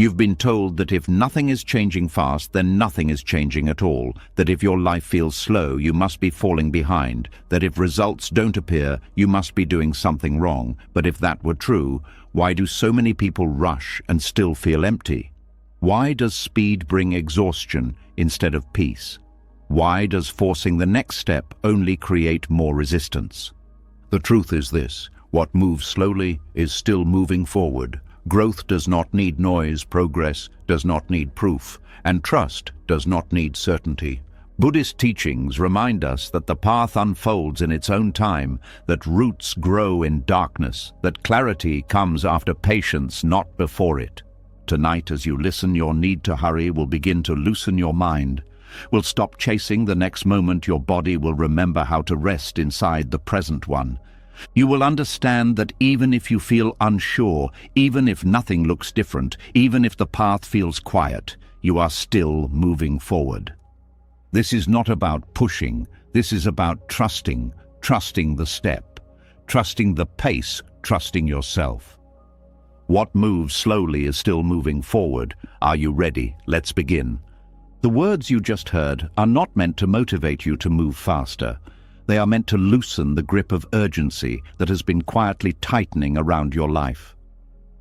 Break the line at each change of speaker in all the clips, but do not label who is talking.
You've been told that if nothing is changing fast, then nothing is changing at all, that if your life feels slow, you must be falling behind, that if results don't appear, you must be doing something wrong. But if that were true, why do so many people rush and still feel empty? Why does speed bring exhaustion instead of peace? Why does forcing the next step only create more resistance? The truth is this: what moves slowly is still moving forward. Growth does not need noise, progress does not need proof, and trust does not need certainty. Buddhist teachings remind us that the path unfolds in its own time, that roots grow in darkness, that clarity comes after patience, not before it. Tonight, as you listen, your need to hurry will begin to loosen your mind. Will stop chasing the next moment. Your body will remember how to rest inside the present one. You will understand that even if you feel unsure, even if nothing looks different, even if the path feels quiet, you are still moving forward. This is not about pushing. This is about trusting the step, trusting the pace, trusting yourself. What moves slowly is still moving forward. Are you ready? Let's begin. The words you just heard are not meant to motivate you to move faster. They are meant to loosen the grip of urgency that has been quietly tightening around your life.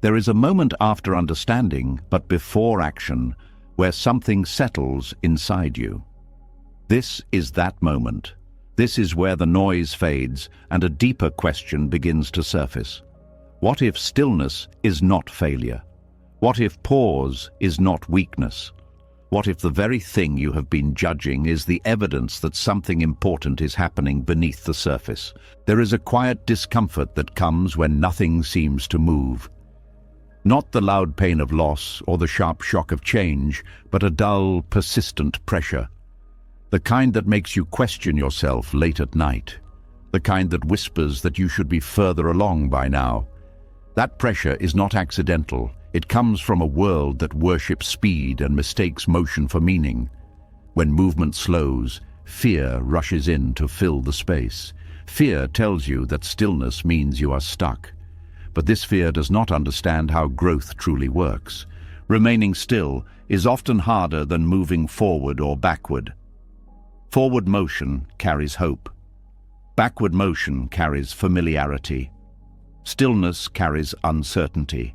There is a moment after understanding, but before action, where something settles inside you. This is that moment. This is where the noise fades and a deeper question begins to surface. What if stillness is not failure? What if pause is not weakness? What if the very thing you have been judging is the evidence that something important is happening beneath the surface? There is a quiet discomfort that comes when nothing seems to move. Not the loud pain of loss or the sharp shock of change, but a dull, persistent pressure. The kind that makes you question yourself late at night. The kind that whispers that you should be further along by now. That pressure is not accidental. It comes from a world that worships speed and mistakes motion for meaning. When movement slows, fear rushes in to fill the space. Fear tells you that stillness means you are stuck. But this fear does not understand how growth truly works. Remaining still is often harder than moving forward or backward. Forward motion carries hope. Backward motion carries familiarity. Stillness carries uncertainty.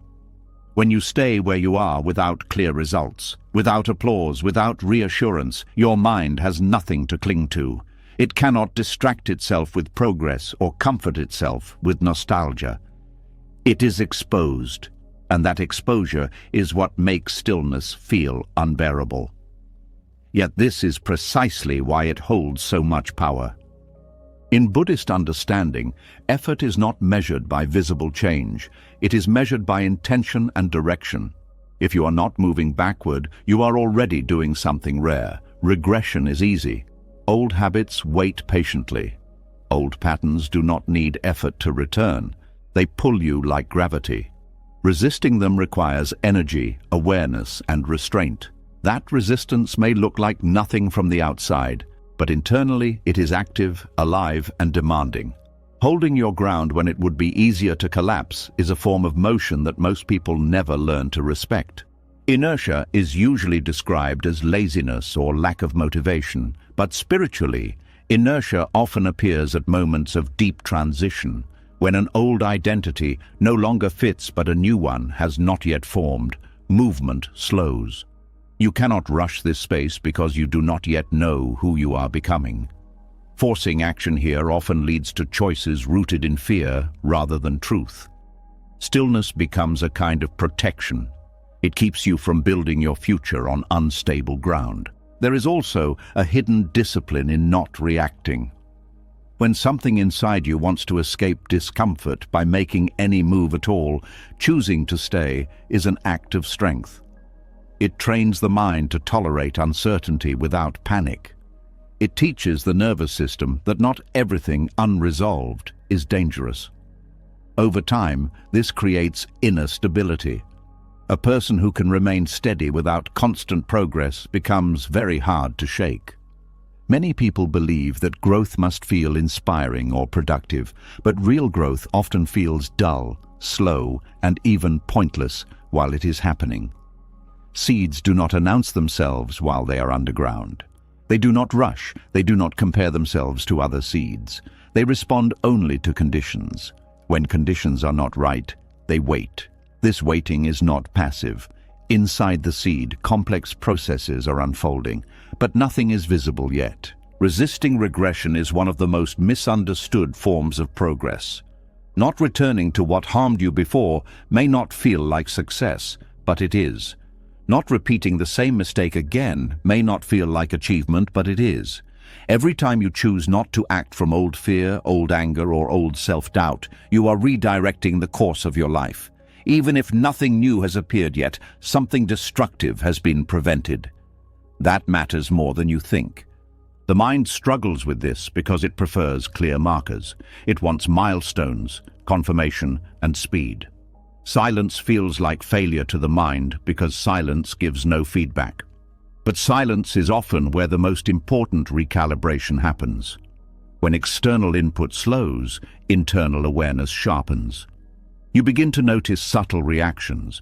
When you stay where you are without clear results, without applause, without reassurance, your mind has nothing to cling to. It cannot distract itself with progress or comfort itself with nostalgia. It is exposed, and that exposure is what makes stillness feel unbearable. Yet this is precisely why it holds so much power. In Buddhist understanding, effort is not measured by visible change. It is measured by intention and direction. If you are not moving backward, you are already doing something rare. Regression is easy. Old habits wait patiently. Old patterns do not need effort to return. They pull you like gravity. Resisting them requires energy, awareness, and restraint. That resistance may look like nothing from the outside, but internally it is active, alive, and demanding. Holding your ground when it would be easier to collapse is a form of motion that most people never learn to respect. Inertia is usually described as laziness or lack of motivation, but spiritually, inertia often appears at moments of deep transition, when an old identity no longer fits but a new one has not yet formed. Movement slows. You cannot rush this space because you do not yet know who you are becoming. Forcing action here often leads to choices rooted in fear rather than truth. Stillness becomes a kind of protection. It keeps you from building your future on unstable ground. There is also a hidden discipline in not reacting. When something inside you wants to escape discomfort by making any move at all, choosing to stay is an act of strength. It trains the mind to tolerate uncertainty without panic. It teaches the nervous system that not everything unresolved is dangerous. Over time, this creates inner stability. A person who can remain steady without constant progress becomes very hard to shake. Many people believe that growth must feel inspiring or productive, but real growth often feels dull, slow, and even pointless while it is happening. Seeds do not announce themselves while they are underground. They do not rush, they do not compare themselves to other seeds. They respond only to conditions. When conditions are not right, they wait. This waiting is not passive. Inside the seed, complex processes are unfolding, but nothing is visible yet. Resisting regression is one of the most misunderstood forms of progress. Not returning to what harmed you before may not feel like success, but it is. Not repeating the same mistake again may not feel like achievement, but it is. Every time you choose not to act from old fear, old anger, or old self-doubt, you are redirecting the course of your life. Even if nothing new has appeared yet, something destructive has been prevented. That matters more than you think. The mind struggles with this because it prefers clear markers. It wants milestones, confirmation, and speed. Silence feels like failure to the mind because silence gives no feedback. But silence is often where the most important recalibration happens. When external input slows, internal awareness sharpens. You begin to notice subtle reactions.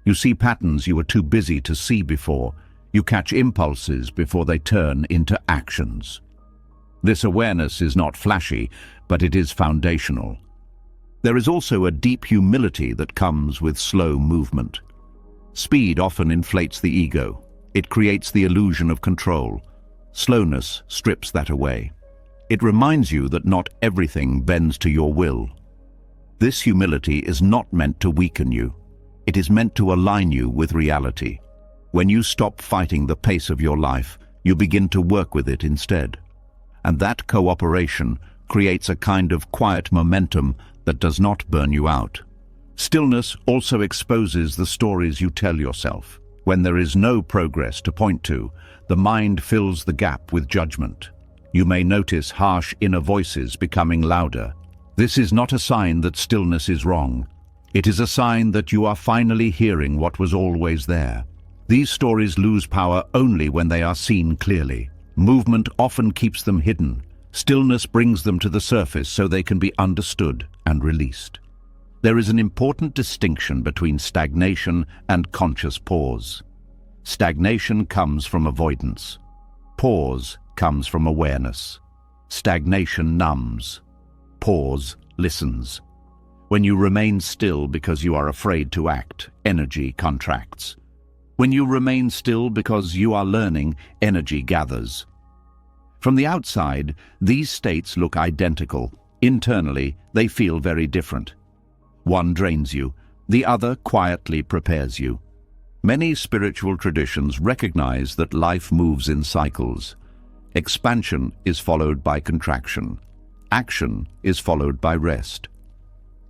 You see patterns you were too busy to see before. You catch impulses before they turn into actions. This awareness is not flashy, but it is foundational. There is also a deep humility that comes with slow movement. Speed often inflates the ego. It creates the illusion of control. Slowness strips that away. It reminds you that not everything bends to your will. This humility is not meant to weaken you. It is meant to align you with reality. When you stop fighting the pace of your life, you begin to work with it instead. And that cooperation creates a kind of quiet momentum that does not burn you out. Stillness also exposes the stories you tell yourself. When there is no progress to point to, the mind fills the gap with judgment. You may notice harsh inner voices becoming louder. This is not a sign that stillness is wrong. It is a sign that you are finally hearing what was always there. These stories lose power only when they are seen clearly. Movement often keeps them hidden. Stillness brings them to the surface so they can be understood and released. There is an important distinction between stagnation and conscious pause. Stagnation comes from avoidance. Pause comes from awareness. Stagnation numbs. Pause listens. When you remain still because you are afraid to act, energy contracts. When you remain still because you are learning, energy gathers. From the outside, these states look identical. Internally, they feel very different. One drains you, the other quietly prepares you. Many spiritual traditions recognize that life moves in cycles. Expansion is followed by contraction. Action is followed by rest.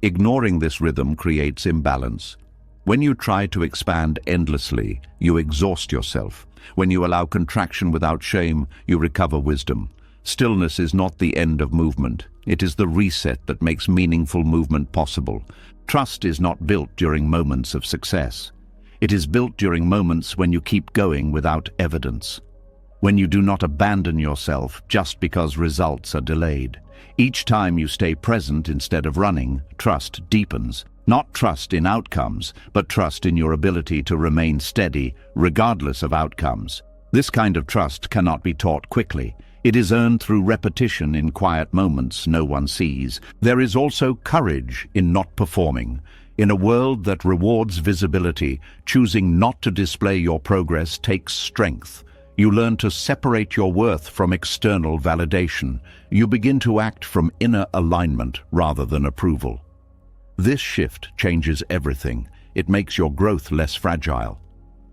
Ignoring this rhythm creates imbalance. When you try to expand endlessly, you exhaust yourself. When you allow contraction without shame, you recover wisdom. Stillness is not the end of movement. It is the reset that makes meaningful movement possible. Trust is not built during moments of success. It is built during moments when you keep going without evidence. When you do not abandon yourself just because results are delayed. Each time you stay present instead of running, trust deepens. Not trust in outcomes, but trust in your ability to remain steady, regardless of outcomes. This kind of trust cannot be taught quickly. It is earned through repetition in quiet moments no one sees. There is also courage in not performing. In a world that rewards visibility, choosing not to display your progress takes strength. You learn to separate your worth from external validation. You begin to act from inner alignment rather than approval. This shift changes everything. It makes your growth less fragile.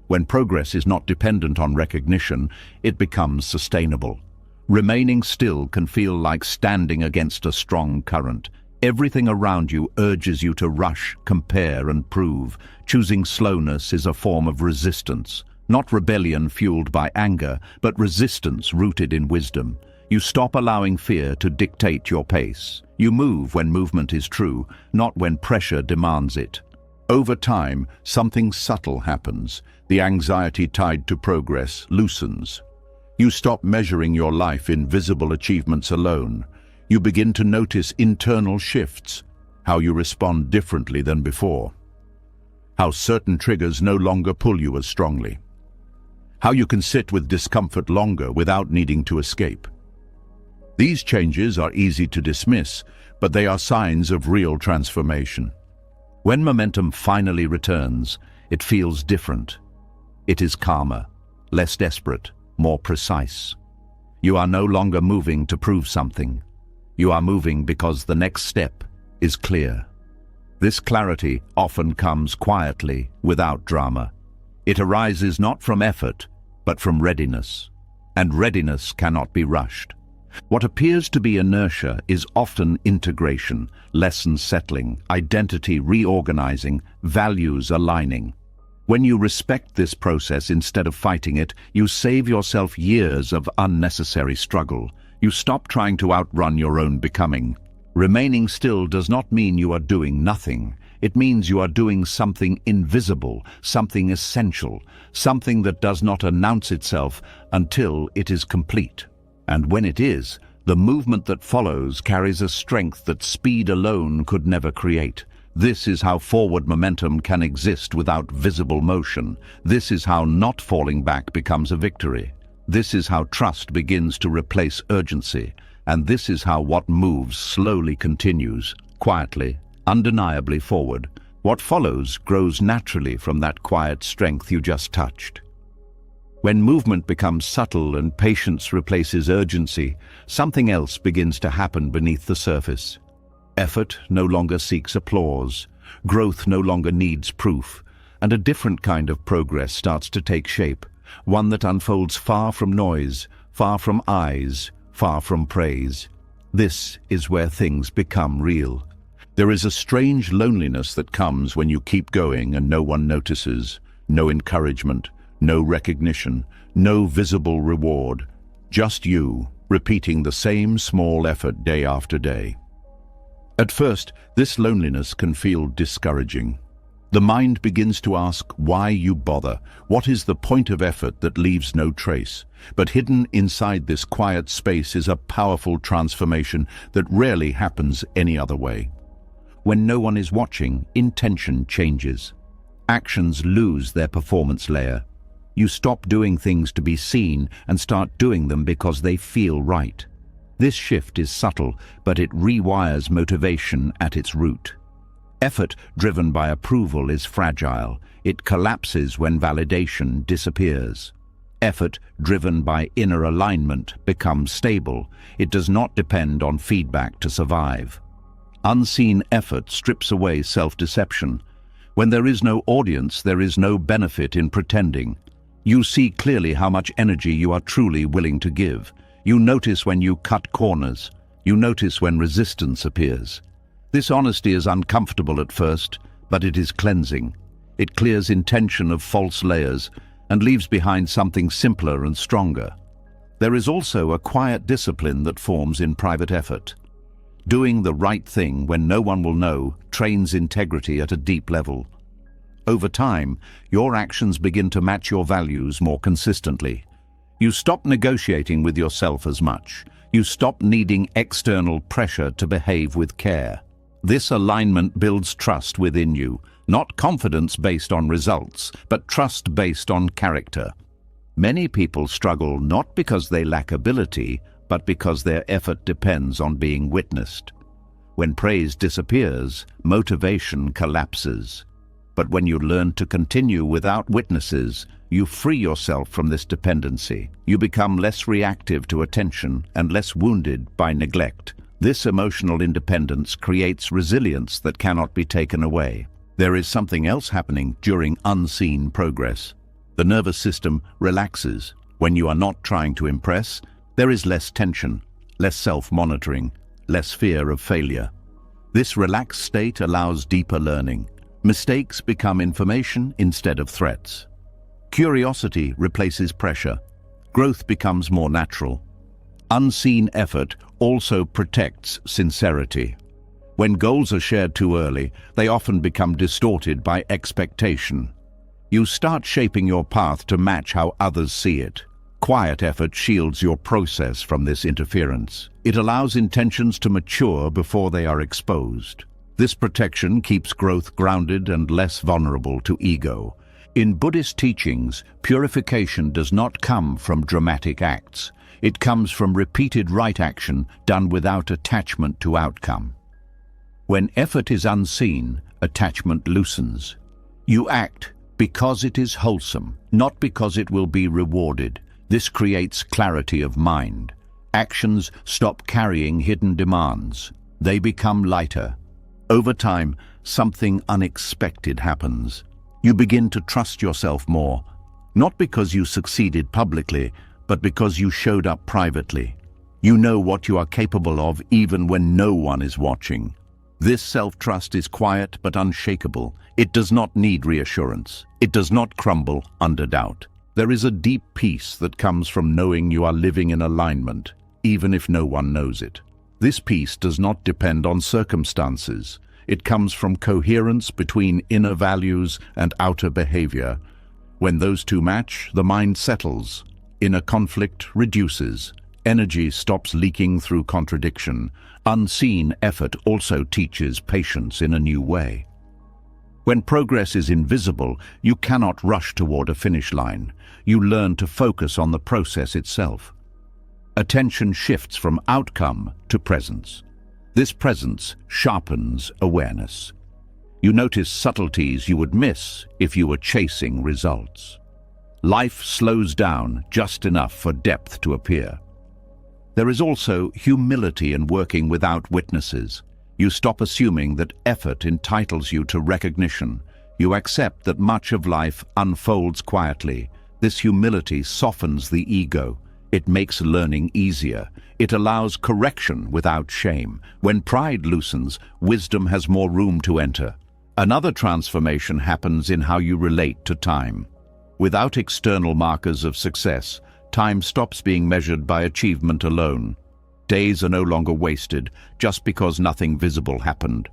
When progress is not dependent on recognition, it becomes sustainable. Remaining still can feel like standing against a strong current. Everything around you urges you to rush, compare, and prove. Choosing slowness is a form of resistance. Not rebellion fueled by anger, but resistance rooted in wisdom. You stop allowing fear to dictate your pace. You move when movement is true, not when pressure demands it. Over time, something subtle happens. The anxiety tied to progress loosens. You stop measuring your life in visible achievements alone. You begin to notice internal shifts, how you respond differently than before. how certain triggers no longer pull you as strongly, how you can sit with discomfort longer without needing to escape. These changes are easy to dismiss, but they are signs of real transformation. When momentum finally returns, it feels different. It is calmer, less desperate, more precise. You are no longer moving to prove something. You are moving because the next step is clear. This clarity often comes quietly, without drama. It arises not from effort, but from readiness. And readiness cannot be rushed. What appears to be inertia is often integration, lessons settling, identity reorganizing, values aligning. When you respect this process instead of fighting it, you save yourself years of unnecessary struggle. You stop trying to outrun your own becoming. Remaining still does not mean you are doing nothing. It means you are doing something invisible, something essential, something that does not announce itself until it is complete. And when it is, the movement that follows carries a strength that speed alone could never create. This is how forward momentum can exist without visible motion. This is how not falling back becomes a victory. This is how trust begins to replace urgency. And this is how what moves slowly continues, quietly, undeniably forward. What follows grows naturally from that quiet strength you just touched. When movement becomes subtle and patience replaces urgency, something else begins to happen beneath the surface. Effort no longer seeks applause, growth no longer needs proof, and a different kind of progress starts to take shape, one that unfolds far from noise, far from eyes, far from praise. This is where things become real. There is a strange loneliness that comes when you keep going and no one notices, no encouragement, no recognition, no visible reward, just you, repeating the same small effort day after day. At first, this loneliness can feel discouraging. The mind begins to ask why you bother, what is the point of effort that leaves no trace. But hidden inside this quiet space is a powerful transformation that rarely happens any other way. When no one is watching, intention changes. Actions lose their performance layer. You stop doing things to be seen and start doing them because they feel right. This shift is subtle, but it rewires motivation at its root. Effort driven by approval is fragile. It collapses when validation disappears. Effort driven by inner alignment becomes stable. It does not depend on feedback to survive. Unseen effort strips away self-deception. When there is no audience, there is no benefit in pretending. You see clearly how much energy you are truly willing to give. You notice when you cut corners. You notice when resistance appears. This honesty is uncomfortable at first, but it is cleansing. It clears intention of false layers and leaves behind something simpler and stronger. There is also a quiet discipline that forms in private effort. Doing the right thing when no one will know trains integrity at a deep level. Over time, your actions begin to match your values more consistently. You stop negotiating with yourself as much. You stop needing external pressure to behave with care. This alignment builds trust within you, not confidence based on results, but trust based on character. Many people struggle not because they lack ability, but because their effort depends on being witnessed. When praise disappears, motivation collapses. But when you learn to continue without witnesses, you free yourself from this dependency. You become less reactive to attention and less wounded by neglect. This emotional independence creates resilience that cannot be taken away. There is something else happening during unseen progress. The nervous system relaxes. When you are not trying to impress, there is less tension, less self-monitoring, less fear of failure. This relaxed state allows deeper learning. Mistakes become information instead of threats. Curiosity replaces pressure. Growth becomes more natural. Unseen effort also protects sincerity. When goals are shared too early, they often become distorted by expectation. You start shaping your path to match how others see it. Quiet effort shields your process from this interference. It allows intentions to mature before they are exposed. This protection keeps growth grounded and less vulnerable to ego. In Buddhist teachings, purification does not come from dramatic acts. It comes from repeated right action done without attachment to outcome. When effort is unseen, attachment loosens. You act because it is wholesome, not because it will be rewarded. This creates clarity of mind. Actions stop carrying hidden demands. They become lighter. Over time, something unexpected happens. You begin to trust yourself more, not because you succeeded publicly, but because you showed up privately. You know what you are capable of even when no one is watching. This self-trust is quiet but unshakable. It does not need reassurance. It does not crumble under doubt. There is a deep peace that comes from knowing you are living in alignment, even if no one knows it. This peace does not depend on circumstances. It comes from coherence between inner values and outer behavior. When those two match, the mind settles. Inner conflict reduces. Energy stops leaking through contradiction. Unseen effort also teaches patience in a new way. When progress is invisible, you cannot rush toward a finish line. You learn to focus on the process itself. Attention shifts from outcome to presence. This presence sharpens awareness. You notice subtleties you would miss if you were chasing results. Life slows down just enough for depth to appear. There is also humility in working without witnesses. You stop assuming that effort entitles you to recognition. You accept that much of life unfolds quietly. This humility softens the ego. It makes learning easier. It allows correction without shame. When pride loosens, wisdom has more room to enter. Another transformation happens in how you relate to time. Without external markers of success, time stops being measured by achievement alone. Days are no longer wasted just because nothing visible happened.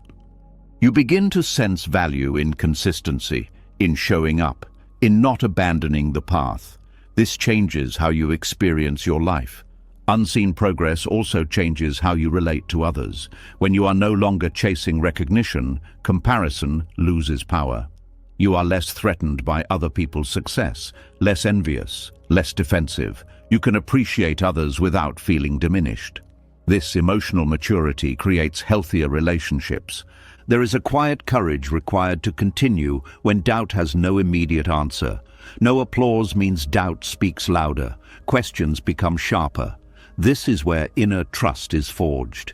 You begin to sense value in consistency, in showing up, in not abandoning the path. This changes how you experience your life. Unseen progress also changes how you relate to others. When you are no longer chasing recognition, comparison loses power. You are less threatened by other people's success, less envious, less defensive. You can appreciate others without feeling diminished. This emotional maturity creates healthier relationships. There is a quiet courage required to continue when doubt has no immediate answer. No applause means doubt speaks louder. Questions become sharper. This is where inner trust is forged.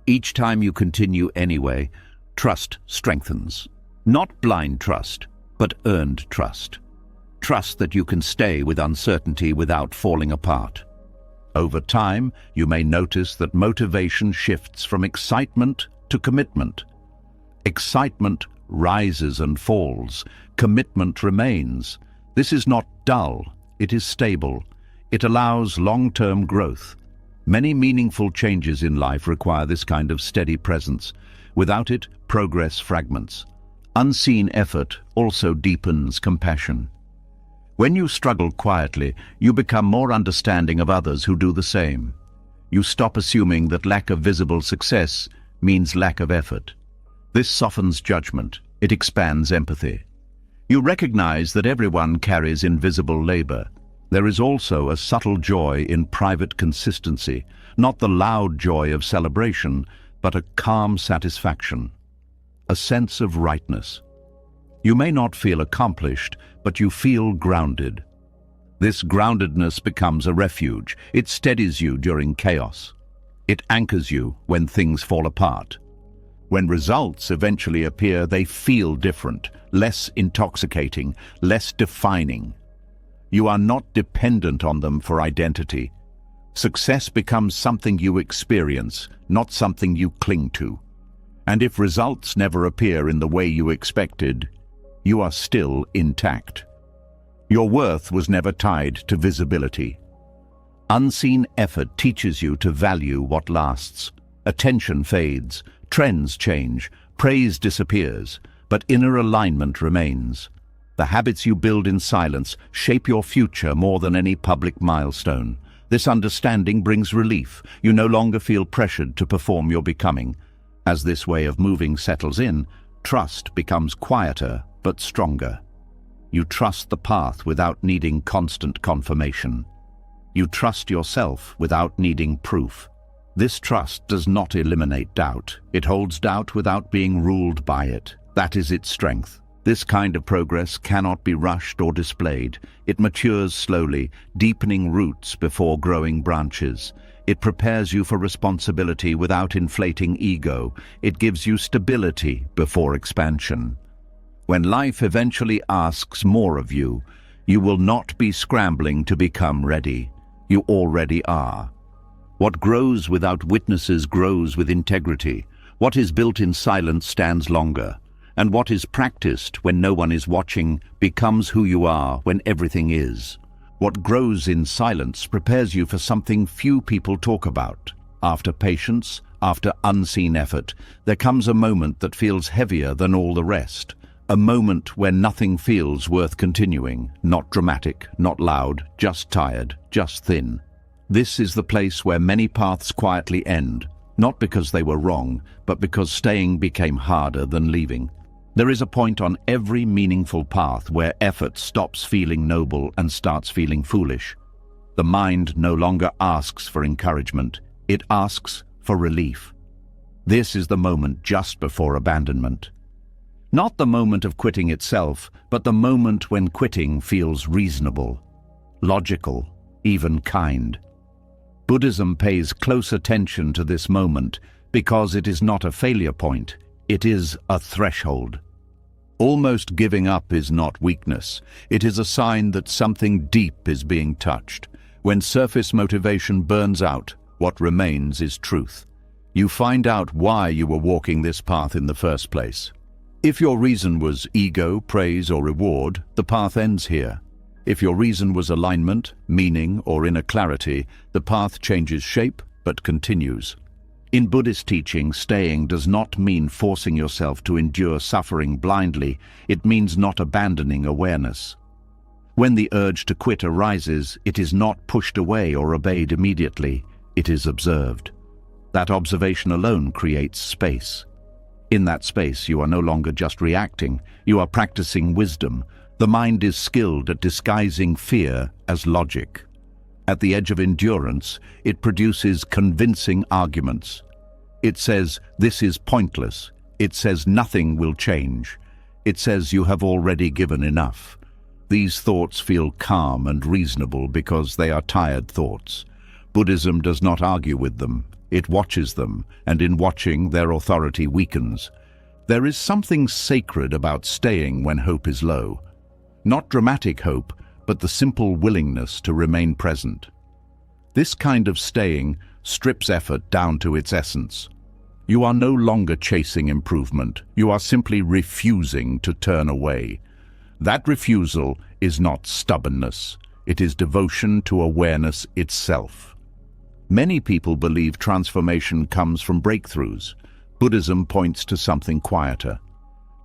Each time you continue anyway, trust strengthens. Not blind trust, but earned trust. Trust that you can stay with uncertainty without falling apart. Over time, you may notice that motivation shifts from excitement to commitment. Excitement rises and falls. Commitment remains. This is not dull, it is stable. It allows long-term growth. Many meaningful changes in life require this kind of steady presence. Without it, progress fragments. Unseen effort also deepens compassion. When you struggle quietly, you become more understanding of others who do the same. You stop assuming that lack of visible success means lack of effort. This softens judgment. It expands empathy. You recognize that everyone carries invisible labor. There is also a subtle joy in private consistency, not the loud joy of celebration, but a calm satisfaction, a sense of rightness. You may not feel accomplished, but you feel grounded. This groundedness becomes a refuge. It steadies you during chaos. It anchors you when things fall apart. When results eventually appear, they feel different, less intoxicating, less defining. You are not dependent on them for identity. Success becomes something you experience, not something you cling to. And if results never appear in the way you expected, you are still intact. Your worth was never tied to visibility. Unseen effort teaches you to value what lasts. Attention fades, trends change, praise disappears, but inner alignment remains. The habits you build in silence shape your future more than any public milestone. This understanding brings relief. You no longer feel pressured to perform your becoming. As this way of moving settles in, trust becomes quieter but stronger. You trust the path without needing constant confirmation. You trust yourself without needing proof. This trust does not eliminate doubt. It holds doubt without being ruled by it. That is its strength. This kind of progress cannot be rushed or displayed. It matures slowly, deepening roots before growing branches. It prepares you for responsibility without inflating ego. It gives you stability before expansion. When life eventually asks more of you, you will not be scrambling to become ready. You already are. What grows without witnesses grows with integrity. What is built in silence stands longer. And what is practiced when no one is watching becomes who you are when everything is. What grows in silence prepares you for something few people talk about. After patience, after unseen effort, there comes a moment that feels heavier than all the rest. A moment when nothing feels worth continuing, not dramatic, not loud, just tired, just thin. This is the place where many paths quietly end, not because they were wrong, but because staying became harder than leaving. There is a point on every meaningful path where effort stops feeling noble and starts feeling foolish. The mind no longer asks for encouragement, it asks for relief. This is the moment just before abandonment. Not the moment of quitting itself, but the moment when quitting feels reasonable, logical, even kind. Buddhism pays close attention to this moment because it is not a failure point, it is a threshold. Almost giving up is not weakness, it is a sign that something deep is being touched. When surface motivation burns out, what remains is truth. You find out why you were walking this path in the first place. If your reason was ego, praise, or reward, the path ends here. If your reason was alignment, meaning, or inner clarity, the path changes shape but continues. In Buddhist teaching, staying does not mean forcing yourself to endure suffering blindly. It means not abandoning awareness. When the urge to quit arises, it is not pushed away or obeyed immediately. It is observed. That observation alone creates space. In that space, you are no longer just reacting, you are practicing wisdom. The mind is skilled at disguising fear as logic. At the edge of endurance, it produces convincing arguments. It says, this is pointless. It says nothing will change. It says you have already given enough. These thoughts feel calm and reasonable because they are tired thoughts. Buddhism does not argue with them. It watches them, and in watching, their authority weakens. There is something sacred about staying when hope is low. Not dramatic hope, but the simple willingness to remain present. This kind of staying strips effort down to its essence. You are no longer chasing improvement. You are simply refusing to turn away. That refusal is not stubbornness. It is devotion to awareness itself. Many people believe transformation comes from breakthroughs. Buddhism points to something quieter.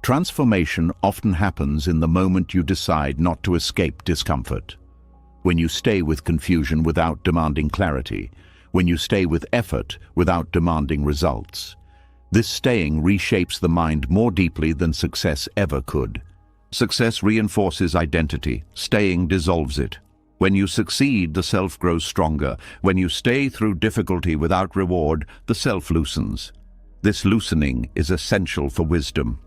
Transformation often happens in the moment you decide not to escape discomfort. When you stay with confusion without demanding clarity. When you stay with effort without demanding results. This staying reshapes the mind more deeply than success ever could. Success reinforces identity. Staying dissolves it. When you succeed, the self grows stronger. When you stay through difficulty without reward, the self loosens. This loosening is essential for wisdom.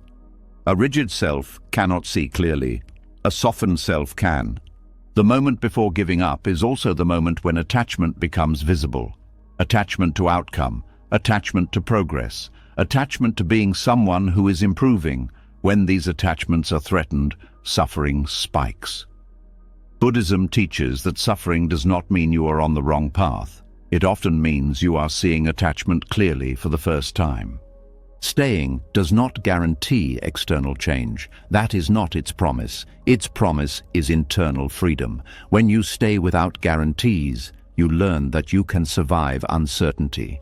A rigid self cannot see clearly. A softened self can. The moment before giving up is also the moment when attachment becomes visible. Attachment to outcome, attachment to progress, attachment to being someone who is improving. When these attachments are threatened, suffering spikes. Buddhism teaches that suffering does not mean you are on the wrong path. It often means you are seeing attachment clearly for the first time. Staying does not guarantee external change. That is not its promise. Its promise is internal freedom. When you stay without guarantees, you learn that you can survive uncertainty.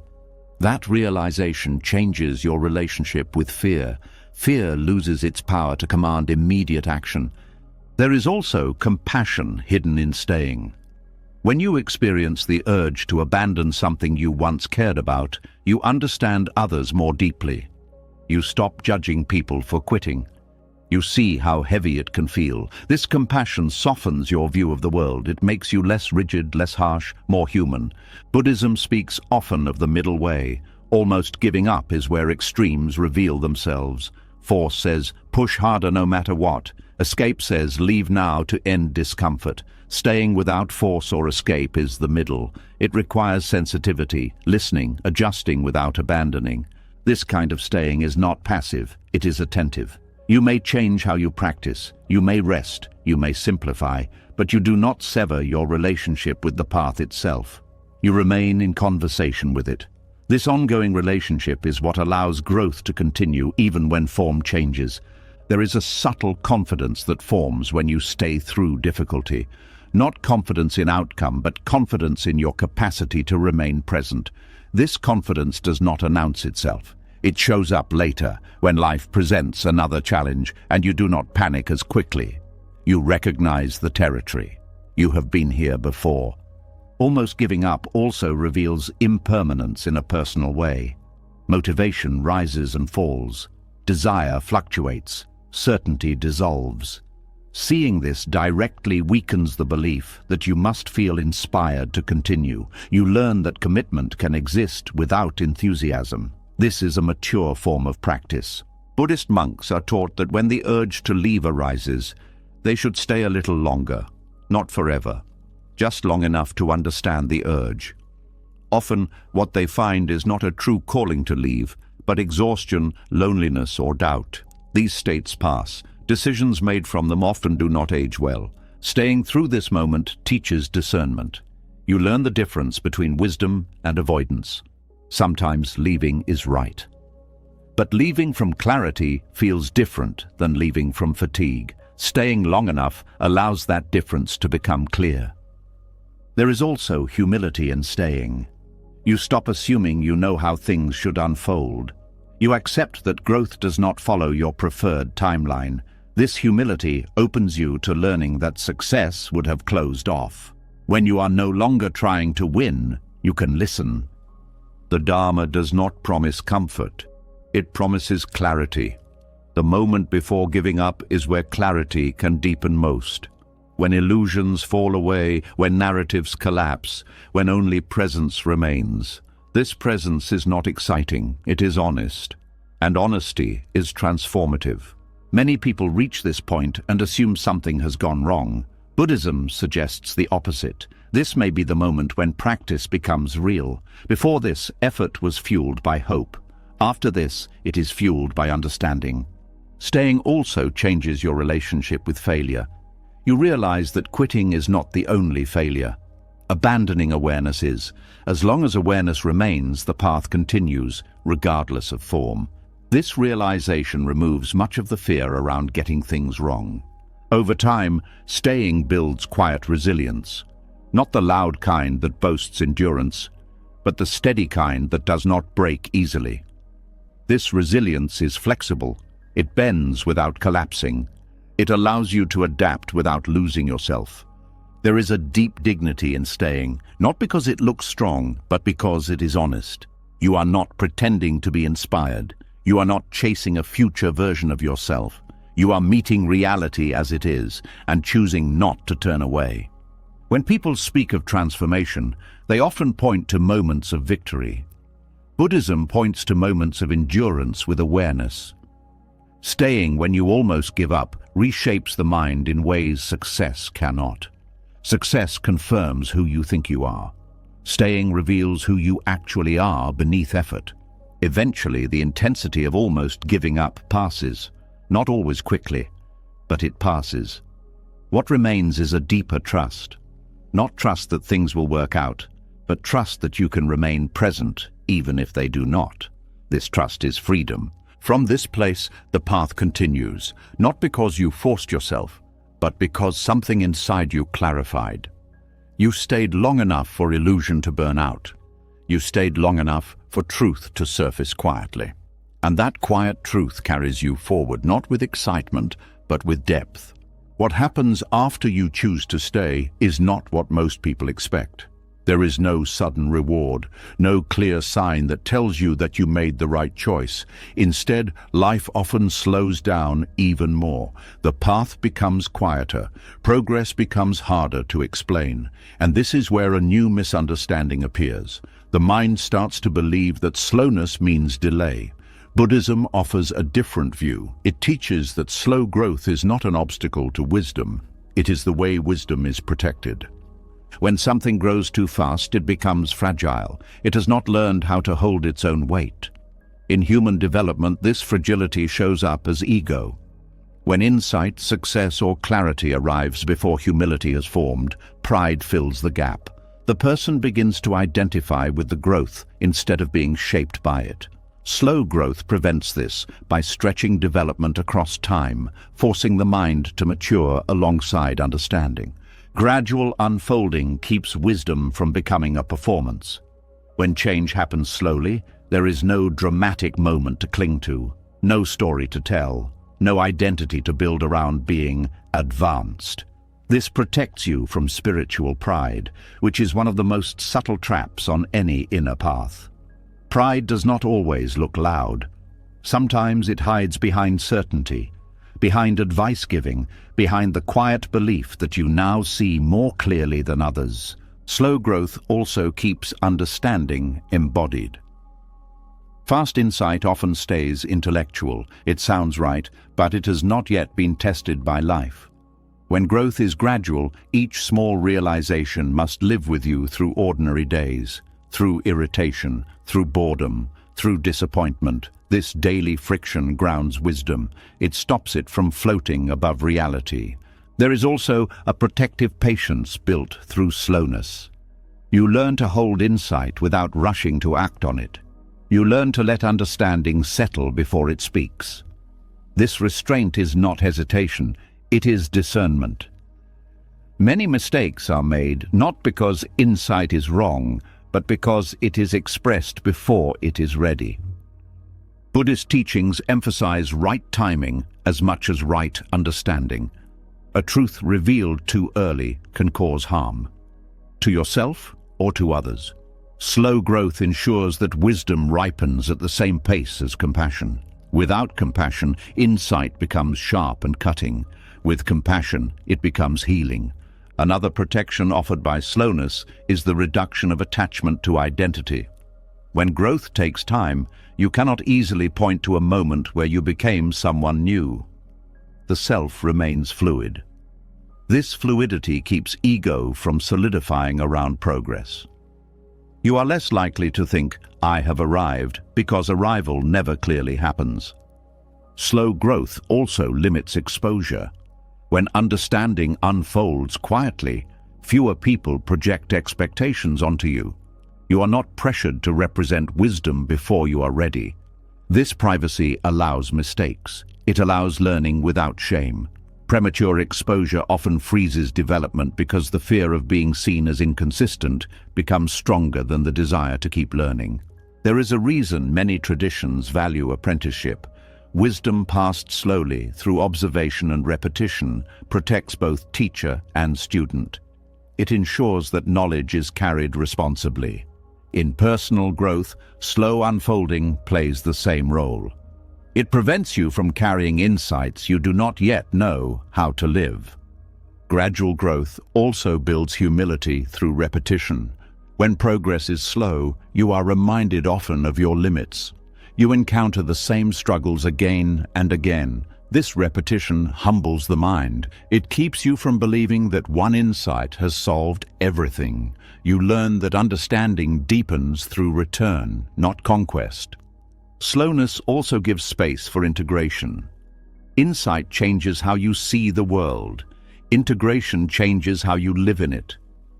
That realization changes your relationship with fear. Fear loses its power to command immediate action. There is also compassion hidden in staying. When you experience the urge to abandon something you once cared about, you understand others more deeply. You stop judging people for quitting. You see how heavy it can feel. This compassion softens your view of the world. It makes you less rigid, less harsh, more human. Buddhism speaks often of the middle way. Almost giving up is where extremes reveal themselves. Force says, push harder no matter what. Escape says, leave now to end discomfort. Staying without force or escape is the middle. It requires sensitivity, listening, adjusting without abandoning. This kind of staying is not passive, it is attentive. You may change how you practice, you may rest, you may simplify, but you do not sever your relationship with the path itself. You remain in conversation with it. This ongoing relationship is what allows growth to continue even when form changes. There is a subtle confidence that forms when you stay through difficulty. Not confidence in outcome, but confidence in your capacity to remain present. This confidence does not announce itself. It shows up later, when life presents another challenge, and you do not panic as quickly. You recognize the territory. You have been here before. Almost giving up also reveals impermanence in a personal way. Motivation rises and falls. Desire fluctuates. Certainty dissolves. Seeing this directly weakens the belief that you must feel inspired to continue. You learn that commitment can exist without enthusiasm. This is a mature form of practice. Buddhist monks are taught that when the urge to leave arises, they should stay a little longer, not forever, just long enough to understand the urge. Often, what they find is not a true calling to leave, but exhaustion, loneliness, or doubt. These states pass. Decisions made from them often do not age well. Staying through this moment teaches discernment. You learn the difference between wisdom and avoidance. Sometimes leaving is right. But leaving from clarity feels different than leaving from fatigue. Staying long enough allows that difference to become clear. There is also humility in staying. You stop assuming you know how things should unfold. You accept that growth does not follow your preferred timeline. This humility opens you to learning that success would have closed off. When you are no longer trying to win, you can listen. The Dharma does not promise comfort. It promises clarity. The moment before giving up is where clarity can deepen most. When illusions fall away, when narratives collapse, when only presence remains. This presence is not exciting, it is honest. And honesty is transformative. Many people reach this point and assume something has gone wrong. Buddhism suggests the opposite. This may be the moment when practice becomes real. Before this, effort was fueled by hope. After this, it is fueled by understanding. Staying also changes your relationship with failure. You realize that quitting is not the only failure. Abandoning awareness is. As long as awareness remains, the path continues, regardless of form. This realization removes much of the fear around getting things wrong. Over time, staying builds quiet resilience. Not the loud kind that boasts endurance, but the steady kind that does not break easily. This resilience is flexible. It bends without collapsing. It allows you to adapt without losing yourself. There is a deep dignity in staying, not because it looks strong, but because it is honest. You are not pretending to be inspired. You are not chasing a future version of yourself. You are meeting reality as it is and choosing not to turn away. When people speak of transformation, they often point to moments of victory. Buddhism points to moments of endurance with awareness. Staying when you almost give up reshapes the mind in ways success cannot. Success confirms who you think you are. Staying reveals who you actually are beneath effort. Eventually, the intensity of almost giving up passes. Not always quickly, but it passes. What remains is a deeper trust. Not trust that things will work out, but trust that you can remain present even if they do not. This trust is freedom. From this place, the path continues, not because you forced yourself, but because something inside you clarified. You stayed long enough for illusion to burn out. You stayed long enough for truth to surface quietly. And that quiet truth carries you forward, not with excitement, but with depth. What happens after you choose to stay is not what most people expect. There is no sudden reward, no clear sign that tells you that you made the right choice. Instead, life often slows down even more. The path becomes quieter, progress becomes harder to explain, and this is where a new misunderstanding appears. The mind starts to believe that slowness means delay. Buddhism offers a different view. It teaches that slow growth is not an obstacle to wisdom. It is the way wisdom is protected. When something grows too fast, it becomes fragile. It has not learned how to hold its own weight. In human development, this fragility shows up as ego. When insight, success, or clarity arrives before humility has formed, pride fills the gap. The person begins to identify with the growth instead of being shaped by it. Slow growth prevents this by stretching development across time, forcing the mind to mature alongside understanding. Gradual unfolding keeps wisdom from becoming a performance. When change happens slowly, there is no dramatic moment to cling to, no story to tell, no identity to build around being advanced. This protects you from spiritual pride, which is one of the most subtle traps on any inner path. Pride does not always look loud. Sometimes it hides behind certainty, behind advice-giving, behind the quiet belief that you now see more clearly than others. Slow growth also keeps understanding embodied. Fast insight often stays intellectual. It sounds right, but it has not yet been tested by life. When growth is gradual, each small realization must live with you through ordinary days, through irritation, through boredom, through disappointment. This daily friction grounds wisdom. It stops it from floating above reality. There is also a protective patience built through slowness. You learn to hold insight without rushing to act on it. You learn to let understanding settle before it speaks. This restraint is not hesitation, it is discernment. Many mistakes are made not because insight is wrong, but because it is expressed before it is ready. Buddhist teachings emphasize right timing as much as right understanding. A truth revealed too early can cause harm, to yourself or to others. Slow growth ensures that wisdom ripens at the same pace as compassion. Without compassion, insight becomes sharp and cutting. With compassion, it becomes healing. Another protection offered by slowness is the reduction of attachment to identity. When growth takes time, you cannot easily point to a moment where you became someone new. The self remains fluid. This fluidity keeps ego from solidifying around progress. You are less likely to think, "I have arrived," because arrival never clearly happens. Slow growth also limits exposure. When understanding unfolds quietly, fewer people project expectations onto you. You are not pressured to represent wisdom before you are ready. This privacy allows mistakes. It allows learning without shame. Premature exposure often freezes development because the fear of being seen as inconsistent becomes stronger than the desire to keep learning. There is a reason many traditions value apprenticeship. Wisdom passed slowly through observation and repetition protects both teacher and student. It ensures that knowledge is carried responsibly. In personal growth, slow unfolding plays the same role. It prevents you from carrying insights you do not yet know how to live. Gradual growth also builds humility through repetition. When progress is slow, you are reminded often of your limits. You encounter the same struggles again and again. This repetition humbles the mind. It keeps you from believing that one insight has solved everything. You learn that understanding deepens through return, not conquest. Slowness also gives space for integration. Insight changes how you see the world. Integration changes how you live in it.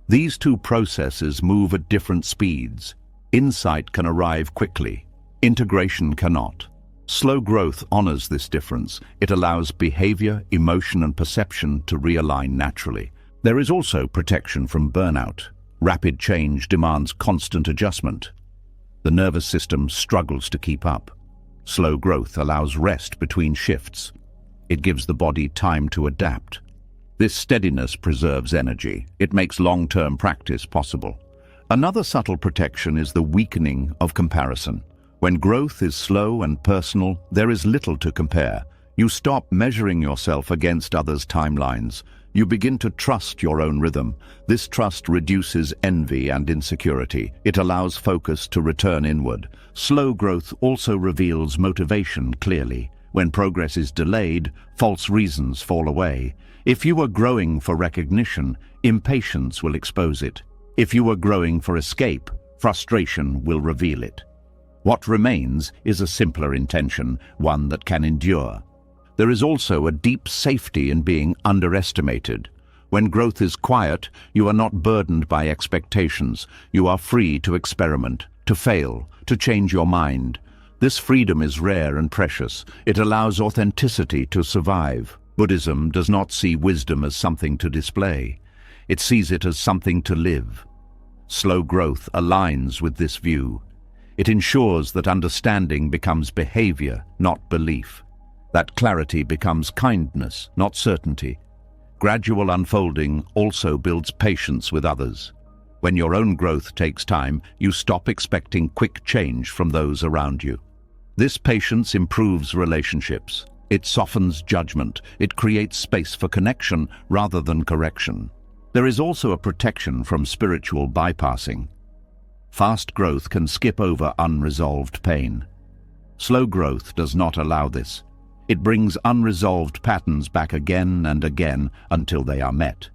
These two processes move at different speeds. Insight can arrive quickly. Integration cannot. Slow growth honors this difference. It allows behavior, emotion, and perception to realign naturally. There is also protection from burnout. Rapid change demands constant adjustment. The nervous system struggles to keep up. Slow growth allows rest between shifts. It gives the body time to adapt. This steadiness preserves energy. It makes long-term practice possible. Another subtle protection is the weakening of comparison. When growth is slow and personal, there is little to compare. You stop measuring yourself against others' timelines. You begin to trust your own rhythm. This trust reduces envy and insecurity. It allows focus to return inward. Slow growth also reveals motivation clearly. When progress is delayed, false reasons fall away. If you are growing for recognition, impatience will expose it. If you are growing for escape, frustration will reveal it. What remains is a simpler intention, one that can endure. There is also a deep safety in being underestimated. When growth is quiet, you are not burdened by expectations. You are free to experiment, to fail, to change your mind. This freedom is rare and precious. It allows authenticity to survive. Buddhism does not see wisdom as something to display. It sees it as something to live. Slow growth aligns with this view. It ensures that understanding becomes behavior, not belief. That clarity becomes kindness, not certainty. Gradual unfolding also builds patience with others. When your own growth takes time, you stop expecting quick change from those around you. This patience improves relationships. It softens judgment. It creates space for connection rather than correction. There is also a protection from spiritual bypassing. Fast growth can skip over unresolved pain. Slow growth does not allow this. It brings unresolved patterns back again and again until they are met.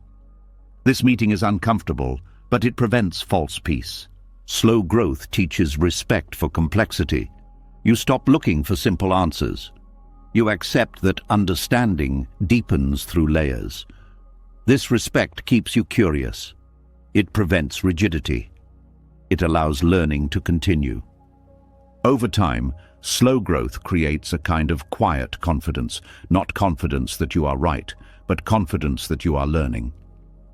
This meeting is uncomfortable, but it prevents false peace. Slow growth teaches respect for complexity. You stop looking for simple answers. You accept that understanding deepens through layers. This respect keeps you curious. It prevents rigidity. It allows learning to continue. Over time, slow growth creates a kind of quiet confidence, not confidence that you are right, but confidence that you are learning.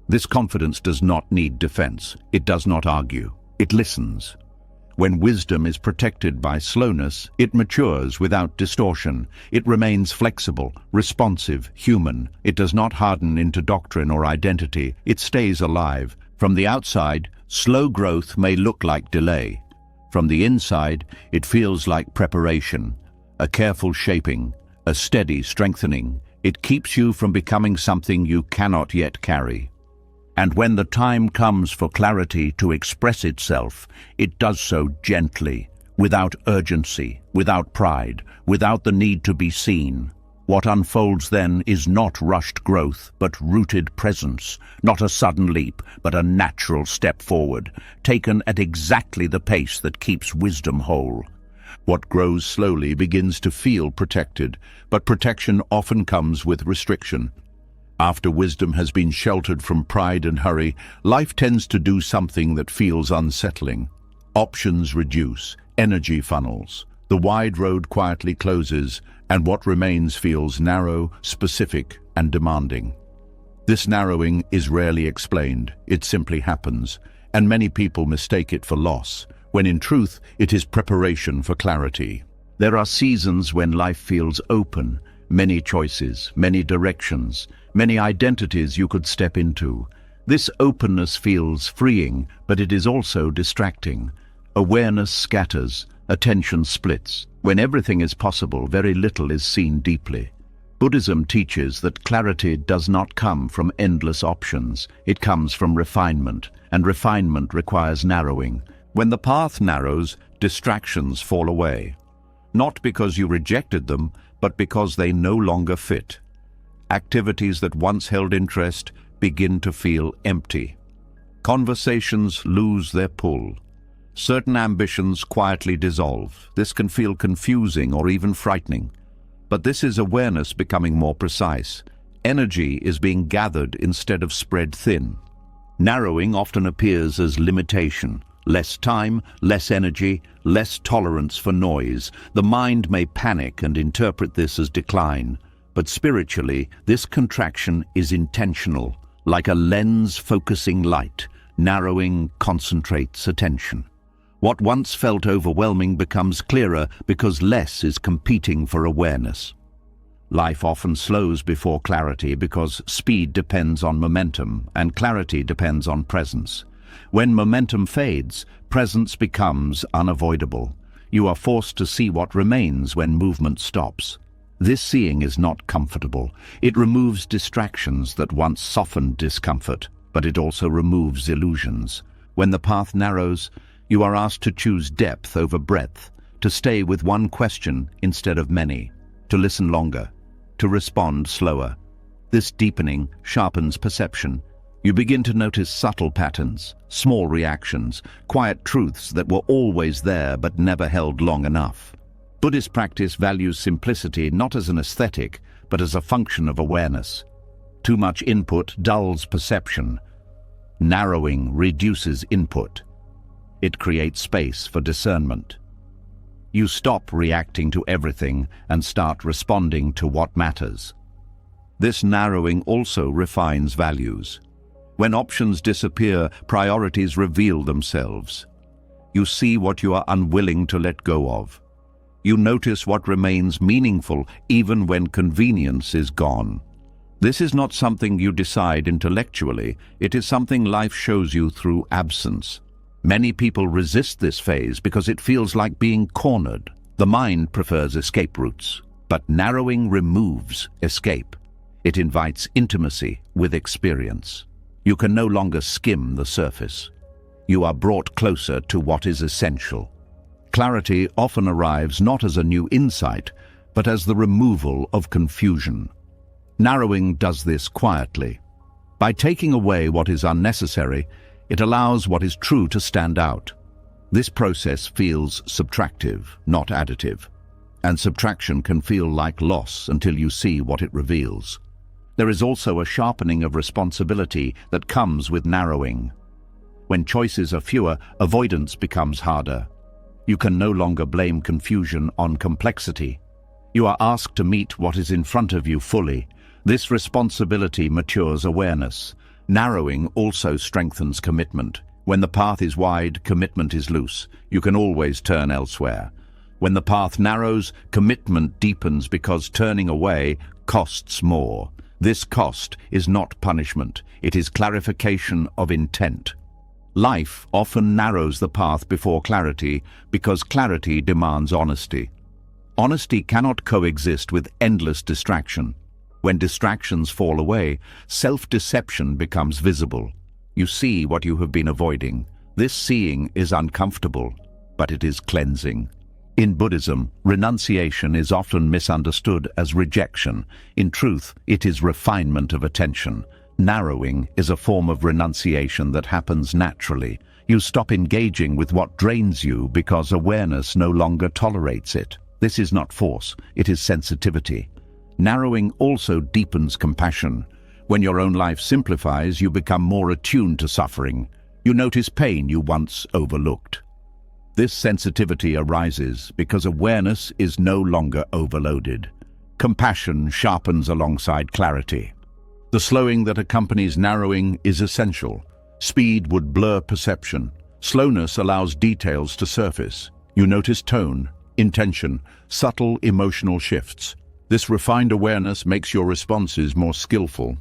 This confidence does not need defense. It does not argue. It listens. When wisdom is protected by slowness, it matures without distortion. It remains flexible, responsive, human. It does not harden into doctrine or identity. It stays alive. From the outside, slow growth may look like delay. From the inside, it feels like preparation, a careful shaping, a steady strengthening. It keeps you from becoming something you cannot yet carry. And when the time comes for clarity to express itself, it does so gently, without urgency, without pride, without the need to be seen. What unfolds then is not rushed growth, but rooted presence, not a sudden leap, but a natural step forward, taken at exactly the pace that keeps wisdom whole. What grows slowly begins to feel protected, but protection often comes with restriction. After wisdom has been sheltered from pride and hurry, life tends to do something that feels unsettling. Options reduce, energy funnels. The wide road quietly closes, and what remains feels narrow, specific, and demanding. This narrowing is rarely explained. It simply happens, and many people mistake it for loss, when in truth it is preparation for clarity. There are seasons when life feels open, many choices, many directions, many identities you could step into. This openness feels freeing, but it is also distracting. Awareness scatters, attention splits. When everything is possible, very little is seen deeply. Buddhism teaches that clarity does not come from endless options. It comes from refinement, and refinement requires narrowing. When the path narrows, distractions fall away. Not because you rejected them, but because they no longer fit. Activities that once held interest begin to feel empty. Conversations lose their pull. Certain ambitions quietly dissolve. This can feel confusing or even frightening. But this is awareness becoming more precise. Energy is being gathered instead of spread thin. Narrowing often appears as limitation. Less time, less energy, less tolerance for noise. The mind may panic and interpret this as decline. But spiritually, this contraction is intentional, like a lens focusing light. Narrowing concentrates attention. What once felt overwhelming becomes clearer because less is competing for awareness. Life often slows before clarity because speed depends on momentum and clarity depends on presence. When momentum fades, presence becomes unavoidable. You are forced to see what remains when movement stops. This seeing is not comfortable. It removes distractions that once softened discomfort, but it also removes illusions. When the path narrows, you are asked to choose depth over breadth, to stay with one question instead of many, to listen longer, to respond slower. This deepening sharpens perception. You begin to notice subtle patterns, small reactions, quiet truths that were always there but never held long enough. Buddhist practice values simplicity not as an aesthetic, but as a function of awareness. Too much input dulls perception. Narrowing reduces input. It creates space for discernment. You stop reacting to everything and start responding to what matters. This narrowing also refines values. When options disappear, priorities reveal themselves. You see what you are unwilling to let go of. You notice what remains meaningful even when convenience is gone. This is not something you decide intellectually, it is something life shows you through absence. Many people resist this phase because it feels like being cornered. The mind prefers escape routes, but narrowing removes escape. It invites intimacy with experience. You can no longer skim the surface. You are brought closer to what is essential. Clarity often arrives not as a new insight, but as the removal of confusion. Narrowing does this quietly. By taking away what is unnecessary, it allows what is true to stand out. This process feels subtractive, not additive. And subtraction can feel like loss until you see what it reveals. There is also a sharpening of responsibility that comes with narrowing. When choices are fewer, avoidance becomes harder. You can no longer blame confusion on complexity. You are asked to meet what is in front of you fully. This responsibility matures awareness. Narrowing also strengthens commitment. When the path is wide, commitment is loose. You can always turn elsewhere. When the path narrows, commitment deepens because turning away costs more. This cost is not punishment, it is clarification of intent. Life often narrows the path before clarity because clarity demands honesty. Honesty cannot coexist with endless distraction. When distractions fall away, self-deception becomes visible. You see what you have been avoiding. This seeing is uncomfortable, but it is cleansing. In Buddhism, renunciation is often misunderstood as rejection. In truth, it is refinement of attention. Narrowing is a form of renunciation that happens naturally. You stop engaging with what drains you because awareness no longer tolerates it. This is not force, it is sensitivity. Narrowing also deepens compassion. When your own life simplifies, you become more attuned to suffering. You notice pain you once overlooked. This sensitivity arises because awareness is no longer overloaded. Compassion sharpens alongside clarity. The slowing that accompanies narrowing is essential. Speed would blur perception. Slowness allows details to surface. You notice tone, intention, subtle emotional shifts. This refined awareness makes your responses more skillful.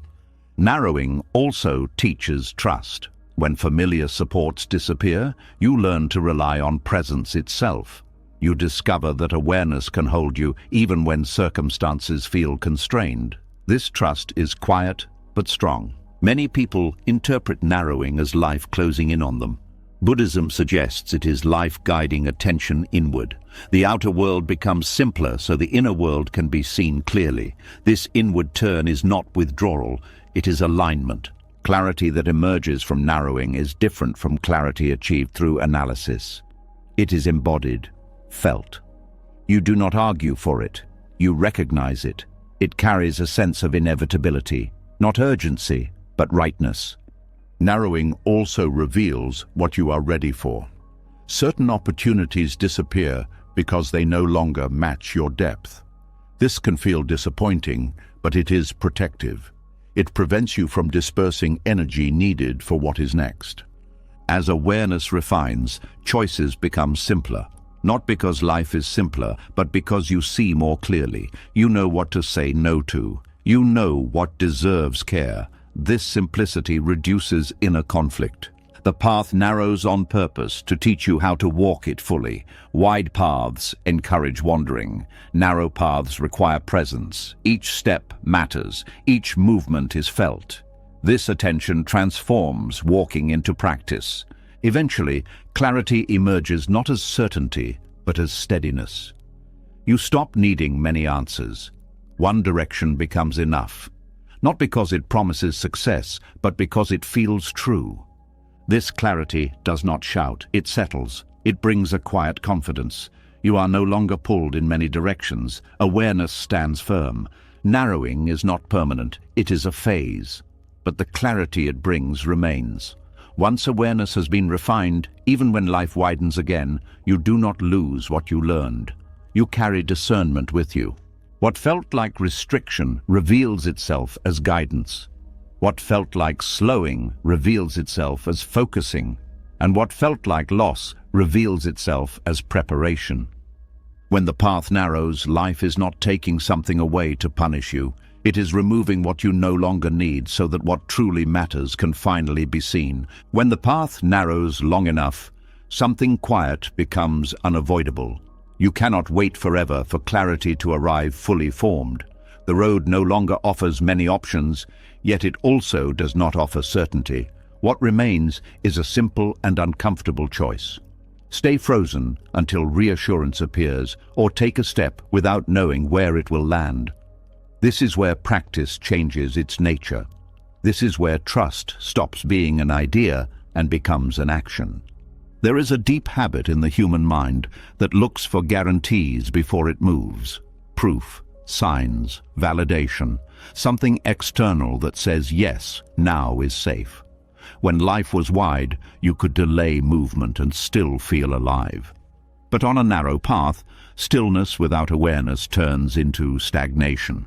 Narrowing also teaches trust. When familiar supports disappear, you learn to rely on presence itself. You discover that awareness can hold you even when circumstances feel constrained. This trust is quiet but strong. Many people interpret narrowing as life closing in on them. Buddhism suggests it is life guiding attention inward. The outer world becomes simpler so the inner world can be seen clearly. This inward turn is not withdrawal, it is alignment. Clarity that emerges from narrowing is different from clarity achieved through analysis. It is embodied, felt. You do not argue for it, you recognize it. It carries a sense of inevitability, not urgency, but rightness. Narrowing also reveals what you are ready for. Certain opportunities disappear because they no longer match your depth. This can feel disappointing, but it is protective. It prevents you from dispersing energy needed for what is next. As awareness refines, choices become simpler. Not because life is simpler, but because you see more clearly. You know what to say no to. You know what deserves care. This simplicity reduces inner conflict. The path narrows on purpose to teach you how to walk it fully. Wide paths encourage wandering. Narrow paths require presence. Each step matters. Each movement is felt. This attention transforms walking into practice. Eventually, clarity emerges not as certainty, but as steadiness. You stop needing many answers. One direction becomes enough. Not because it promises success, but because it feels true. This clarity does not shout, it settles. It brings a quiet confidence. You are no longer pulled in many directions. Awareness stands firm. Narrowing is not permanent, it is a phase. But the clarity it brings remains. Once awareness has been refined, even when life widens again, you do not lose what you learned. You carry discernment with you. What felt like restriction reveals itself as guidance. What felt like slowing reveals itself as focusing, and what felt like loss reveals itself as preparation. When the path narrows, life is not taking something away to punish you. It is removing what you no longer need so that what truly matters can finally be seen. When the path narrows long enough, something quiet becomes unavoidable. You cannot wait forever for clarity to arrive fully formed. The road no longer offers many options, yet it also does not offer certainty. What remains is a simple and uncomfortable choice. Stay frozen until reassurance appears, or take a step without knowing where it will land. This is where practice changes its nature. This is where trust stops being an idea and becomes an action. There is a deep habit in the human mind that looks for guarantees before it moves. Proof, signs, validation, something external that says yes, now is safe. When life was wide, you could delay movement and still feel alive. But on a narrow path, stillness without awareness turns into stagnation.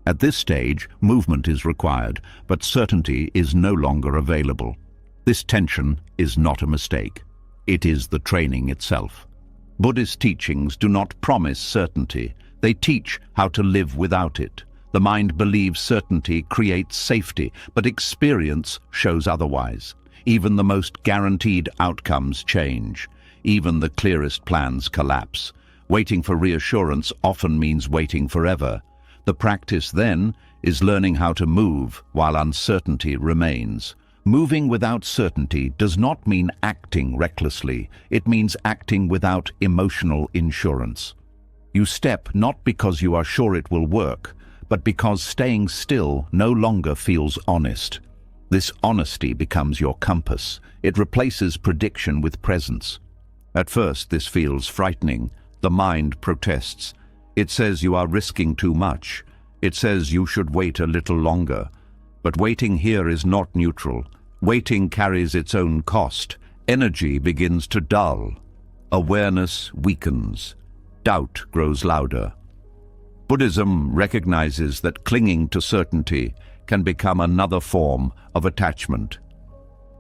At this stage, movement is required, but certainty is no longer available. This tension is not a mistake. It is the training itself. Buddhist teachings do not promise certainty. They teach how to live without it. The mind believes certainty creates safety, but experience shows otherwise. Even the most guaranteed outcomes change. Even the clearest plans collapse. Waiting for reassurance often means waiting forever. The practice then is learning how to move while uncertainty remains. Moving without certainty does not mean acting recklessly. It means acting without emotional insurance. You step not because you are sure it will work, but because staying still no longer feels honest. This honesty becomes your compass. It replaces prediction with presence. At first, this feels frightening. The mind protests. It says you are risking too much. It says you should wait a little longer. But waiting here is not neutral. Waiting carries its own cost. Energy begins to dull. Awareness weakens. Doubt grows louder. Buddhism recognizes that clinging to certainty can become another form of attachment.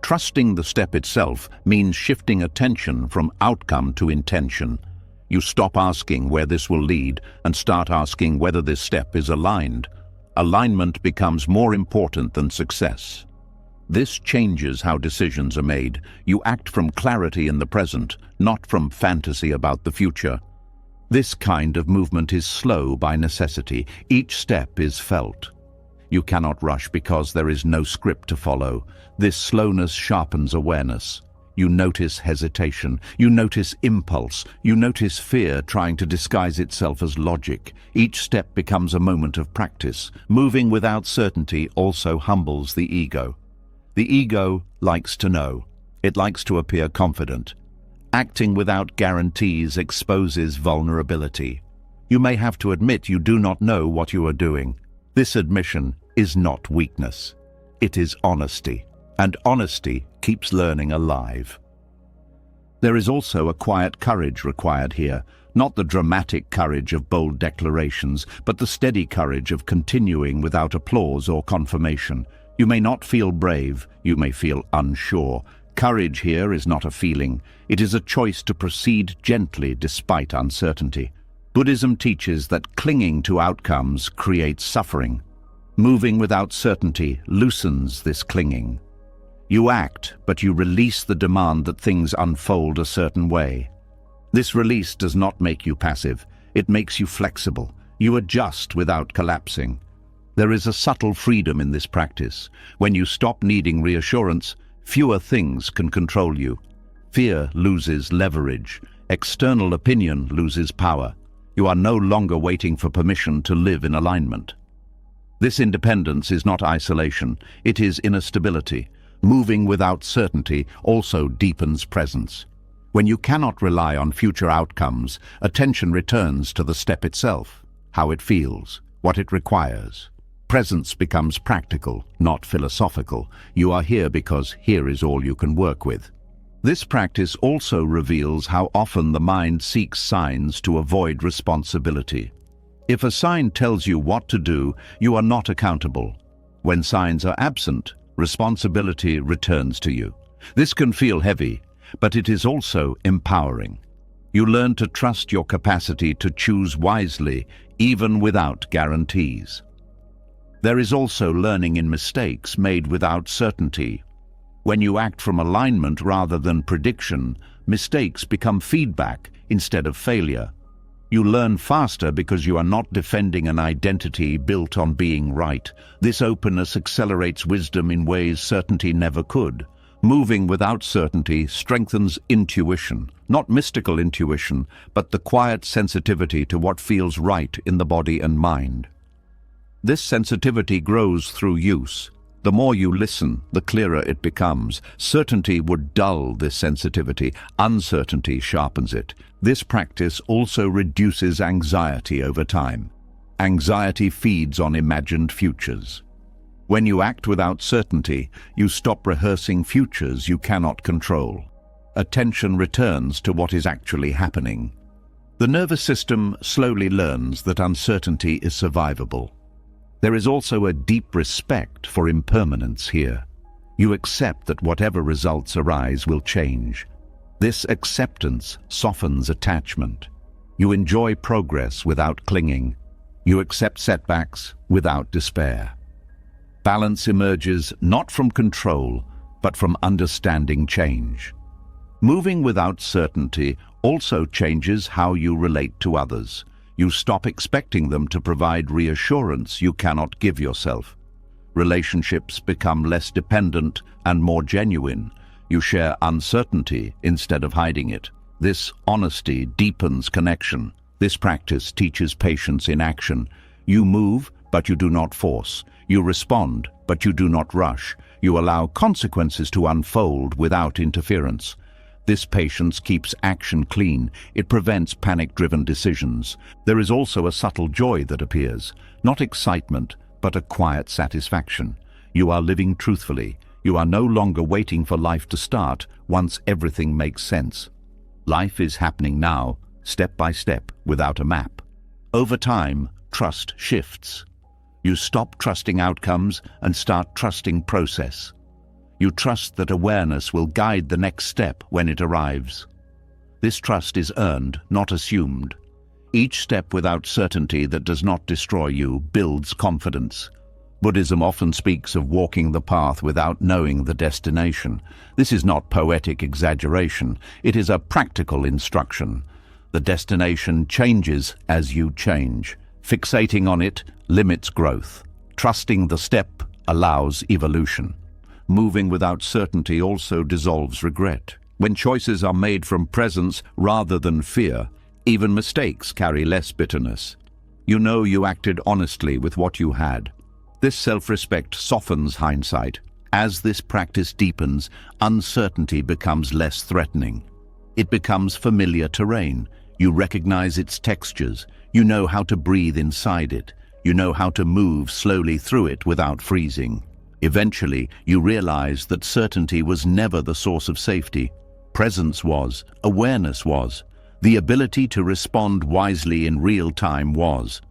Trusting the step itself means shifting attention from outcome to intention. You stop asking where this will lead and start asking whether this step is aligned. Alignment becomes more important than success. This changes how decisions are made. You act from clarity in the present, not from fantasy about the future. This kind of movement is slow by necessity. Each step is felt. You cannot rush because there is no script to follow. This slowness sharpens awareness. You notice hesitation. You notice impulse. You notice fear trying to disguise itself as logic. Each step becomes a moment of practice. Moving without certainty also humbles the ego. The ego likes to know. It likes to appear confident. Acting without guarantees exposes vulnerability. You may have to admit you do not know what you are doing. This admission is not weakness. It is honesty, and honesty keeps learning alive. There is also a quiet courage required here, not the dramatic courage of bold declarations, but the steady courage of continuing without applause or confirmation. You may not feel brave, you may feel unsure. Courage here is not a feeling. It is a choice to proceed gently despite uncertainty. Buddhism teaches that clinging to outcomes creates suffering. Moving without certainty loosens this clinging. You act, but you release the demand that things unfold a certain way. This release does not make you passive. It makes you flexible. You adjust without collapsing. There is a subtle freedom in this practice. When you stop needing reassurance, fewer things can control you. Fear loses leverage. External opinion loses power. You are no longer waiting for permission to live in alignment. This independence is not isolation. It is inner stability. Moving without certainty also deepens presence. When you cannot rely on future outcomes, attention returns to the step itself, how it feels, what it requires. Presence becomes practical, not philosophical. You are here because here is all you can work with. This practice also reveals how often the mind seeks signs to avoid responsibility. If a sign tells you what to do, you are not accountable. When signs are absent, responsibility returns to you. This can feel heavy, but it is also empowering. You learn to trust your capacity to choose wisely, even without guarantees. There is also learning in mistakes made without certainty. When you act from alignment rather than prediction, mistakes become feedback instead of failure. You learn faster because you are not defending an identity built on being right. This openness accelerates wisdom in ways certainty never could. Moving without certainty strengthens intuition, not mystical intuition, but the quiet sensitivity to what feels right in the body and mind. This sensitivity grows through use. The more you listen, the clearer it becomes. Certainty would dull this sensitivity. Uncertainty sharpens it. This practice also reduces anxiety over time. Anxiety feeds on imagined futures. When you act without certainty, you stop rehearsing futures you cannot control. Attention returns to what is actually happening. The nervous system slowly learns that uncertainty is survivable. There is also a deep respect for impermanence here. You accept that whatever results arise will change. This acceptance softens attachment. You enjoy progress without clinging. You accept setbacks without despair. Balance emerges not from control, but from understanding change. Moving without certainty also changes how you relate to others. You stop expecting them to provide reassurance you cannot give yourself. Relationships become less dependent and more genuine. You share uncertainty instead of hiding it. This honesty deepens connection. This practice teaches patience in action. You move, but you do not force. You respond, but you do not rush. You allow consequences to unfold without interference. This patience keeps action clean. It prevents panic-driven decisions. There is also a subtle joy that appears, not excitement, but a quiet satisfaction. You are living truthfully. You are no longer waiting for life to start once everything makes sense. Life is happening now, step by step, without a map. Over time, trust shifts. You stop trusting outcomes and start trusting process. You trust that awareness will guide the next step when it arrives. This trust is earned, not assumed. Each step without certainty that does not destroy you builds confidence. Buddhism often speaks of walking the path without knowing the destination. This is not poetic exaggeration. It is a practical instruction. The destination changes as you change. Fixating on it limits growth. Trusting the step allows evolution. Moving without certainty also dissolves regret. When choices are made from presence rather than fear, even mistakes carry less bitterness. You know you acted honestly with what you had. This self-respect softens hindsight. As this practice deepens, uncertainty becomes less threatening. It becomes familiar terrain. You recognize its textures. You know how to breathe inside it. You know how to move slowly through it without freezing. Eventually, you realize that certainty was never the source of safety. Presence was, awareness was, the ability to respond wisely in real time was.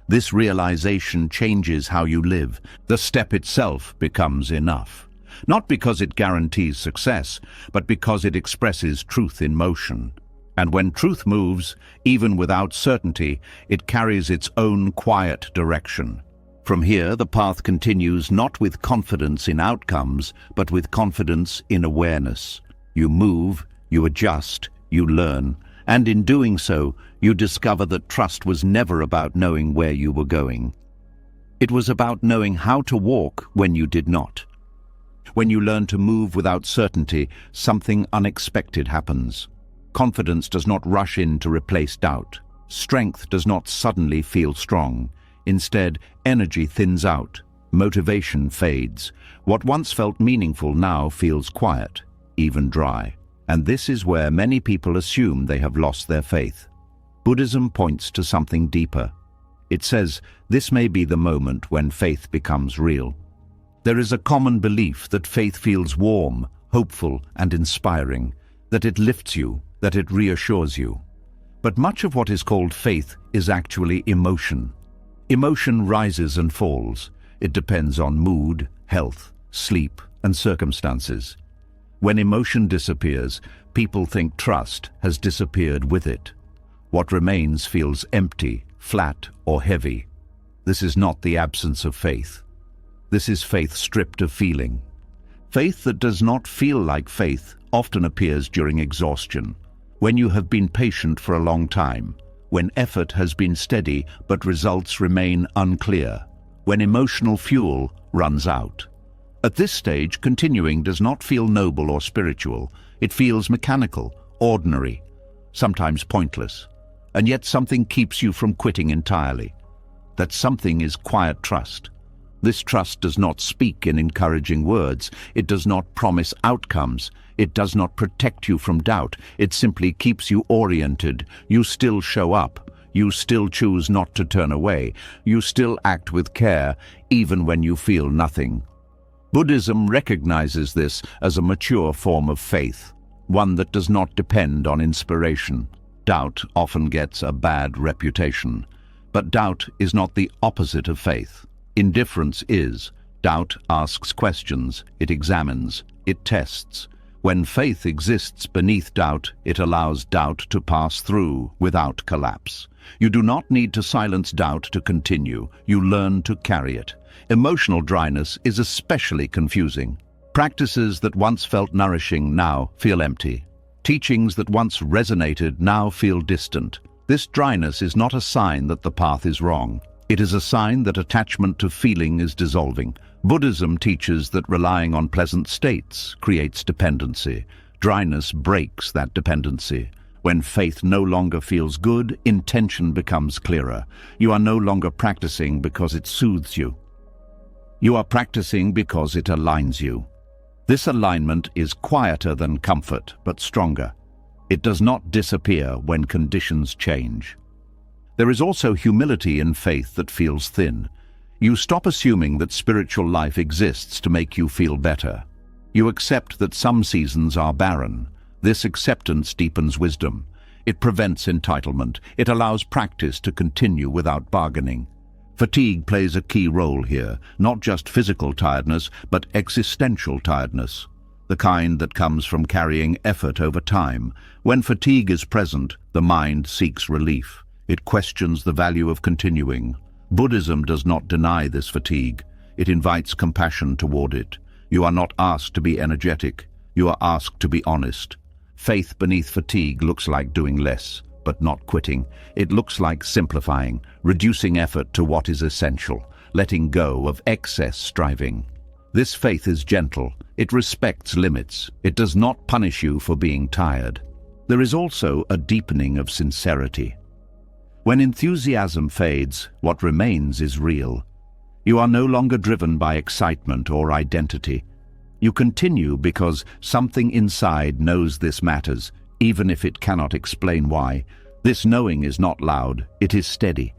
This realization changes how you live. The step itself becomes enough. not because it guarantees success, but because it expresses truth in motion. And when truth moves, even without certainty, it carries its own quiet direction. From here, the path continues not with confidence in outcomes, but with confidence in awareness. You move, you adjust, you learn, and in doing so, you discover that trust was never about knowing where you were going. It was about knowing how to walk when you did not. When you learn to move without certainty, something unexpected happens. Confidence does not rush in to replace doubt. Strength does not suddenly feel strong. Instead, energy thins out. Motivation fades. What once felt meaningful now feels quiet, even dry. And this is where many people assume they have lost their faith. Buddhism points to something deeper. It says this may be the moment when faith becomes real. There is a common belief that faith feels warm, hopeful, and inspiring, that it lifts you, that it reassures you. But much of what is called faith is actually emotion. Emotion rises and falls. It depends on mood, health, sleep, and circumstances. When emotion disappears, people think trust has disappeared with it. What remains feels empty, flat, or heavy. This is not the absence of faith. This is faith stripped of feeling. Faith that does not feel like faith often appears during exhaustion, when you have been patient for a long time, when effort has been steady but results remain unclear, when emotional fuel runs out. At this stage, continuing does not feel noble or spiritual. It feels mechanical, ordinary, sometimes pointless. And yet something keeps you from quitting entirely. That something is quiet trust. This trust does not speak in encouraging words. It does not promise outcomes. It does not protect you from doubt. It simply keeps you oriented. You still show up. You still choose not to turn away. You still act with care, even when you feel nothing. Buddhism recognizes this as a mature form of faith, one that does not depend on inspiration. Doubt often gets a bad reputation, but doubt is not the opposite of faith. Indifference is. Doubt asks questions, it examines, it tests. When faith exists beneath doubt, it allows doubt to pass through without collapse. You do not need to silence doubt to continue. You learn to carry it. Emotional dryness is especially confusing. Practices that once felt nourishing now feel empty. Teachings that once resonated now feel distant. This dryness is not a sign that the path is wrong. It is a sign that attachment to feeling is dissolving. Buddhism teaches that relying on pleasant states creates dependency. Dryness breaks that dependency. When faith no longer feels good, intention becomes clearer. You are no longer practicing because it soothes you. You are practicing because it aligns you. This alignment is quieter than comfort, but stronger. It does not disappear when conditions change. There is also humility in faith that feels thin. You stop assuming that spiritual life exists to make you feel better. You accept that some seasons are barren. This acceptance deepens wisdom. It prevents entitlement. It allows practice to continue without bargaining. Fatigue plays a key role here, not just physical tiredness, but existential tiredness, the kind that comes from carrying effort over time. When fatigue is present, the mind seeks relief. It questions the value of continuing. Buddhism does not deny this fatigue. It invites compassion toward it. You are not asked to be energetic. You are asked to be honest. Faith beneath fatigue looks like doing less, but not quitting. It looks like simplifying, reducing effort to what is essential, letting go of excess striving. This faith is gentle. It respects limits. It does not punish you for being tired. There is also a deepening of sincerity. When enthusiasm fades, what remains is real. You are no longer driven by excitement or identity. You continue because something inside knows this matters, even if it cannot explain why. This knowing is not loud, it is steady.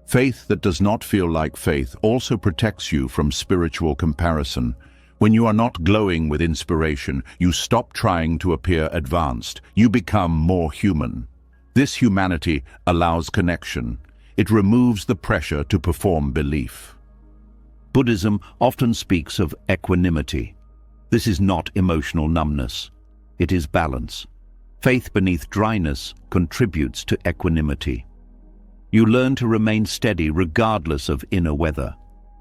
Faith that does not feel like faith also protects you from spiritual comparison. When you are not glowing with inspiration, you stop trying to appear advanced. You become more human. This humanity allows connection. It removes the pressure to perform belief. Buddhism often speaks of equanimity. This is not emotional numbness. It is balance. Faith beneath dryness contributes to equanimity. You learn to remain steady regardless of inner weather.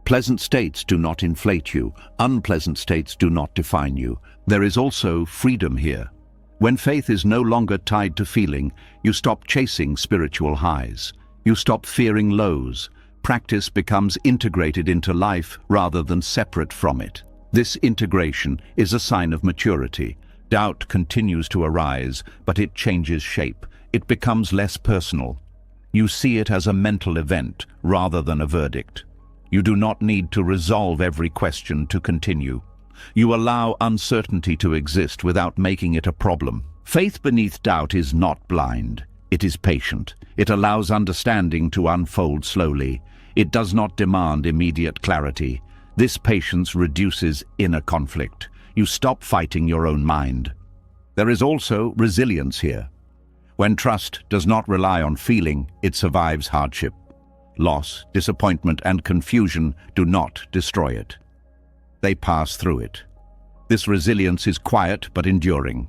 Pleasant states do not inflate you. Unpleasant states do not define you. There is also freedom here. When faith is no longer tied to feeling, you stop chasing spiritual highs. You stop fearing lows. Practice becomes integrated into life rather than separate from it. This integration is a sign of maturity. Doubt continues to arise, but it changes shape. It becomes less personal. You see it as a mental event rather than a verdict. You do not need to resolve every question to continue. You allow uncertainty to exist without making it a problem. Faith beneath doubt is not blind. It is patient. It allows understanding to unfold slowly. It does not demand immediate clarity. This patience reduces inner conflict. You stop fighting your own mind. There is also resilience here. When trust does not rely on feeling, it survives hardship. Loss, disappointment, and confusion do not destroy it. They pass through it. This resilience is quiet but enduring.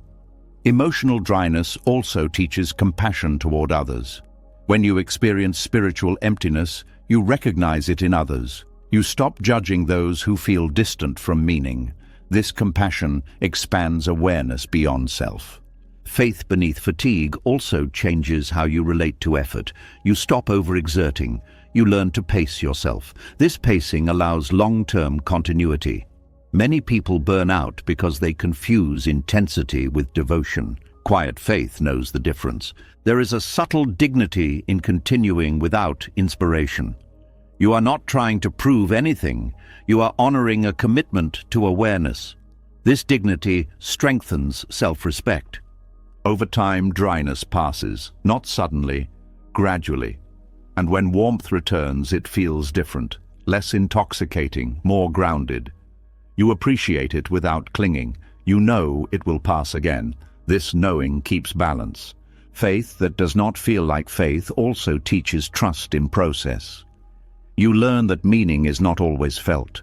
Emotional dryness also teaches compassion toward others. When you experience spiritual emptiness, you recognize it in others. You stop judging those who feel distant from meaning. This compassion expands awareness beyond self. Faith beneath fatigue also changes how you relate to effort. You stop overexerting. You learn to pace yourself. This pacing allows long-term continuity. Many people burn out because they confuse intensity with devotion. Quiet faith knows the difference. There is a subtle dignity in continuing without inspiration. You are not trying to prove anything. You are honoring a commitment to awareness. This dignity strengthens self-respect. Over time, dryness passes, not suddenly, gradually. And when warmth returns, it feels different, less intoxicating, more grounded. You appreciate it without clinging. You know it will pass again. This knowing keeps balance. Faith that does not feel like faith also teaches trust in process. You learn that meaning is not always felt.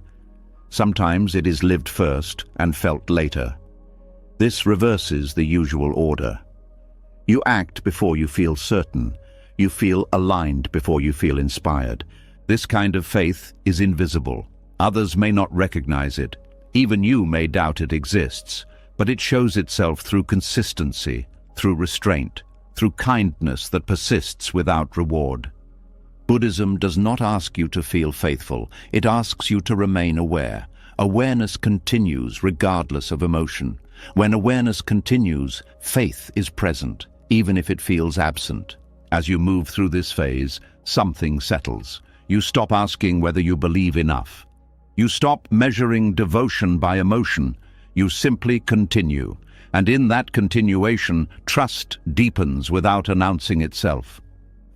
Sometimes it is lived first and felt later. This reverses the usual order. You act before you feel certain. You feel aligned before you feel inspired. This kind of faith is invisible. Others may not recognize it. Even you may doubt it exists, but it shows itself through consistency, through restraint, through kindness that persists without reward. Buddhism does not ask you to feel faithful. It asks you to remain aware. Awareness continues regardless of emotion. When awareness continues, faith is present, even if it feels absent. As you move through this phase, something settles. You stop asking whether you believe enough. You stop measuring devotion by emotion. You simply continue. And in that continuation, trust deepens without announcing itself.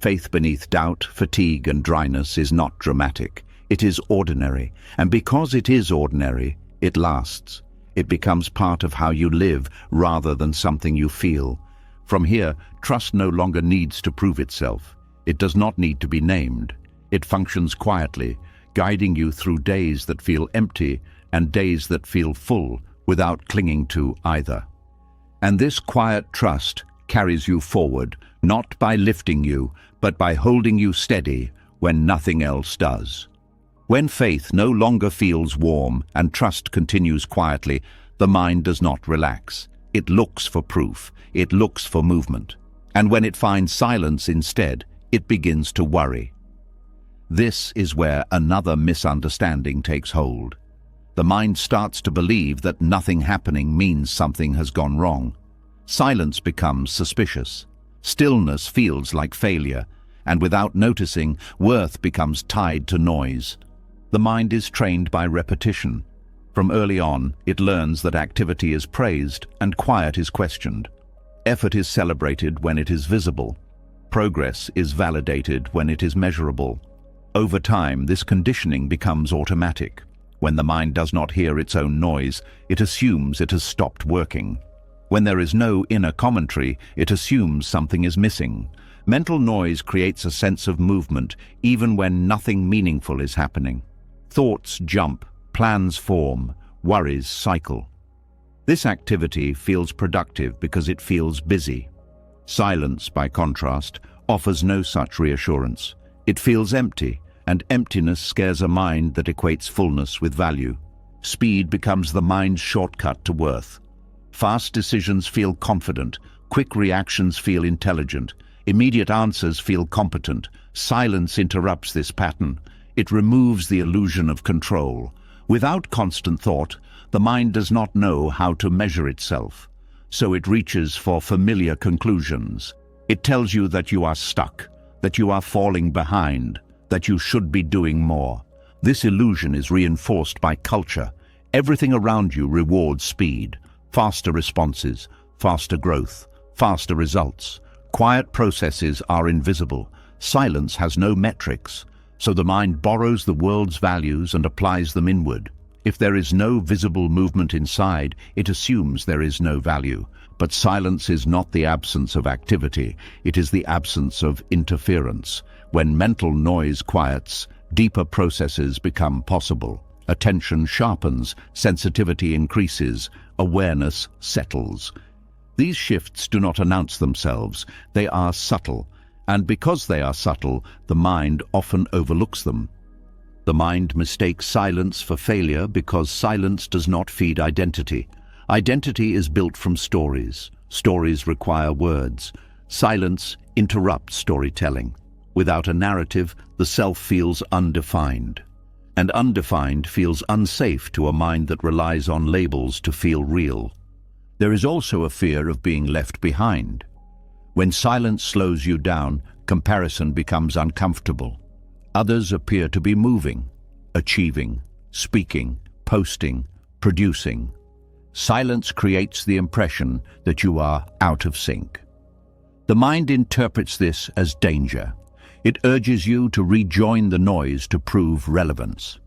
Faith beneath doubt, fatigue, and dryness is not dramatic. It is ordinary. And because it is ordinary, it lasts. It becomes part of how you live rather than something you feel. From here, trust no longer needs to prove itself. It does not need to be named. It functions quietly, guiding you through days that feel empty and days that feel full without clinging to either. And this quiet trust carries you forward, not by lifting you, but by holding you steady when nothing else does. When faith no longer feels warm and trust continues quietly, the mind does not relax. It looks for proof. It looks for movement. And when it finds silence instead, it begins to worry. This is where another misunderstanding takes hold. The mind starts to believe that nothing happening means something has gone wrong. Silence becomes suspicious. Stillness feels like failure. And without noticing, worth becomes tied to noise. The mind is trained by repetition. From early on, it learns that activity is praised and quiet is questioned. Effort is celebrated when it is visible. Progress is validated when it is measurable. Over time, this conditioning becomes automatic. When the mind does not hear its own noise, it assumes it has stopped working. When there is no inner commentary, it assumes something is missing. Mental noise creates a sense of movement, even when nothing meaningful is happening. Thoughts jump, plans form, worries cycle. This activity feels productive because it feels busy. Silence, by contrast, offers no such reassurance. It feels empty, and emptiness scares a mind that equates fullness with value. Speed becomes the mind's shortcut to worth. Fast decisions feel confident, quick reactions feel intelligent, immediate answers feel competent. Silence interrupts this pattern. It removes the illusion of control. Without constant thought, the mind does not know how to measure itself, so it reaches for familiar conclusions. It tells you that you are stuck, that you are falling behind, that you should be doing more. This illusion is reinforced by culture. Everything around you rewards speed, faster responses, faster growth, faster results. Quiet processes are invisible. Silence has no metrics, so the mind borrows the world's values and applies them inward. If there is no visible movement inside, it assumes there is no value. But silence is not the absence of activity, it is the absence of interference. When mental noise quiets, deeper processes become possible. Attention sharpens, sensitivity increases, awareness settles. These shifts do not announce themselves, they are subtle, and because they are subtle, the mind often overlooks them. The mind mistakes silence for failure because silence does not feed identity. Identity is built from stories. Stories require words. Silence interrupts storytelling. Without a narrative, the self feels undefined. And undefined feels unsafe to a mind that relies on labels to feel real. There is also a fear of being left behind. When silence slows you down, comparison becomes uncomfortable. Others appear to be moving, achieving, speaking, posting, producing. Silence creates the impression that you are out of sync. The mind interprets this as danger. It urges you to rejoin the noise to prove relevance.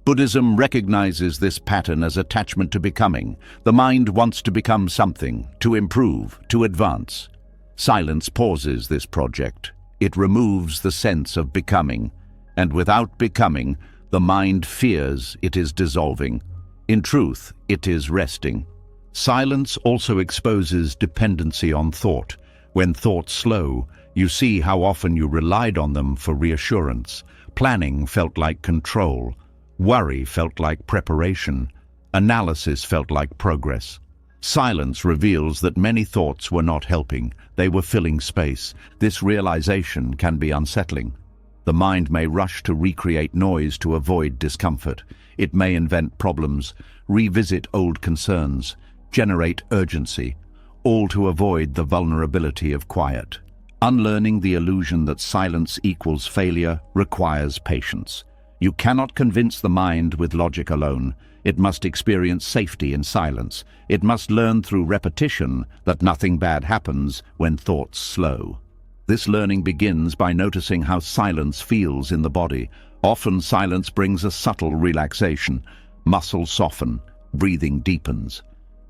Buddhism recognizes this pattern as attachment to becoming. The mind wants to become something, to improve, to advance. Silence pauses this project. It removes the sense of becoming, and without becoming, the mind fears it is dissolving. In truth, it is resting. Silence also exposes dependency on thought. When thoughts slow, you see how often you relied on them for reassurance. Planning felt like control. Worry felt like preparation. Analysis felt like progress. Silence reveals that many thoughts were not helping. They were filling space. This realization can be unsettling. The mind may rush to recreate noise to avoid discomfort. It may invent problems, revisit old concerns, generate urgency, all to avoid the vulnerability of quiet. Unlearning the illusion that silence equals failure requires patience. You cannot convince the mind with logic alone. It must experience safety in silence. It must learn through repetition that nothing bad happens when thoughts slow. This learning begins by noticing how silence feels in the body. Often silence brings a subtle relaxation. Muscles soften, breathing deepens.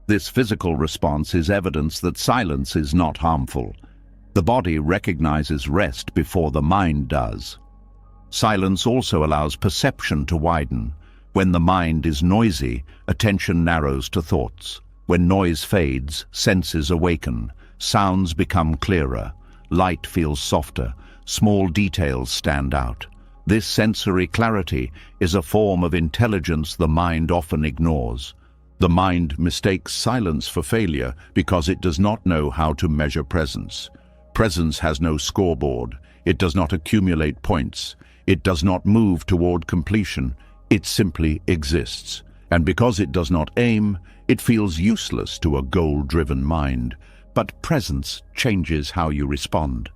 This physical response is evidence that silence is not harmful. The body recognizes rest before the mind does. Silence also allows perception to widen. When the mind is noisy, attention narrows to thoughts. When noise fades, senses awaken. Sounds become clearer. Light feels softer. Small details stand out. This sensory clarity is a form of intelligence the mind often ignores. The mind mistakes silence for failure because it does not know how to measure presence. Presence has no scoreboard. It does not accumulate points. It does not move toward completion. It simply exists. And because it does not aim, it feels useless to a goal-driven mind. But presence changes how you respond.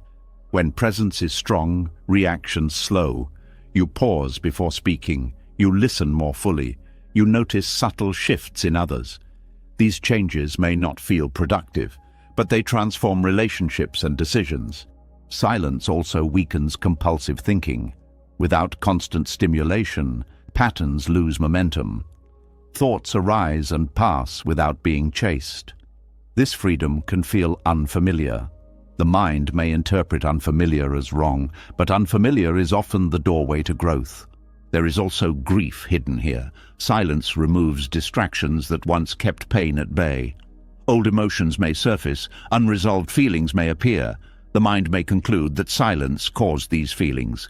When presence is strong, reactions slow. You pause before speaking. You listen more fully. You notice subtle shifts in others. These changes may not feel productive, but they transform relationships and decisions. Silence also weakens compulsive thinking. Without constant stimulation, patterns lose momentum. Thoughts arise and pass without being chased. This freedom can feel unfamiliar. The mind may interpret unfamiliar as wrong, but unfamiliar is often the doorway to growth. There is also grief hidden here. Silence removes distractions that once kept pain at bay. Old emotions may surface, unresolved feelings may appear. The mind may conclude that silence caused these feelings.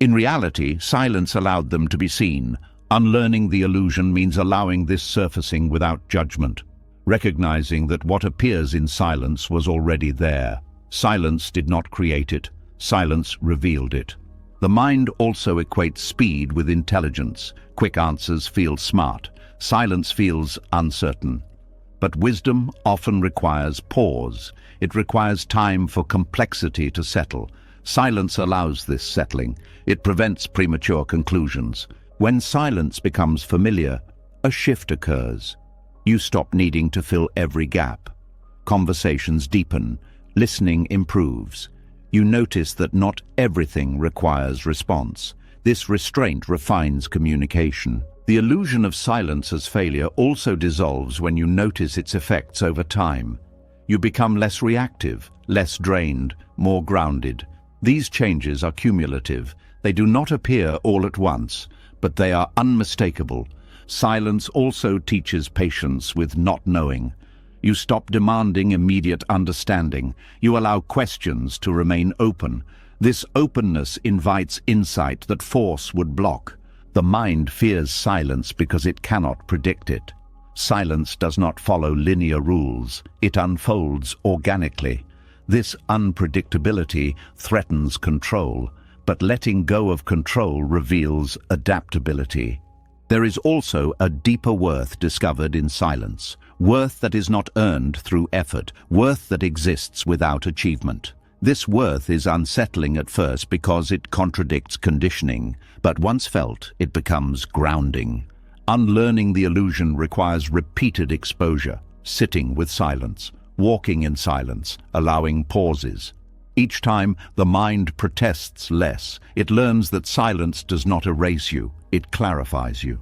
In reality, silence allowed them to be seen. Unlearning the illusion means allowing this surfacing without judgment, recognizing that what appears in silence was already there. Silence did not create it. Silence revealed it. The mind also equates speed with intelligence. Quick answers feel smart. Silence feels uncertain. But wisdom often requires pause. It requires time for complexity to settle. Silence allows this settling. It prevents premature conclusions. When silence becomes familiar, a shift occurs. You stop needing to fill every gap. Conversations deepen. Listening improves. You notice that not everything requires response. This restraint refines communication. The illusion of silence as failure also dissolves when you notice its effects over time. You become less reactive, less drained, more grounded. These changes are cumulative. They do not appear all at once, but they are unmistakable. Silence also teaches patience with not knowing. You stop demanding immediate understanding. You allow questions to remain open. This openness invites insight that force would block. The mind fears silence because it cannot predict it. Silence does not follow linear rules. It unfolds organically. This unpredictability threatens control, but letting go of control reveals adaptability. There is also a deeper worth discovered in silence. Worth that is not earned through effort, worth that exists without achievement. This worth is unsettling at first because it contradicts conditioning, but once felt, it becomes grounding. Unlearning the illusion requires repeated exposure, sitting with silence, walking in silence, allowing pauses. Each time, the mind protests less. It learns that silence does not erase you, it clarifies you.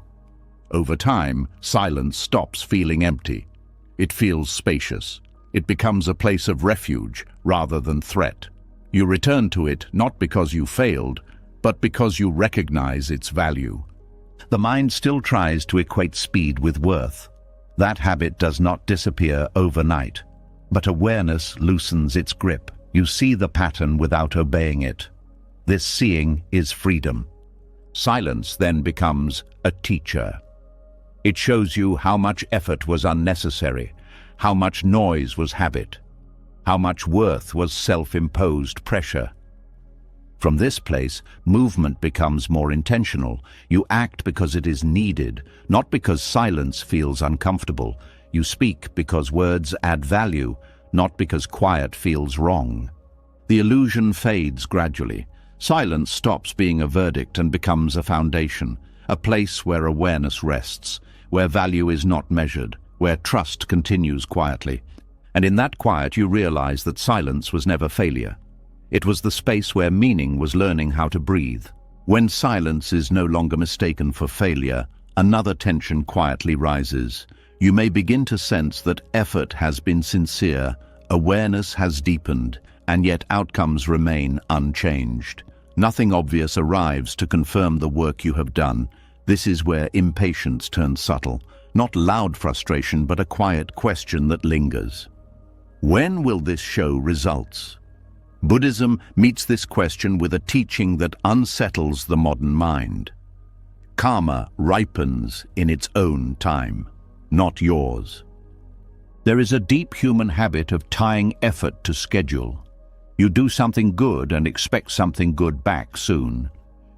Over time, silence stops feeling empty. It feels spacious. It becomes a place of refuge rather than threat. You return to it not because you failed, but because you recognize its value. The mind still tries to equate speed with worth. That habit does not disappear overnight, but awareness loosens its grip. You see the pattern without obeying it. This seeing is freedom. Silence then becomes a teacher. It shows you how much effort was unnecessary, how much noise was habit, how much worth was self-imposed pressure. From this place, movement becomes more intentional. You act because it is needed, not because silence feels uncomfortable. You speak because words add value, not because quiet feels wrong. The illusion fades gradually. Silence stops being a verdict and becomes a foundation, a place where awareness rests, where value is not measured, where trust continues quietly. And in that quiet you realize that silence was never failure. It was the space where meaning was learning how to breathe. When silence is no longer mistaken for failure, another tension quietly rises. You may begin to sense that effort has been sincere, awareness has deepened, and yet outcomes remain unchanged. Nothing obvious arrives to confirm the work you have done. This is where impatience turns subtle, not loud frustration, but a quiet question that lingers. When will this show results? Buddhism meets this question with a teaching that unsettles the modern mind. Karma ripens in its own time, not yours. There is a deep human habit of tying effort to schedule. You do something good and expect something good back soon.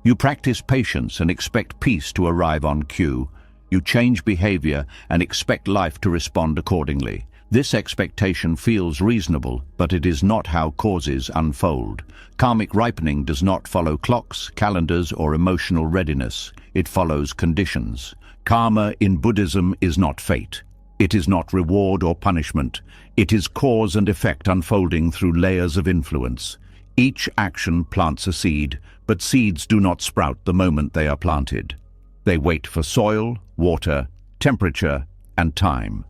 You practice patience and expect peace to arrive on cue. You change behavior and expect life to respond accordingly. This expectation feels reasonable, but it is not how causes unfold. Karmic ripening does not follow clocks, calendars, or emotional readiness. It follows conditions. Karma in Buddhism is not fate. It is not reward or punishment. It is cause and effect unfolding through layers of influence. Each action plants a seed, but seeds do not sprout the moment they are planted. They wait for soil, water, temperature, and time.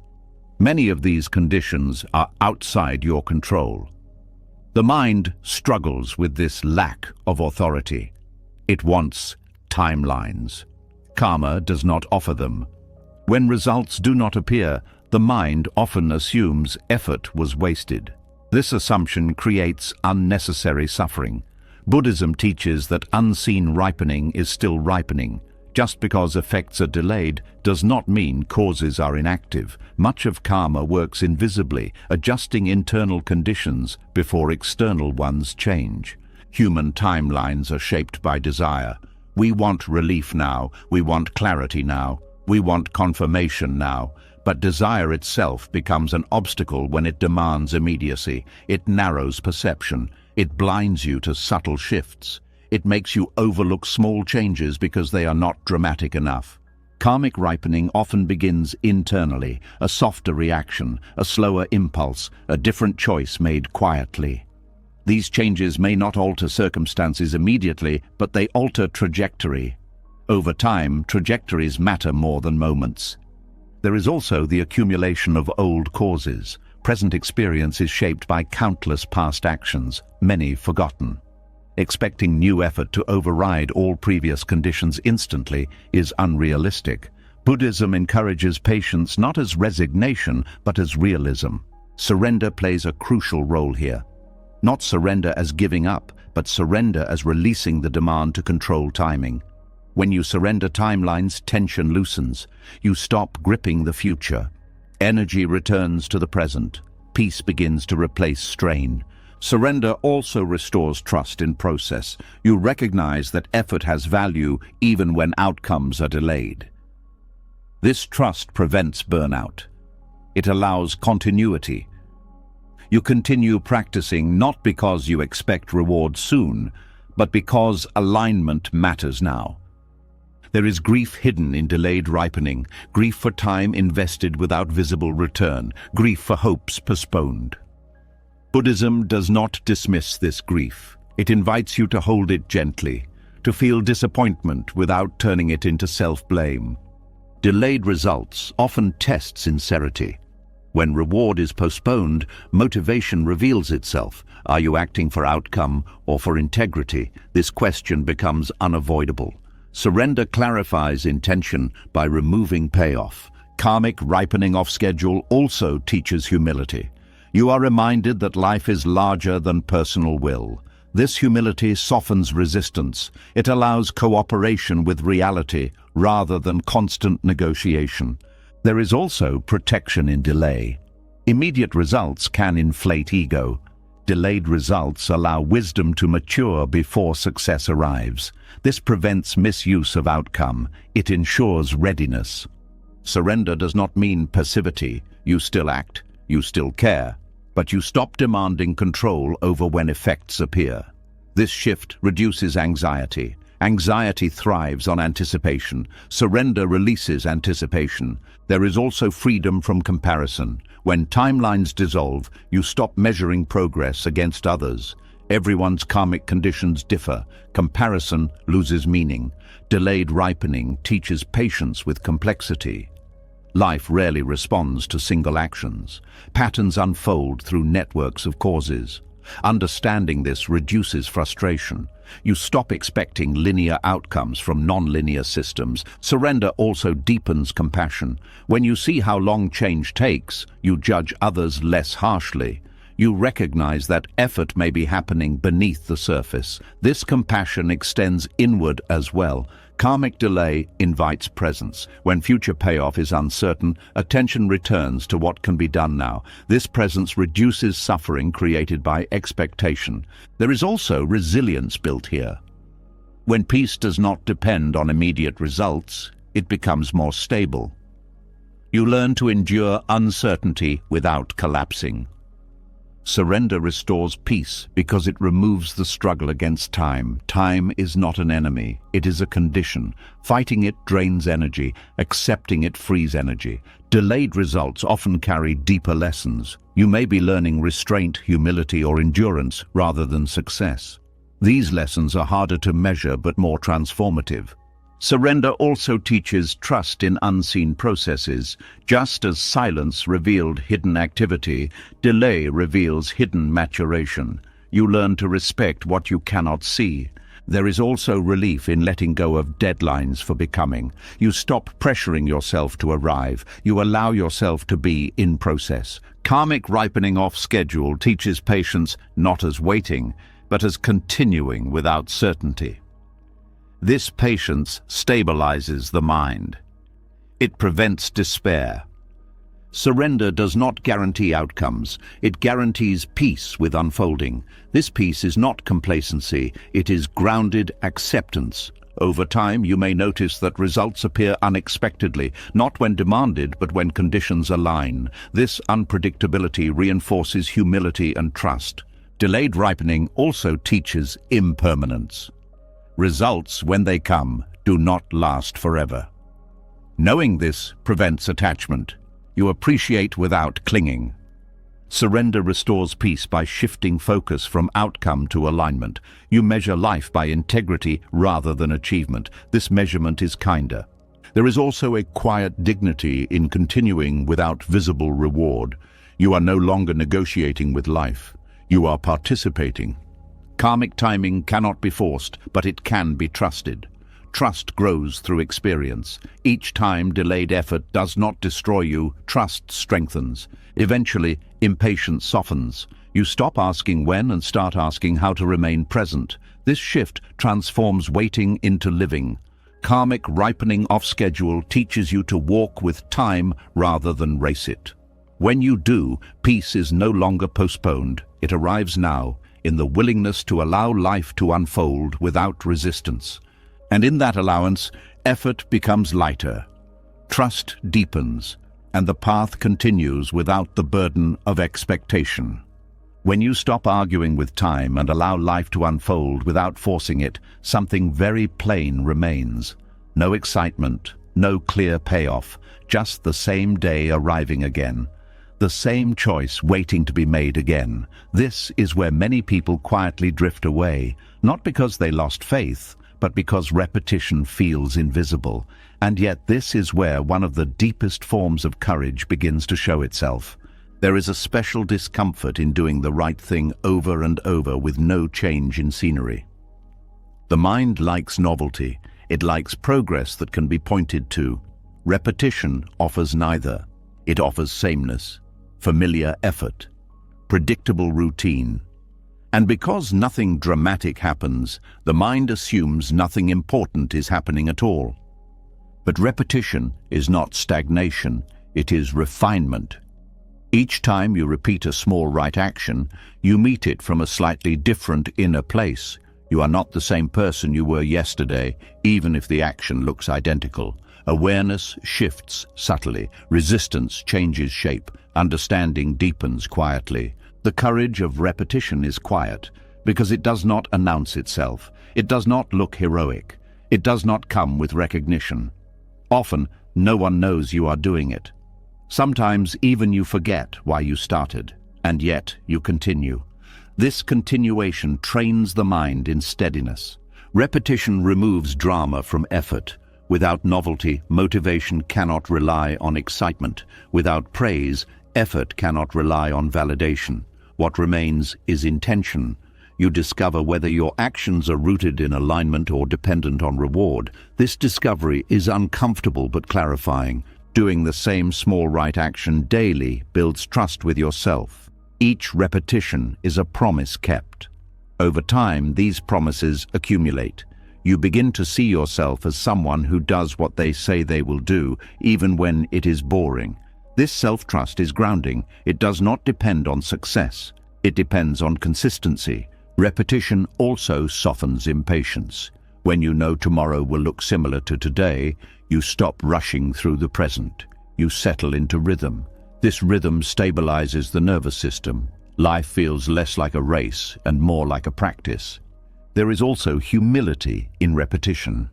Many of these conditions are outside your control. The mind struggles with this lack of authority. It wants timelines. Karma does not offer them. When results do not appear, the mind often assumes effort was wasted. This assumption creates unnecessary suffering. Buddhism teaches that unseen ripening is still ripening. Just because effects are delayed does not mean causes are inactive. Much of karma works invisibly, adjusting internal conditions before external ones change. Human timelines are shaped by desire. We want relief now, we want clarity now, we want confirmation now. But desire itself becomes an obstacle when it demands immediacy. It narrows perception. It blinds you to subtle shifts. It makes you overlook small changes because they are not dramatic enough. Karmic ripening often begins internally, a softer reaction, a slower impulse, a different choice made quietly. These changes may not alter circumstances immediately, but they alter trajectory. Over time, trajectories matter more than moments. There is also the accumulation of old causes. Present experience is shaped by countless past actions, many forgotten. Expecting new effort to override all previous conditions instantly is unrealistic. Buddhism encourages patience not as resignation, but as realism. Surrender plays a crucial role here. Not surrender as giving up, but surrender as releasing the demand to control timing. When you surrender timelines, tension loosens. You stop gripping the future. Energy returns to the present. Peace begins to replace strain. Surrender also restores trust in process. You recognize that effort has value even when outcomes are delayed. This trust prevents burnout. It allows continuity. You continue practicing not because you expect reward soon, but because alignment matters now. There is grief hidden in delayed ripening, grief for time invested without visible return, grief for hopes postponed. Buddhism does not dismiss this grief. It invites you to hold it gently, to feel disappointment without turning it into self-blame. Delayed results often test sincerity. When reward is postponed, motivation reveals itself. Are you acting for outcome or for integrity? This question becomes unavoidable. Surrender clarifies intention by removing payoff. Karmic ripening off schedule also teaches humility. You are reminded that life is larger than personal will. This humility softens resistance. It allows cooperation with reality rather than constant negotiation. There is also protection in delay. Immediate results can inflate ego. Delayed results allow wisdom to mature before success arrives. This prevents misuse of outcome. It ensures readiness. Surrender does not mean passivity. You still act, you still care, but you stop demanding control over when effects appear. This shift reduces anxiety. Anxiety thrives on anticipation. Surrender releases anticipation. There is also freedom from comparison. When timelines dissolve, you stop measuring progress against others. Everyone's karmic conditions differ. Comparison loses meaning. Delayed ripening teaches patience with complexity. Life rarely responds to single actions. Patterns unfold through networks of causes. Understanding this reduces frustration. You stop expecting linear outcomes from non-linear systems. Surrender also deepens compassion. When you see how long change takes, you judge others less harshly. You recognize that effort may be happening beneath the surface. This compassion extends inward as well. Karmic delay invites presence. When future payoff is uncertain, attention returns to what can be done now. This presence reduces suffering created by expectation. There is also resilience built here. When peace does not depend on immediate results, it becomes more stable. You learn to endure uncertainty without collapsing. Surrender restores peace because it removes the struggle against time. Time is not an enemy, it is a condition. Fighting it drains energy, accepting it frees energy. Delayed results often carry deeper lessons. You may be learning restraint, humility, or endurance rather than success. These lessons are harder to measure but more transformative. Surrender also teaches trust in unseen processes. Just as silence revealed hidden activity, delay reveals hidden maturation. You learn to respect what you cannot see. There is also relief in letting go of deadlines for becoming. You stop pressuring yourself to arrive. You allow yourself to be in process. Karmic ripening off schedule teaches patience not as waiting, but as continuing without certainty. This patience stabilizes the mind. It prevents despair. Surrender does not guarantee outcomes. It guarantees peace with unfolding. This peace is not complacency, it is grounded acceptance. Over time, you may notice that results appear unexpectedly, not when demanded, but when conditions align. This unpredictability reinforces humility and trust. Delayed ripening also teaches impermanence. Results, when they come, do not last forever. Knowing this prevents attachment. You appreciate without clinging. Surrender restores peace by shifting focus from outcome to alignment. You measure life by integrity rather than achievement. This measurement is kinder. There is also a quiet dignity in continuing without visible reward. You are no longer negotiating with life. You are participating. Karmic timing cannot be forced, but it can be trusted. Trust grows through experience. Each time delayed effort does not destroy you, trust strengthens. Eventually, impatience softens. You stop asking when and start asking how to remain present. This shift transforms waiting into living. Karmic ripening off schedule teaches you to walk with time rather than race it. When you do, peace is no longer postponed. It arrives now, in the willingness to allow life to unfold without resistance. And in that allowance, effort becomes lighter. Trust deepens, and the path continues without the burden of expectation. When you stop arguing with time and allow life to unfold without forcing it, something very plain remains. No excitement, no clear payoff, just the same day arriving again. The same choice waiting to be made again. This is where many people quietly drift away, not because they lost faith, but because repetition feels invisible. And yet this is where one of the deepest forms of courage begins to show itself. There is a special discomfort in doing the right thing over and over with no change in scenery. The mind likes novelty. It likes progress that can be pointed to. Repetition offers neither. It offers sameness, familiar effort, predictable routine. And because nothing dramatic happens, the mind assumes nothing important is happening at all. But repetition is not stagnation, it is refinement. Each time you repeat a small right action, you meet it from a slightly different inner place. You are not the same person you were yesterday, even if the action looks identical. Awareness shifts subtly, resistance changes shape, understanding deepens quietly. The courage of repetition is quiet, because it does not announce itself. It does not look heroic. It does not come with recognition. Often, no one knows you are doing it. Sometimes even you forget why you started, and yet you continue. This continuation trains the mind in steadiness. Repetition removes drama from effort. Without novelty, motivation cannot rely on excitement. Without praise, effort cannot rely on validation. What remains is intention. You discover whether your actions are rooted in alignment or dependent on reward. This discovery is uncomfortable but clarifying. Doing the same small right action daily builds trust with yourself. Each repetition is a promise kept. Over time, these promises accumulate. You begin to see yourself as someone who does what they say they will do, even when it is boring. This self-trust is grounding. It does not depend on success. It depends on consistency. Repetition also softens impatience. When you know tomorrow will look similar to today, you stop rushing through the present. You settle into rhythm. This rhythm stabilizes the nervous system. Life feels less like a race and more like a practice. There is also humility in repetition.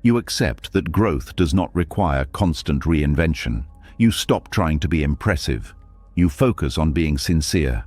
You accept that growth does not require constant reinvention. You stop trying to be impressive. You focus on being sincere.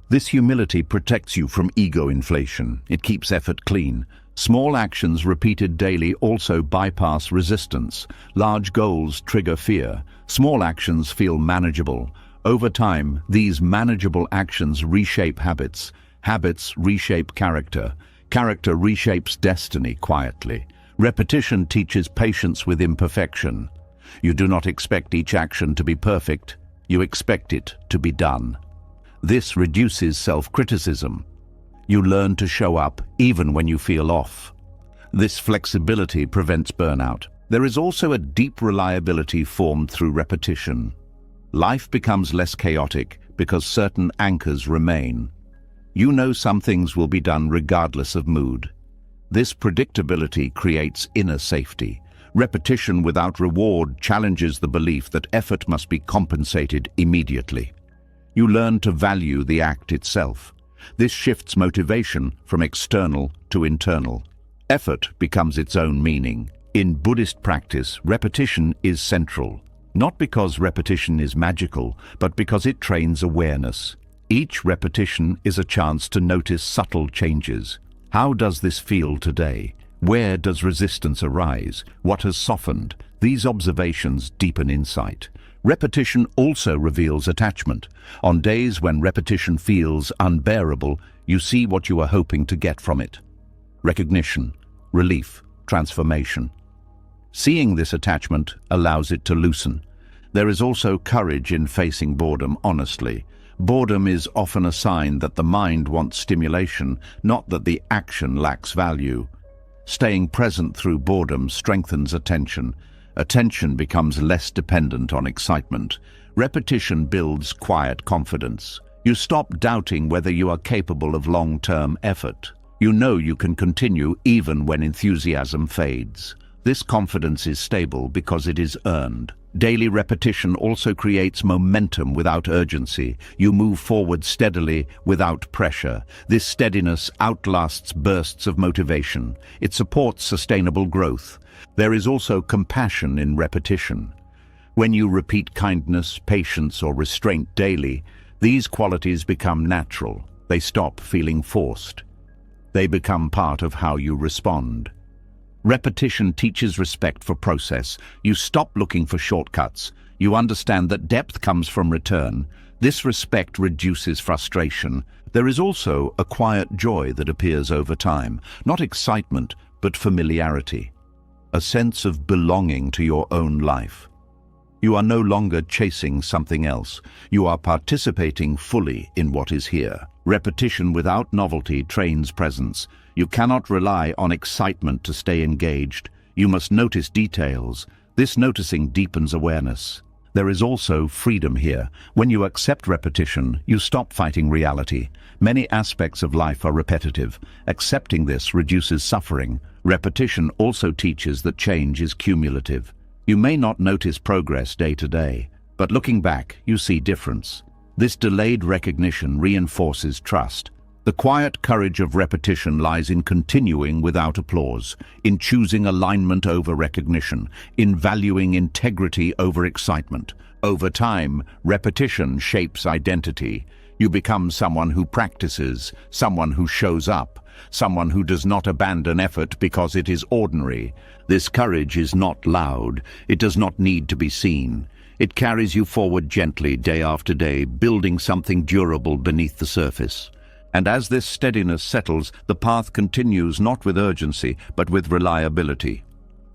This humility protects you from ego inflation. It keeps effort clean. Small actions repeated daily also bypass resistance. Large goals trigger fear. Small actions feel manageable. Over time, these manageable actions reshape habits. Habits reshape character. Character reshapes destiny quietly. Repetition teaches patience with imperfection. You do not expect each action to be perfect, you expect it to be done. This reduces self-criticism. You learn to show up even when you feel off. This flexibility prevents burnout. There is also a deep reliability formed through repetition. Life becomes less chaotic because certain anchors remain. You know some things will be done regardless of mood. This predictability creates inner safety. Repetition without reward challenges the belief that effort must be compensated immediately. You learn to value the act itself. This shifts motivation from external to internal. Effort becomes its own meaning. In Buddhist practice, repetition is central. Not because repetition is magical, but because it trains awareness. Each repetition is a chance to notice subtle changes. How does this feel today? Where does resistance arise? What has softened? These observations deepen insight. Repetition also reveals attachment. On days when repetition feels unbearable, you see what you are hoping to get from it. Recognition, relief, transformation. Seeing this attachment allows it to loosen. There is also courage in facing boredom honestly. Boredom is often a sign that the mind wants stimulation, not that the action lacks value. Staying present through boredom strengthens attention. Attention becomes less dependent on excitement. Repetition builds quiet confidence. You stop doubting whether you are capable of long-term effort. You know you can continue even when enthusiasm fades. This confidence is stable because it is earned. Daily repetition also creates momentum without urgency. You move forward steadily without pressure. This steadiness outlasts bursts of motivation. It supports sustainable growth. There is also compassion in repetition. When you repeat kindness, patience, or restraint daily, these qualities become natural. They stop feeling forced. They become part of how you respond. Repetition teaches respect for process. You stop looking for shortcuts. You understand that depth comes from return. This respect reduces frustration. There is also a quiet joy that appears over time. Not excitement, but familiarity. A sense of belonging to your own life. You are no longer chasing something else. You are participating fully in what is here. Repetition without novelty trains presence. You cannot rely on excitement to stay engaged. You must notice details. This noticing deepens awareness. There is also freedom here. When you accept repetition, you stop fighting reality. Many aspects of life are repetitive. Accepting this reduces suffering. Repetition also teaches that change is cumulative. You may not notice progress day to day, but looking back, you see difference. This delayed recognition reinforces trust. The quiet courage of repetition lies in continuing without applause, in choosing alignment over recognition, in valuing integrity over excitement. Over time, repetition shapes identity. You become someone who practices, someone who shows up, someone who does not abandon effort because it is ordinary. This courage is not loud. It does not need to be seen. It carries you forward gently, day after day, building something durable beneath the surface. And as this steadiness settles, the path continues not with urgency, but with reliability.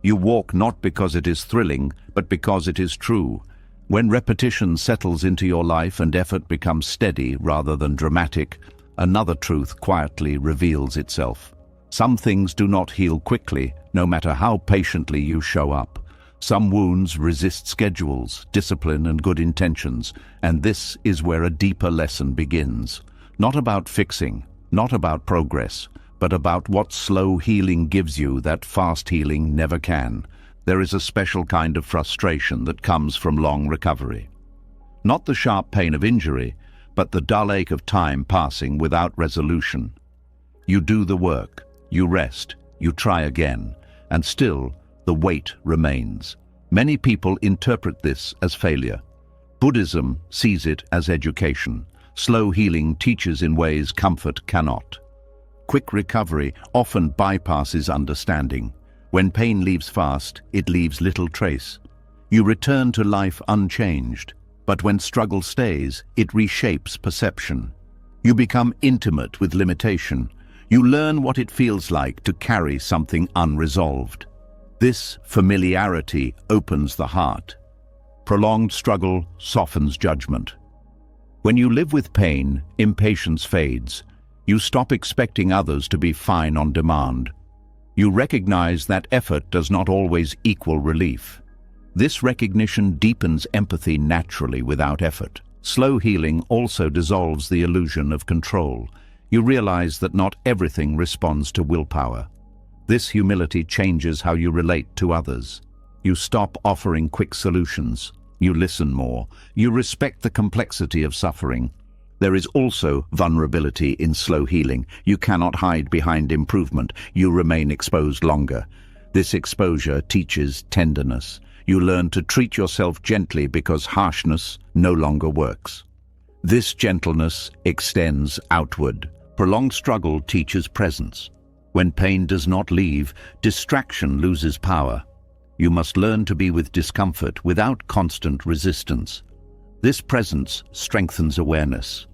You walk not because it is thrilling, but because it is true. When repetition settles into your life and effort becomes steady rather than dramatic, another truth quietly reveals itself. Some things do not heal quickly, no matter how patiently you show up. Some wounds resist schedules, discipline, and good intentions, and this is where a deeper lesson begins. Not about fixing, not about progress, but about what slow healing gives you that fast healing never can. There is a special kind of frustration that comes from long recovery. Not the sharp pain of injury, but the dull ache of time passing without resolution. You do the work, you rest, you try again, and still the weight remains. Many people interpret this as failure. Buddhism sees it as education. Slow healing teaches in ways comfort cannot. Quick recovery often bypasses understanding. When pain leaves fast, it leaves little trace. You return to life unchanged, but when struggle stays, it reshapes perception. You become intimate with limitation. You learn what it feels like to carry something unresolved. This familiarity opens the heart. Prolonged struggle softens judgment. When you live with pain, impatience fades. You stop expecting others to be fine on demand. You recognize that effort does not always equal relief. This recognition deepens empathy naturally without effort. Slow healing also dissolves the illusion of control. You realize that not everything responds to willpower. This humility changes how you relate to others. You stop offering quick solutions. You listen more. You respect the complexity of suffering. There is also vulnerability in slow healing. You cannot hide behind improvement. You remain exposed longer. This exposure teaches tenderness. You learn to treat yourself gently because harshness no longer works. This gentleness extends outward. Prolonged struggle teaches presence. When pain does not leave, distraction loses power. You must learn to be with discomfort without constant resistance. This presence strengthens awareness.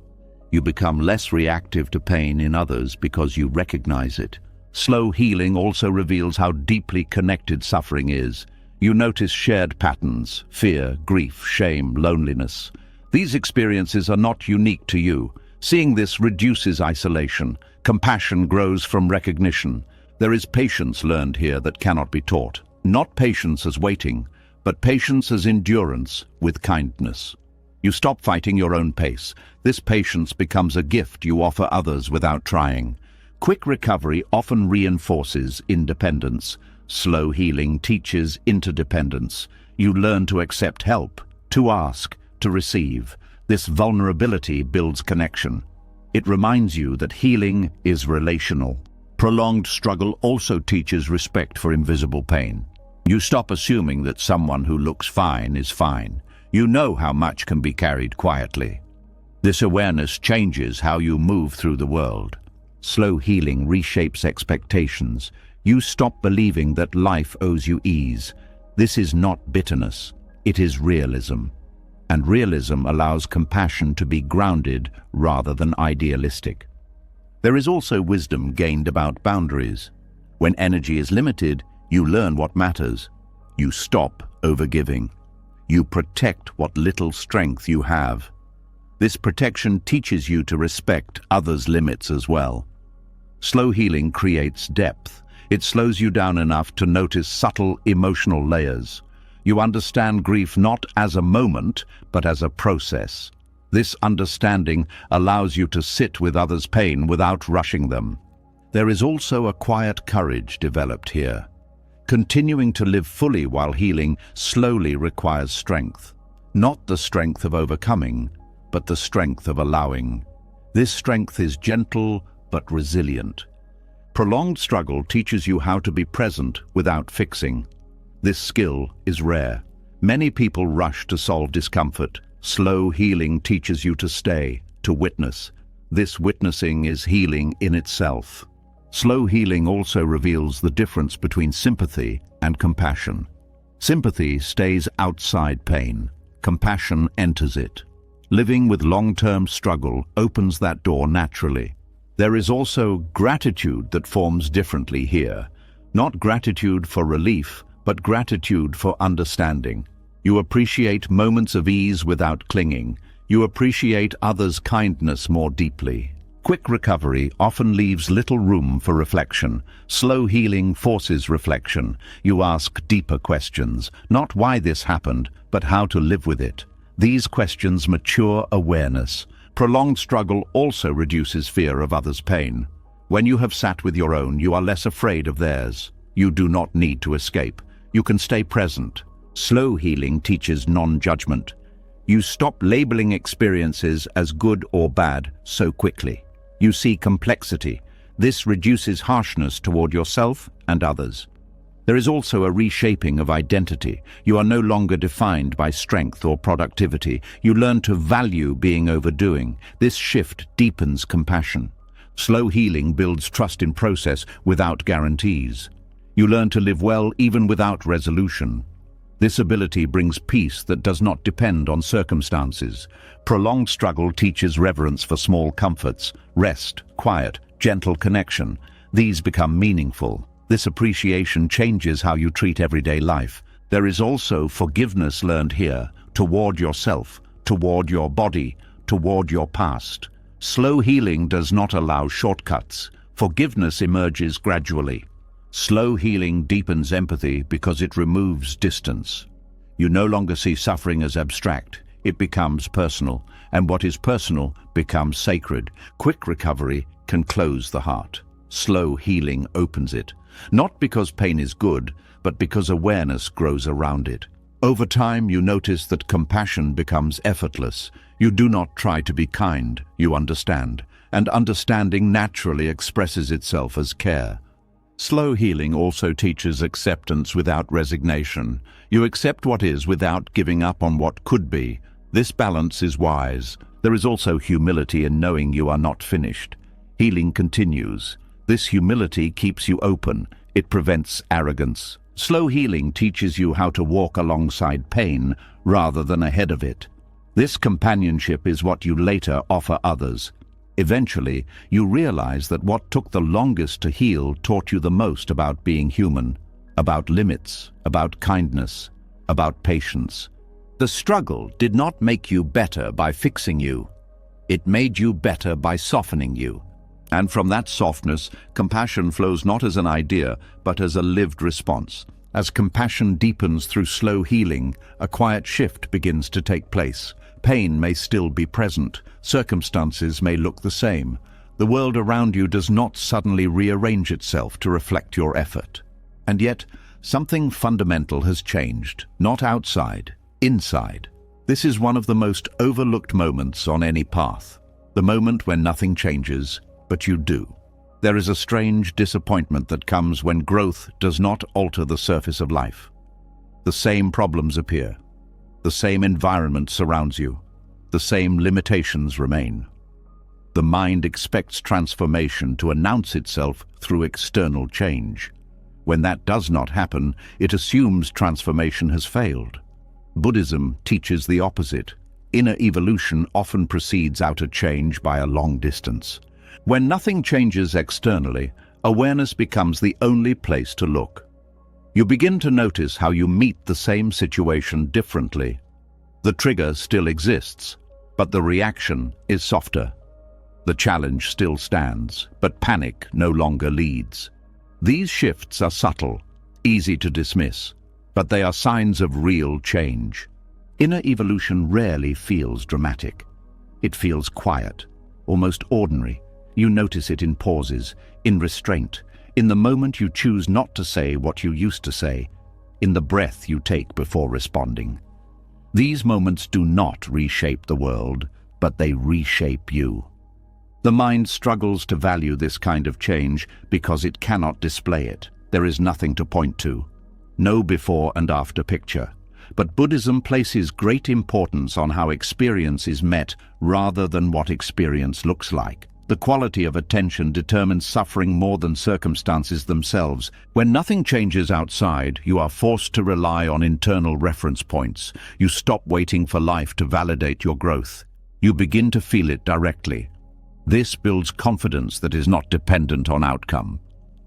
You become less reactive to pain in others because you recognize it. Slow healing also reveals how deeply connected suffering is. You notice shared patterns: fear, grief, shame, loneliness. These experiences are not unique to you. Seeing this reduces isolation. Compassion grows from recognition. There is patience learned here that cannot be taught. Not patience as waiting, but patience as endurance with kindness. You stop fighting your own pace. This patience becomes a gift you offer others without trying. Quick recovery often reinforces independence. Slow healing teaches interdependence. You learn to accept help, to ask, to receive. This vulnerability builds connection. It reminds you that healing is relational. Prolonged struggle also teaches respect for invisible pain. You stop assuming that someone who looks fine is fine. You know how much can be carried quietly. This awareness changes how you move through the world. Slow healing reshapes expectations. You stop believing that life owes you ease. This is not bitterness, it is realism. And realism allows compassion to be grounded rather than idealistic. There is also wisdom gained about boundaries. When energy is limited, you learn what matters. You stop overgiving. You protect what little strength you have. This protection teaches you to respect others' limits as well. Slow healing creates depth. It slows you down enough to notice subtle emotional layers. You understand grief not as a moment, but as a process. This understanding allows you to sit with others' pain without rushing them. There is also a quiet courage developed here. Continuing to live fully while healing slowly requires strength. Not the strength of overcoming, but the strength of allowing. This strength is gentle but resilient. Prolonged struggle teaches you how to be present without fixing. This skill is rare. Many people rush to solve discomfort. Slow healing teaches you to stay, to witness. This witnessing is healing in itself. Slow healing also reveals the difference between sympathy and compassion. Sympathy stays outside pain. Compassion enters it. Living with long-term struggle opens that door naturally. There is also gratitude that forms differently here. Not gratitude for relief, but gratitude for understanding. You appreciate moments of ease without clinging. You appreciate others' kindness more deeply. Quick recovery often leaves little room for reflection. Slow healing forces reflection. You ask deeper questions, not why this happened, but how to live with it. These questions mature awareness. Prolonged struggle also reduces fear of others' pain. When you have sat with your own, you are less afraid of theirs. You do not need to escape. You can stay present. Slow healing teaches non-judgment. You stop labeling experiences as good or bad so quickly. You see complexity. This reduces harshness toward yourself and others. There is also a reshaping of identity. You are no longer defined by strength or productivity. You learn to value being overdoing. This shift deepens compassion. Slow healing builds trust in process without guarantees. You learn to live well even without resolution. This ability brings peace that does not depend on circumstances. Prolonged struggle teaches reverence for small comforts: rest, quiet, gentle connection. These become meaningful. This appreciation changes how you treat everyday life. There is also forgiveness learned here, toward yourself, toward your body, toward your past. Slow healing does not allow shortcuts. Forgiveness emerges gradually. Slow healing deepens empathy because it removes distance. You no longer see suffering as abstract. It becomes personal, and what is personal becomes sacred. Quick recovery can close the heart. Slow healing opens it, not because pain is good, but because awareness grows around it. Over time, you notice that compassion becomes effortless. You do not try to be kind, you understand, and understanding naturally expresses itself as care. Slow healing also teaches acceptance without resignation. You accept what is without giving up on what could be. This balance is wise. There is also humility in knowing you are not finished. Healing continues. This humility keeps you open. It prevents arrogance. Slow healing teaches you how to walk alongside pain rather than ahead of it. This companionship is what you later offer others. Eventually, you realize that what took the longest to heal taught you the most about being human, about limits, about kindness, about patience. The struggle did not make you better by fixing you. It made you better by softening you. And from that softness, compassion flows not as an idea, but as a lived response. As compassion deepens through slow healing, a quiet shift begins to take place. Pain may still be present. Circumstances may look the same. The world around you does not suddenly rearrange itself to reflect your effort. And yet, something fundamental has changed, not outside, inside. This is one of the most overlooked moments on any path. The moment when nothing changes, but you do. There is a strange disappointment that comes when growth does not alter the surface of life. The same problems appear. The same environment surrounds you. The same limitations remain. The mind expects transformation to announce itself through external change. When that does not happen, it assumes transformation has failed. Buddhism teaches the opposite. Inner evolution often precedes outer change by a long distance. When nothing changes externally, awareness becomes the only place to look. You begin to notice how you meet the same situation differently. The trigger still exists, but the reaction is softer. The challenge still stands, but panic no longer leads. These shifts are subtle, easy to dismiss, but they are signs of real change. Inner evolution rarely feels dramatic. It feels quiet, almost ordinary. You notice it in pauses, in restraint, in the moment you choose not to say what you used to say, in the breath you take before responding. These moments do not reshape the world, but they reshape you. The mind struggles to value this kind of change because it cannot display it. There is nothing to point to. No before and after picture. But Buddhism places great importance on how experience is met rather than what experience looks like. The quality of attention determines suffering more than circumstances themselves. When nothing changes outside, you are forced to rely on internal reference points. You stop waiting for life to validate your growth. You begin to feel it directly. This builds confidence that is not dependent on outcome.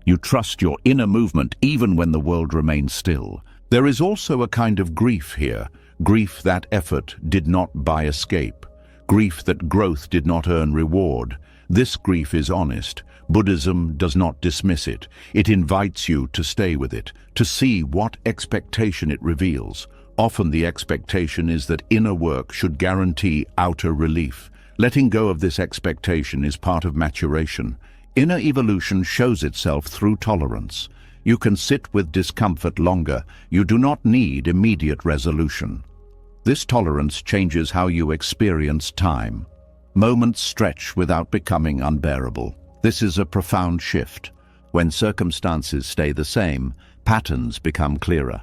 You trust your inner movement even when the world remains still. There is also a kind of grief here, grief that effort did not buy escape, grief that growth did not earn reward. This grief is honest. Buddhism does not dismiss it. It invites you to stay with it, to see what expectation it reveals. Often the expectation is that inner work should guarantee outer relief. Letting go of this expectation is part of maturation. Inner evolution shows itself through tolerance. You can sit with discomfort longer. You do not need immediate resolution. This tolerance changes how you experience time. Moments stretch without becoming unbearable. This is a profound shift. When circumstances stay the same, patterns become clearer.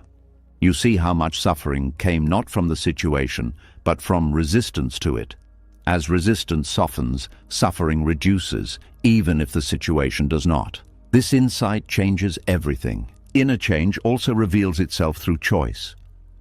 You see how much suffering came not from the situation, but from resistance to it. As resistance softens, suffering reduces, even if the situation does not. This insight changes everything. Inner change also reveals itself through choice.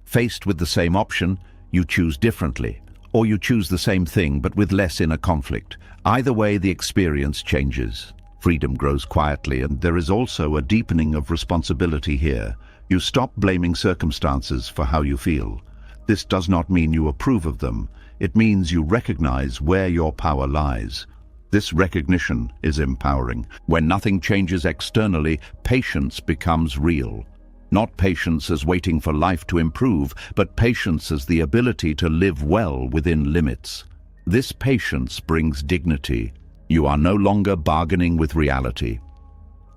Faced with the same option, you choose differently, or you choose the same thing but with less inner conflict. Either way, the experience changes. Freedom grows quietly, and there is also a deepening of responsibility here. You stop blaming circumstances for how you feel. This does not mean you approve of them. It means you recognize where your power lies. This recognition is empowering. When nothing changes externally, patience becomes real. Not patience as waiting for life to improve, but patience as the ability to live well within limits. This patience brings dignity. You are no longer bargaining with reality.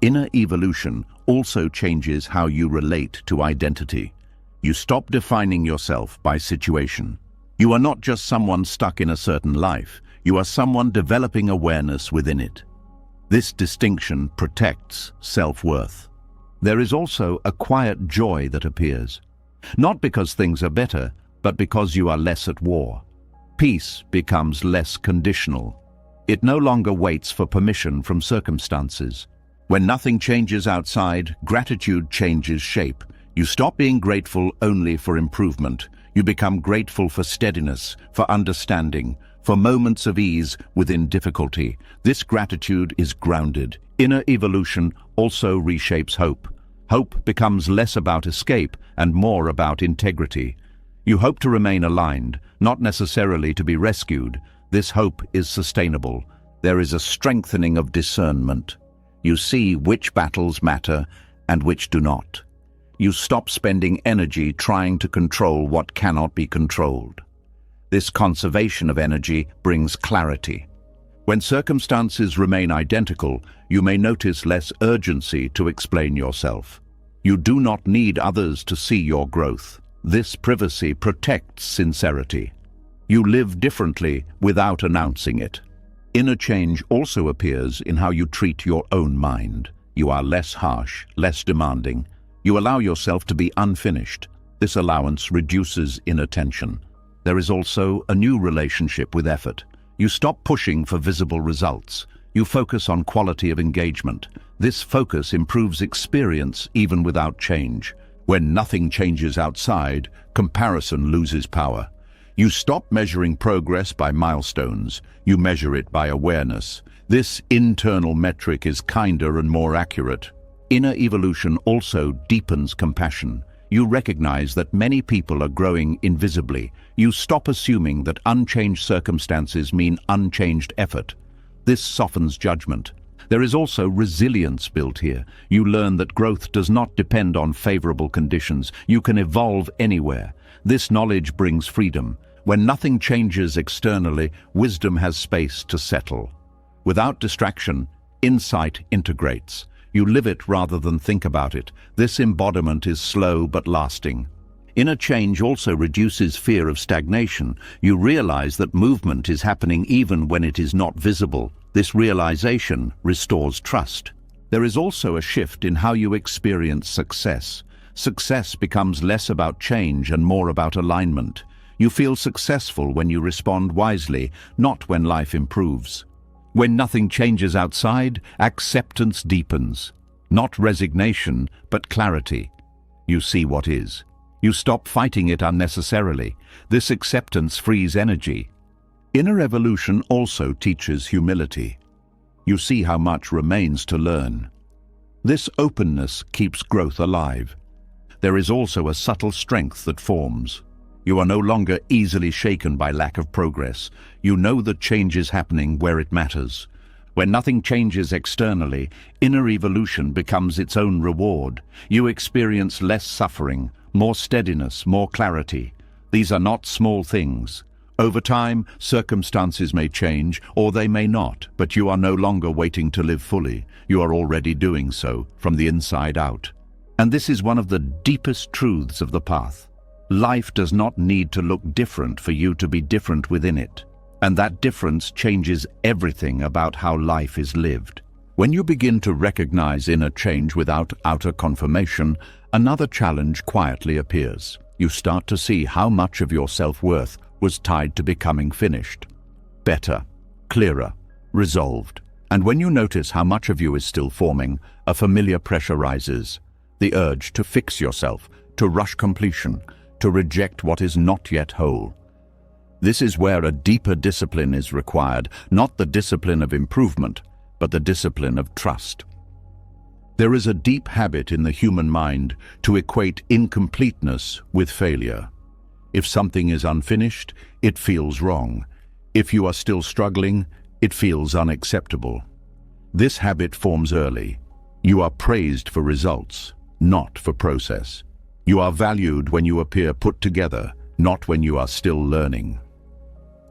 Inner evolution also changes how you relate to identity. You stop defining yourself by situation. You are not just someone stuck in a certain life. You are someone developing awareness within it. This distinction protects self-worth. There is also a quiet joy that appears. Not because things are better, but because you are less at war. Peace becomes less conditional. It no longer waits for permission from circumstances. When nothing changes outside, gratitude changes shape. You stop being grateful only for improvement. You become grateful for steadiness, for understanding, for moments of ease within difficulty. This gratitude is grounded. Inner evolution also reshapes hope. Hope becomes less about escape and more about integrity. You hope to remain aligned, not necessarily to be rescued. This hope is sustainable. There is a strengthening of discernment. You see which battles matter and which do not. You stop spending energy trying to control what cannot be controlled. This conservation of energy brings clarity. When circumstances remain identical, you may notice less urgency to explain yourself. You do not need others to see your growth. This privacy protects sincerity. You live differently without announcing it. Inner change also appears in how you treat your own mind. You are less harsh, less demanding. You allow yourself to be unfinished. This allowance reduces inner tension. There is also a new relationship with effort. You stop pushing for visible results. You focus on quality of engagement. This focus improves experience even without change. When nothing changes outside, comparison loses power. You stop measuring progress by milestones. You measure it by awareness. This internal metric is kinder and more accurate. Inner evolution also deepens compassion. You recognize that many people are growing invisibly. You stop assuming that unchanged circumstances mean unchanged effort. This softens judgment. There is also resilience built here. You learn that growth does not depend on favorable conditions. You can evolve anywhere. This knowledge brings freedom. When nothing changes externally, wisdom has space to settle. Without distraction, insight integrates. You live it rather than think about it. This embodiment is slow but lasting. Inner change also reduces fear of stagnation. You realize that movement is happening even when it is not visible. This realization restores trust. There is also a shift in how you experience success. Success becomes less about change and more about alignment. You feel successful when you respond wisely, not when life improves. When nothing changes outside, acceptance deepens. Not resignation, but clarity. You see what is. You stop fighting it unnecessarily. This acceptance frees energy. Inner evolution also teaches humility. You see how much remains to learn. This openness keeps growth alive. There is also a subtle strength that forms. You are no longer easily shaken by lack of progress. You know that change is happening where it matters. When nothing changes externally, inner evolution becomes its own reward. You experience less suffering, more steadiness, more clarity. These are not small things. Over time, circumstances may change, or they may not, but you are no longer waiting to live fully. You are already doing so, from the inside out. And this is one of the deepest truths of the path. Life does not need to look different for you to be different within it. And that difference changes everything about how life is lived. When you begin to recognize inner change without outer confirmation, another challenge quietly appears. You start to see how much of your self-worth was tied to becoming finished. Better, clearer, resolved. And when you notice how much of you is still forming, a familiar pressure rises. The urge to fix yourself, to rush completion, to reject what is not yet whole. This is where a deeper discipline is required, not the discipline of improvement, but the discipline of trust. There is a deep habit in the human mind to equate incompleteness with failure. If something is unfinished, it feels wrong. If you are still struggling, it feels unacceptable. This habit forms early. You are praised for results, not for process. You are valued when you appear put together, not when you are still learning.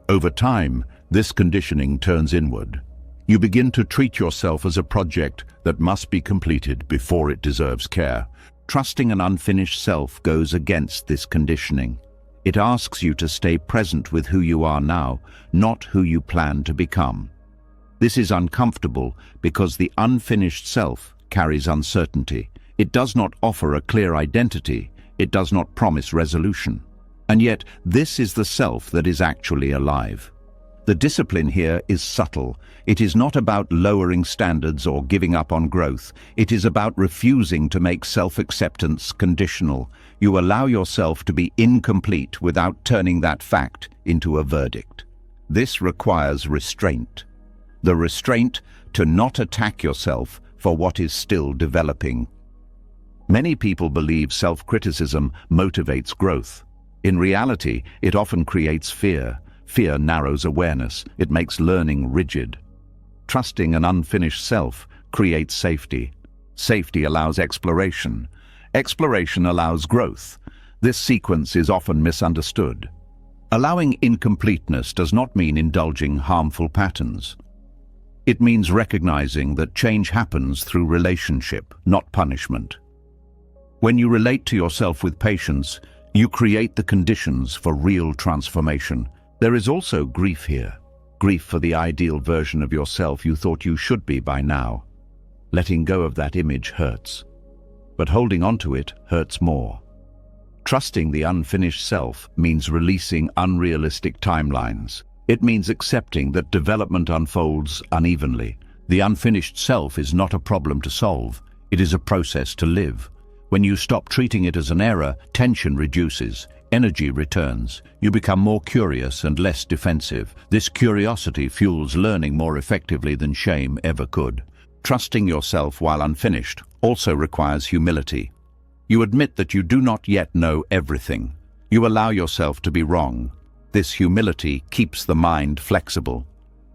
Over time, this conditioning turns inward. You begin to treat yourself as a project that must be completed before it deserves care. Trusting an unfinished self goes against this conditioning. It asks you to stay present with who you are now, not who you plan to become. This is uncomfortable because the unfinished self carries uncertainty. It does not offer a clear identity. It does not promise resolution. And yet, this is the self that is actually alive. The discipline here is subtle. It is not about lowering standards or giving up on growth. It is about refusing to make self-acceptance conditional. You allow yourself to be incomplete without turning that fact into a verdict. This requires restraint. The restraint to not attack yourself for what is still developing. Many people believe self-criticism motivates growth. In reality, it often creates fear. Fear narrows awareness. It makes learning rigid. Trusting an unfinished self creates safety. Safety allows exploration. Exploration allows growth. This sequence is often misunderstood. Allowing incompleteness does not mean indulging harmful patterns. It means recognizing that change happens through relationship, not punishment. When you relate to yourself with patience, you create the conditions for real transformation. There is also grief here. Grief for the ideal version of yourself you thought you should be by now. Letting go of that image hurts. But holding on to it hurts more. Trusting the unfinished self means releasing unrealistic timelines. It means accepting that development unfolds unevenly. The unfinished self is not a problem to solve. It is a process to live. When you stop treating it as an error, tension reduces. Energy returns. You become more curious and less defensive. This curiosity fuels learning more effectively than shame ever could. Trusting yourself while unfinished also requires humility. You admit that you do not yet know everything. You allow yourself to be wrong. This humility keeps the mind flexible.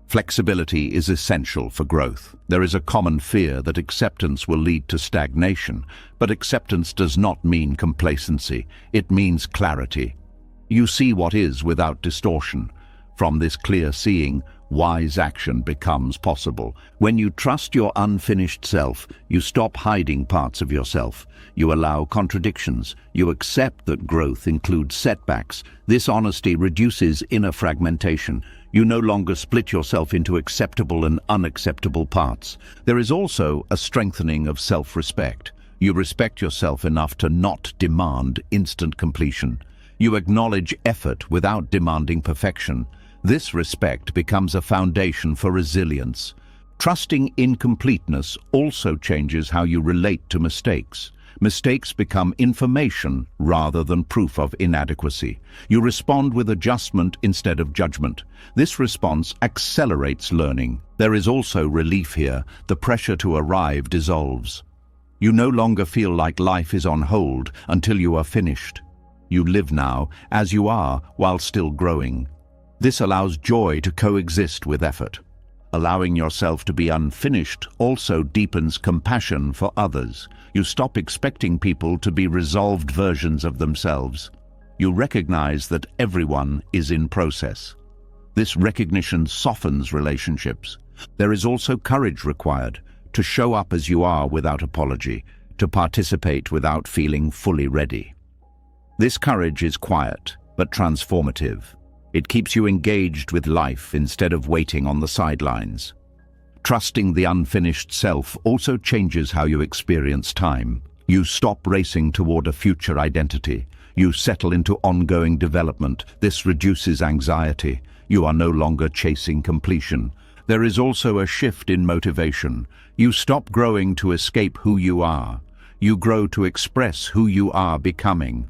Flexibility is essential for growth. There is a common fear that acceptance will lead to stagnation, but acceptance does not mean complacency. It means clarity. You see what is without distortion. From this clear seeing, wise action becomes possible. When you trust your unfinished self, you stop hiding parts of yourself. You allow contradictions. You accept that growth includes setbacks. This honesty reduces inner fragmentation. You no longer split yourself into acceptable and unacceptable parts. There is also a strengthening of self-respect. You respect yourself enough to not demand instant completion. You acknowledge effort without demanding perfection. This respect becomes a foundation for resilience. Trusting incompleteness also changes how you relate to mistakes. Mistakes become information rather than proof of inadequacy. You respond with adjustment instead of judgment. This response accelerates learning. There is also relief here. The pressure to arrive dissolves. You no longer feel like life is on hold until you are finished. You live now as you are while still growing. This allows joy to coexist with effort. Allowing yourself to be unfinished also deepens compassion for others. You stop expecting people to be resolved versions of themselves. You recognize that everyone is in process. This recognition softens relationships. There is also courage required to show up as you are without apology, to participate without feeling fully ready. This courage is quiet but transformative. It keeps you engaged with life instead of waiting on the sidelines. Trusting the unfinished self also changes how you experience time. You stop racing toward a future identity. You settle into ongoing development. This reduces anxiety. You are no longer chasing completion. There is also a shift in motivation. You stop growing to escape who you are. You grow to express who you are becoming.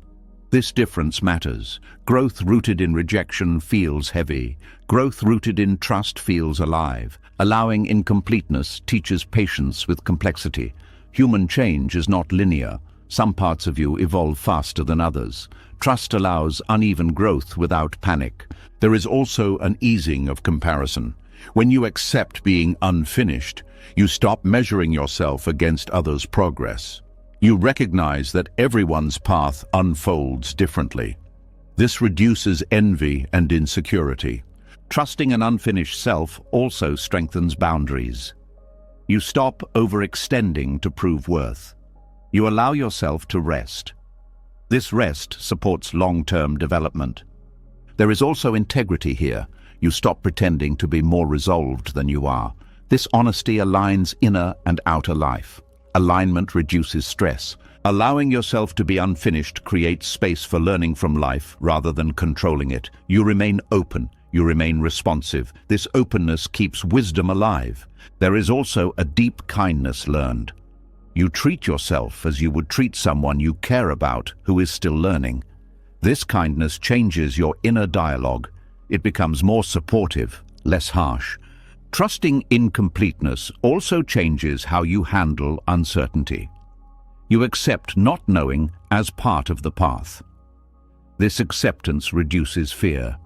This difference matters. Growth rooted in rejection feels heavy. Growth rooted in trust feels alive. Allowing incompleteness teaches patience with complexity. Human change is not linear. Some parts of you evolve faster than others. Trust allows uneven growth without panic. There is also an easing of comparison. When you accept being unfinished, you stop measuring yourself against others' progress. You recognize that everyone's path unfolds differently. This reduces envy and insecurity. Trusting an unfinished self also strengthens boundaries. You stop overextending to prove worth. You allow yourself to rest. This rest supports long-term development. There is also integrity here. You stop pretending to be more resolved than you are. This honesty aligns inner and outer life. Alignment reduces stress. Allowing yourself to be unfinished creates space for learning from life rather than controlling it. You remain open. You remain responsive. This openness keeps wisdom alive. There is also a deep kindness learned. You treat yourself as you would treat someone you care about who is still learning. This kindness changes your inner dialogue. It becomes more supportive, less harsh. Trusting incompleteness also changes how you handle uncertainty. You accept not knowing as part of the path. This acceptance reduces fear.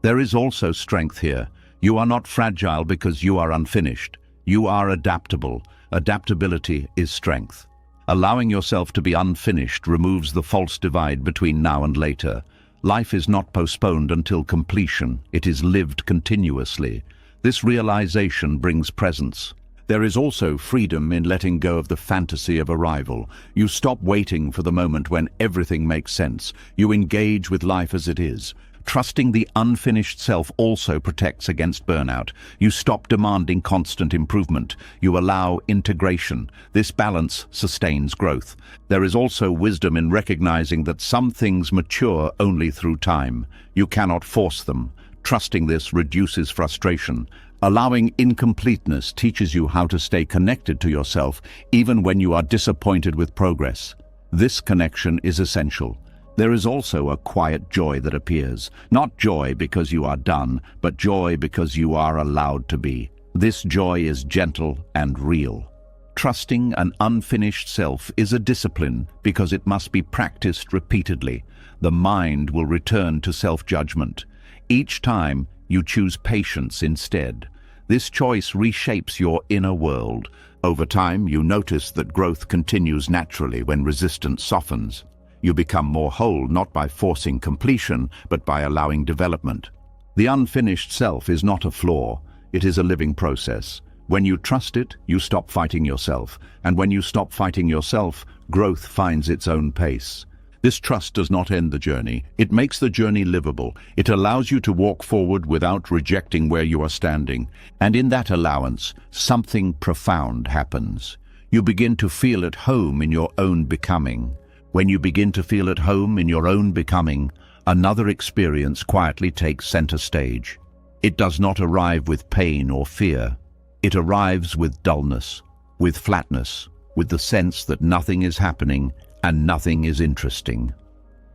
There is also strength here. You are not fragile because you are unfinished. You are adaptable. Adaptability is strength. Allowing yourself to be unfinished removes the false divide between now and later. Life is not postponed until completion. It is lived continuously. This realization brings presence. There is also freedom in letting go of the fantasy of arrival. You stop waiting for the moment when everything makes sense. You engage with life as it is. Trusting the unfinished self also protects against burnout. You stop demanding constant improvement. You allow integration. This balance sustains growth. There is also wisdom in recognizing that some things mature only through time. You cannot force them. Trusting this reduces frustration. Allowing incompleteness teaches you how to stay connected to yourself even when you are disappointed with progress. This connection is essential. There is also a quiet joy that appears. Not joy because you are done, but joy because you are allowed to be. This joy is gentle and real. Trusting an unfinished self is a discipline because it must be practiced repeatedly. The mind will return to self-judgment. Each time, you choose patience instead. This choice reshapes your inner world. Over time, you notice that growth continues naturally when resistance softens. You become more whole not by forcing completion, but by allowing development. The unfinished self is not a flaw. It is a living process. When you trust it, you stop fighting yourself. And when you stop fighting yourself, growth finds its own pace. This trust does not end the journey. It makes the journey livable. It allows you to walk forward without rejecting where you are standing. And in that allowance, something profound happens. You begin to feel at home in your own becoming. When you begin to feel at home in your own becoming, another experience quietly takes center stage. It does not arrive with pain or fear. It arrives with dullness, with flatness, with the sense that nothing is happening and nothing is interesting.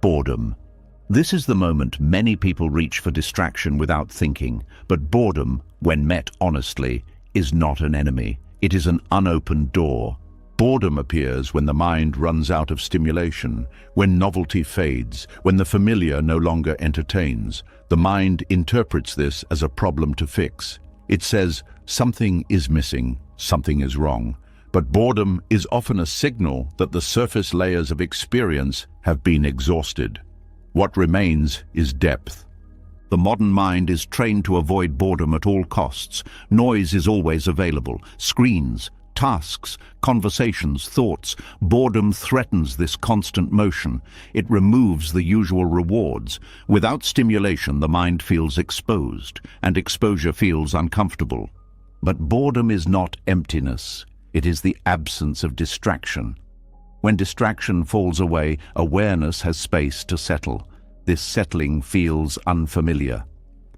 Boredom. This is the moment many people reach for distraction without thinking, but boredom, when met honestly, is not an enemy. It is an unopened door. Boredom appears when the mind runs out of stimulation, when novelty fades, when the familiar no longer entertains. The mind interprets this as a problem to fix. It says, something is missing, something is wrong. But boredom is often a signal that the surface layers of experience have been exhausted. What remains is depth. The modern mind is trained to avoid boredom at all costs. Noise is always available. Screens, tasks, conversations, thoughts. Boredom threatens this constant motion. It removes the usual rewards. Without stimulation, the mind feels exposed, and exposure feels uncomfortable. But boredom is not emptiness. It is the absence of distraction. When distraction falls away, awareness has space to settle. This settling feels unfamiliar.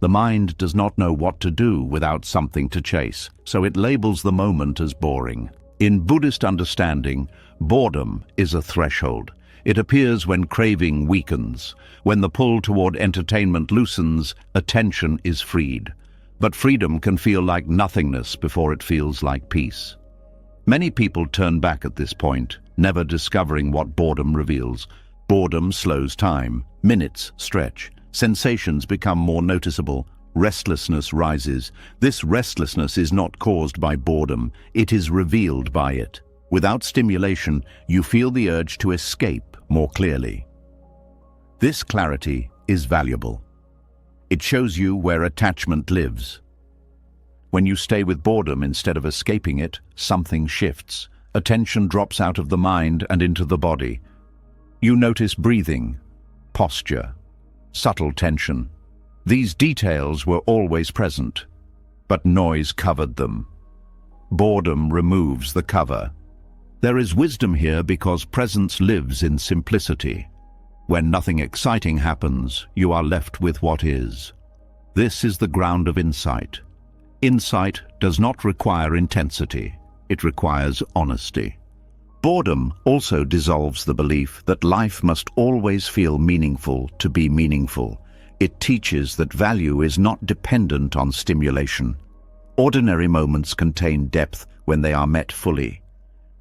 The mind does not know what to do without something to chase, so it labels the moment as boring. In Buddhist understanding, boredom is a threshold. It appears when craving weakens. When the pull toward entertainment loosens, attention is freed. But freedom can feel like nothingness before it feels like peace. Many people turn back at this point, never discovering what boredom reveals. Boredom slows time. Minutes stretch. Sensations become more noticeable. Restlessness rises. This restlessness is not caused by boredom. It is revealed by it. Without stimulation, you feel the urge to escape more clearly. This clarity is valuable. It shows you where attachment lives. When you stay with boredom instead of escaping it, something shifts. Attention drops out of the mind and into the body. You notice breathing, posture, subtle tension. These details were always present, but noise covered them. Boredom removes the cover. There is wisdom here because presence lives in simplicity. When nothing exciting happens, you are left with what is. This is the ground of insight. Insight does not require intensity. It requires honesty. Boredom also dissolves the belief that life must always feel meaningful to be meaningful. It teaches that value is not dependent on stimulation. Ordinary moments contain depth when they are met fully.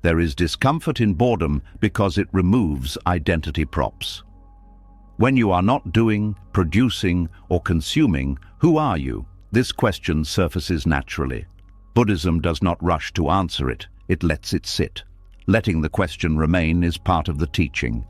There is discomfort in boredom because it removes identity props. When you are not doing, producing, or consuming, who are you? This question surfaces naturally. Buddhism does not rush to answer it. It lets it sit. Letting the question remain is part of the teaching.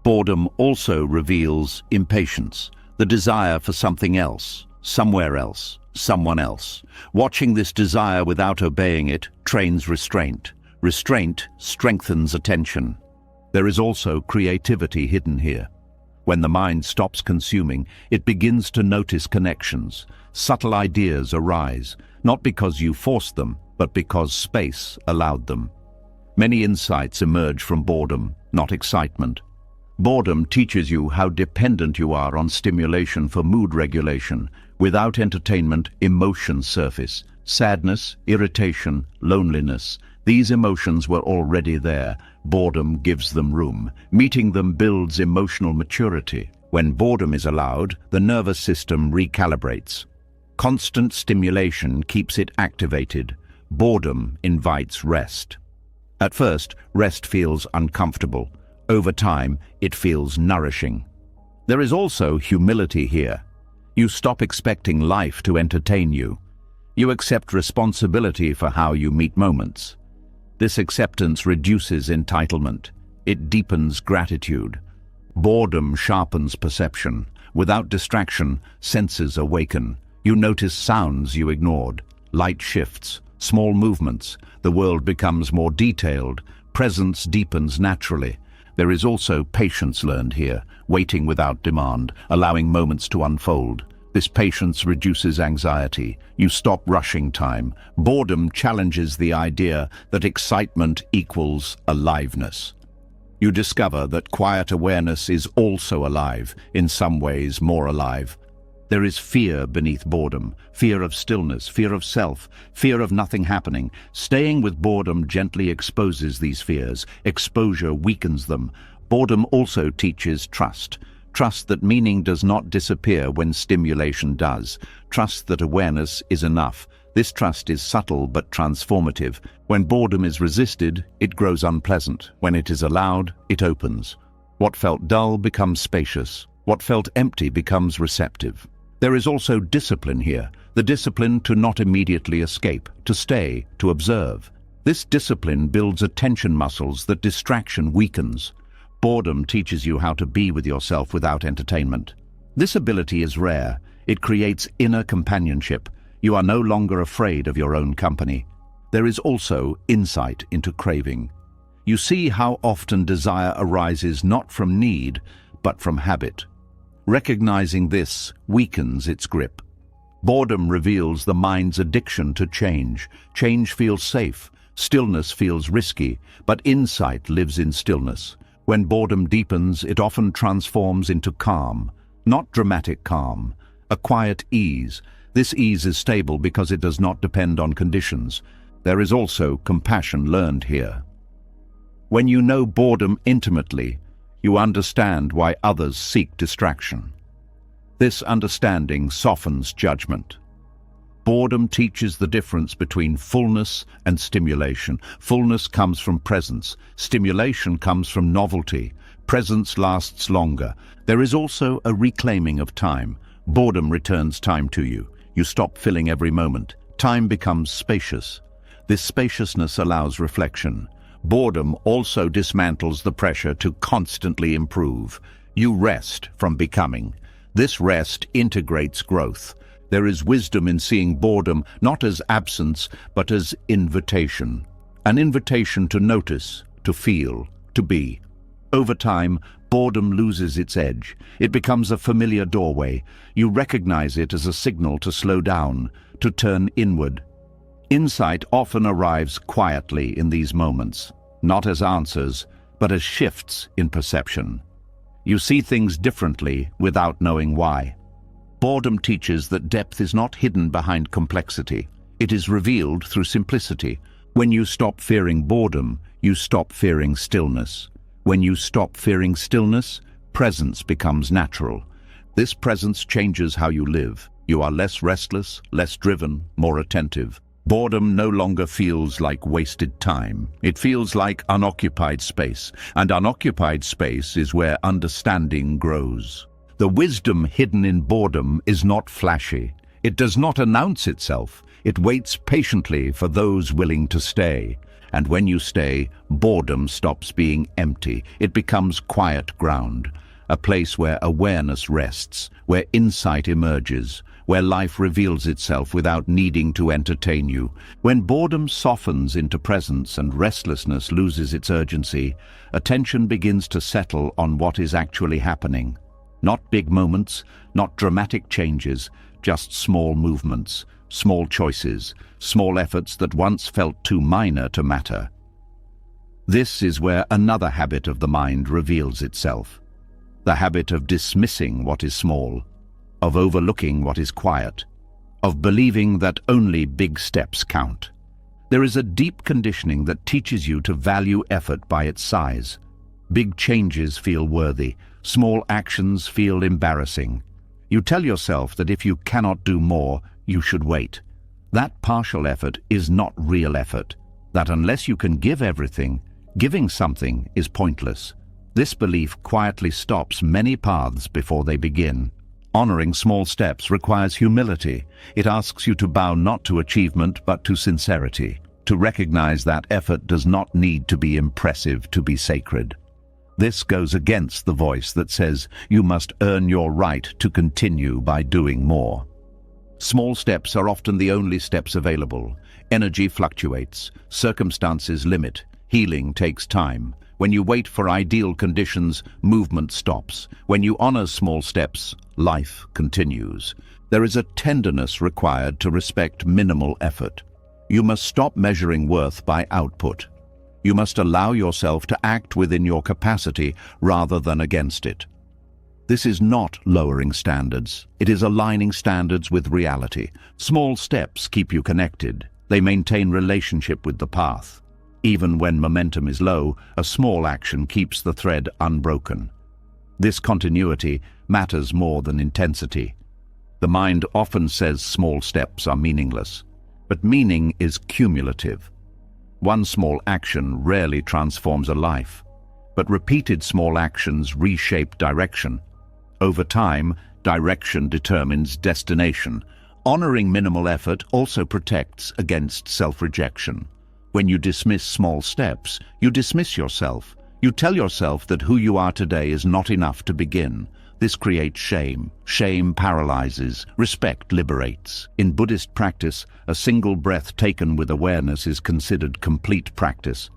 Boredom also reveals impatience, the desire for something else, somewhere else, someone else. Watching this desire without obeying it trains restraint. Restraint strengthens attention. There is also creativity hidden here. When the mind stops consuming, it begins to notice connections. Subtle ideas arise, not because you forced them, but because space allowed them. Many insights emerge from boredom, not excitement. Boredom teaches you how dependent you are on stimulation for mood regulation. Without entertainment, emotions surface. Sadness, irritation, loneliness. These emotions were already there. Boredom gives them room. Meeting them builds emotional maturity. When boredom is allowed, the nervous system recalibrates. Constant stimulation keeps it activated. Boredom invites rest. At first, rest feels uncomfortable. Over time, it feels nourishing. There is also humility here. You stop expecting life to entertain you. You accept responsibility for how you meet moments. This acceptance reduces entitlement. It deepens gratitude. Boredom sharpens perception. Without distraction, senses awaken. You notice sounds you ignored. Light shifts, small movements. The world becomes more detailed. Presence deepens naturally. There is also patience learned here, waiting without demand, allowing moments to unfold. This patience reduces anxiety. You stop rushing time. Boredom challenges the idea that excitement equals aliveness. You discover that quiet awareness is also alive, in some ways more alive. There is fear beneath boredom, fear of stillness, fear of self, fear of nothing happening. Staying with boredom gently exposes these fears. Exposure weakens them. Boredom also teaches trust. Trust that meaning does not disappear when stimulation does. Trust that awareness is enough. This trust is subtle but transformative. When boredom is resisted, it grows unpleasant. When it is allowed, it opens. What felt dull becomes spacious. What felt empty becomes receptive. There is also discipline here, the discipline to not immediately escape, to stay, to observe. This discipline builds attention muscles that distraction weakens. Boredom teaches you how to be with yourself without entertainment. This ability is rare. It creates inner companionship. You are no longer afraid of your own company. There is also insight into craving. You see how often desire arises not from need, but from habit. Recognizing this weakens its grip. Boredom reveals the mind's addiction to change. Change feels safe. Stillness feels risky, but insight lives in stillness. When boredom deepens, it often transforms into calm. Not dramatic calm, a quiet ease. This ease is stable because it does not depend on conditions. There is also compassion learned here. When you know boredom intimately, You understand why others seek distraction. This understanding softens judgment. Boredom teaches the difference between fullness and stimulation. Fullness comes from presence. Stimulation comes from novelty. Presence lasts longer. There is also a reclaiming of time. Boredom returns time to you. You stop filling every moment. Time becomes spacious. This spaciousness allows reflection. Boredom also dismantles the pressure to constantly improve. You rest from becoming. This rest integrates growth. There is wisdom in seeing boredom not as absence, but as invitation. An invitation to notice, to feel, to be. Over time, boredom loses its edge. It becomes a familiar doorway. You recognize it as a signal to slow down, to turn inward. Insight often arrives quietly in these moments, not as answers, but as shifts in perception. You see things differently without knowing why. Boredom teaches that depth is not hidden behind complexity. It is revealed through simplicity. When you stop fearing boredom, you stop fearing stillness. When you stop fearing stillness, presence becomes natural. This presence changes how you live. You are less restless, less driven, more attentive. Boredom no longer feels like wasted time. It feels like unoccupied space, and unoccupied space is where understanding grows. The wisdom hidden in boredom is not flashy. It does not announce itself. It waits patiently for those willing to stay. And when you stay, boredom stops being empty. It becomes quiet ground, a place where awareness rests, where insight emerges, where life reveals itself without needing to entertain you. When boredom softens into presence and restlessness loses its urgency, attention begins to settle on what is actually happening. Not big moments, not dramatic changes, just small movements, small choices, small efforts that once felt too minor to matter. This is where another habit of the mind reveals itself. The habit of dismissing what is small, of overlooking what is quiet, of believing that only big steps count. There is a deep conditioning that teaches you to value effort by its size. Big changes feel worthy. Small actions feel embarrassing. You tell yourself that if you cannot do more, you should wait. That partial effort is not real effort. That unless you can give everything, giving something is pointless. This belief quietly stops many paths before they begin. Honoring small steps requires humility. It asks you to bow not to achievement but to sincerity, to recognize that effort does not need to be impressive to be sacred. This goes against the voice that says you must earn your right to continue by doing more. Small steps are often the only steps available. Energy fluctuates, circumstances limit, healing takes time. When you wait for ideal conditions, movement stops. When you honor small steps, life continues. There is a tenderness required to respect minimal effort. You must stop measuring worth by output. You must allow yourself to act within your capacity rather than against it. This is not lowering standards. It is aligning standards with reality. Small steps keep you connected. They maintain relationship with the path. Even when momentum is low, a small action keeps the thread unbroken. This continuity matters more than intensity. The mind often says small steps are meaningless, but meaning is cumulative. One small action rarely transforms a life, but repeated small actions reshape direction. Over time, direction determines destination. Honoring minimal effort also protects against self-rejection. When you dismiss small steps, you dismiss yourself. You tell yourself that who you are today is not enough to begin. This creates shame. Shame paralyzes. Respect liberates. In Buddhist practice, a single breath taken with awareness is considered complete practice.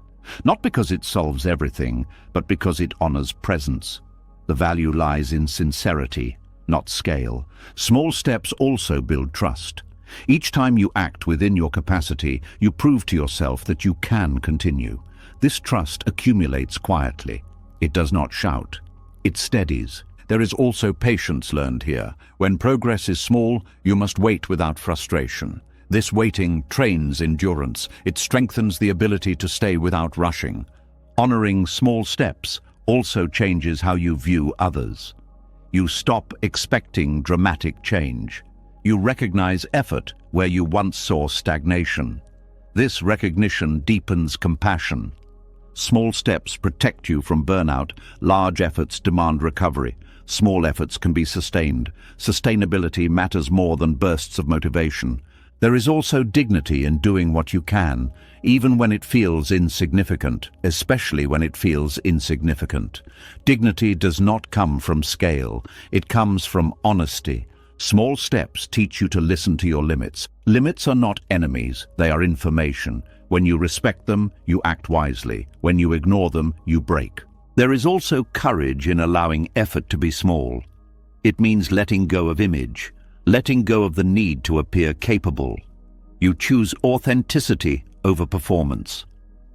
Not because it solves everything, but because it honors presence. The value lies in sincerity, not scale. Small steps also build trust. Each time you act within your capacity, you prove to yourself that you can continue. This trust accumulates quietly. It does not shout. It steadies. There is also patience learned here. When progress is small, you must wait without frustration. This waiting trains endurance. It strengthens the ability to stay without rushing. Honoring small steps also changes how you view others. You stop expecting dramatic change. You recognize effort where you once saw stagnation. This recognition deepens compassion. Small steps protect you from burnout. Large efforts demand recovery. Small efforts can be sustained. Sustainability matters more than bursts of motivation. There is also dignity in doing what you can, even when it feels insignificant, especially when it feels insignificant. Dignity does not come from scale. It comes from honesty. Small steps teach you to listen to your limits. Limits are not enemies, they are information. When you respect them, you act wisely. When you ignore them, you break. There is also courage in allowing effort to be small. It means letting go of image, letting go of the need to appear capable. You choose authenticity over performance.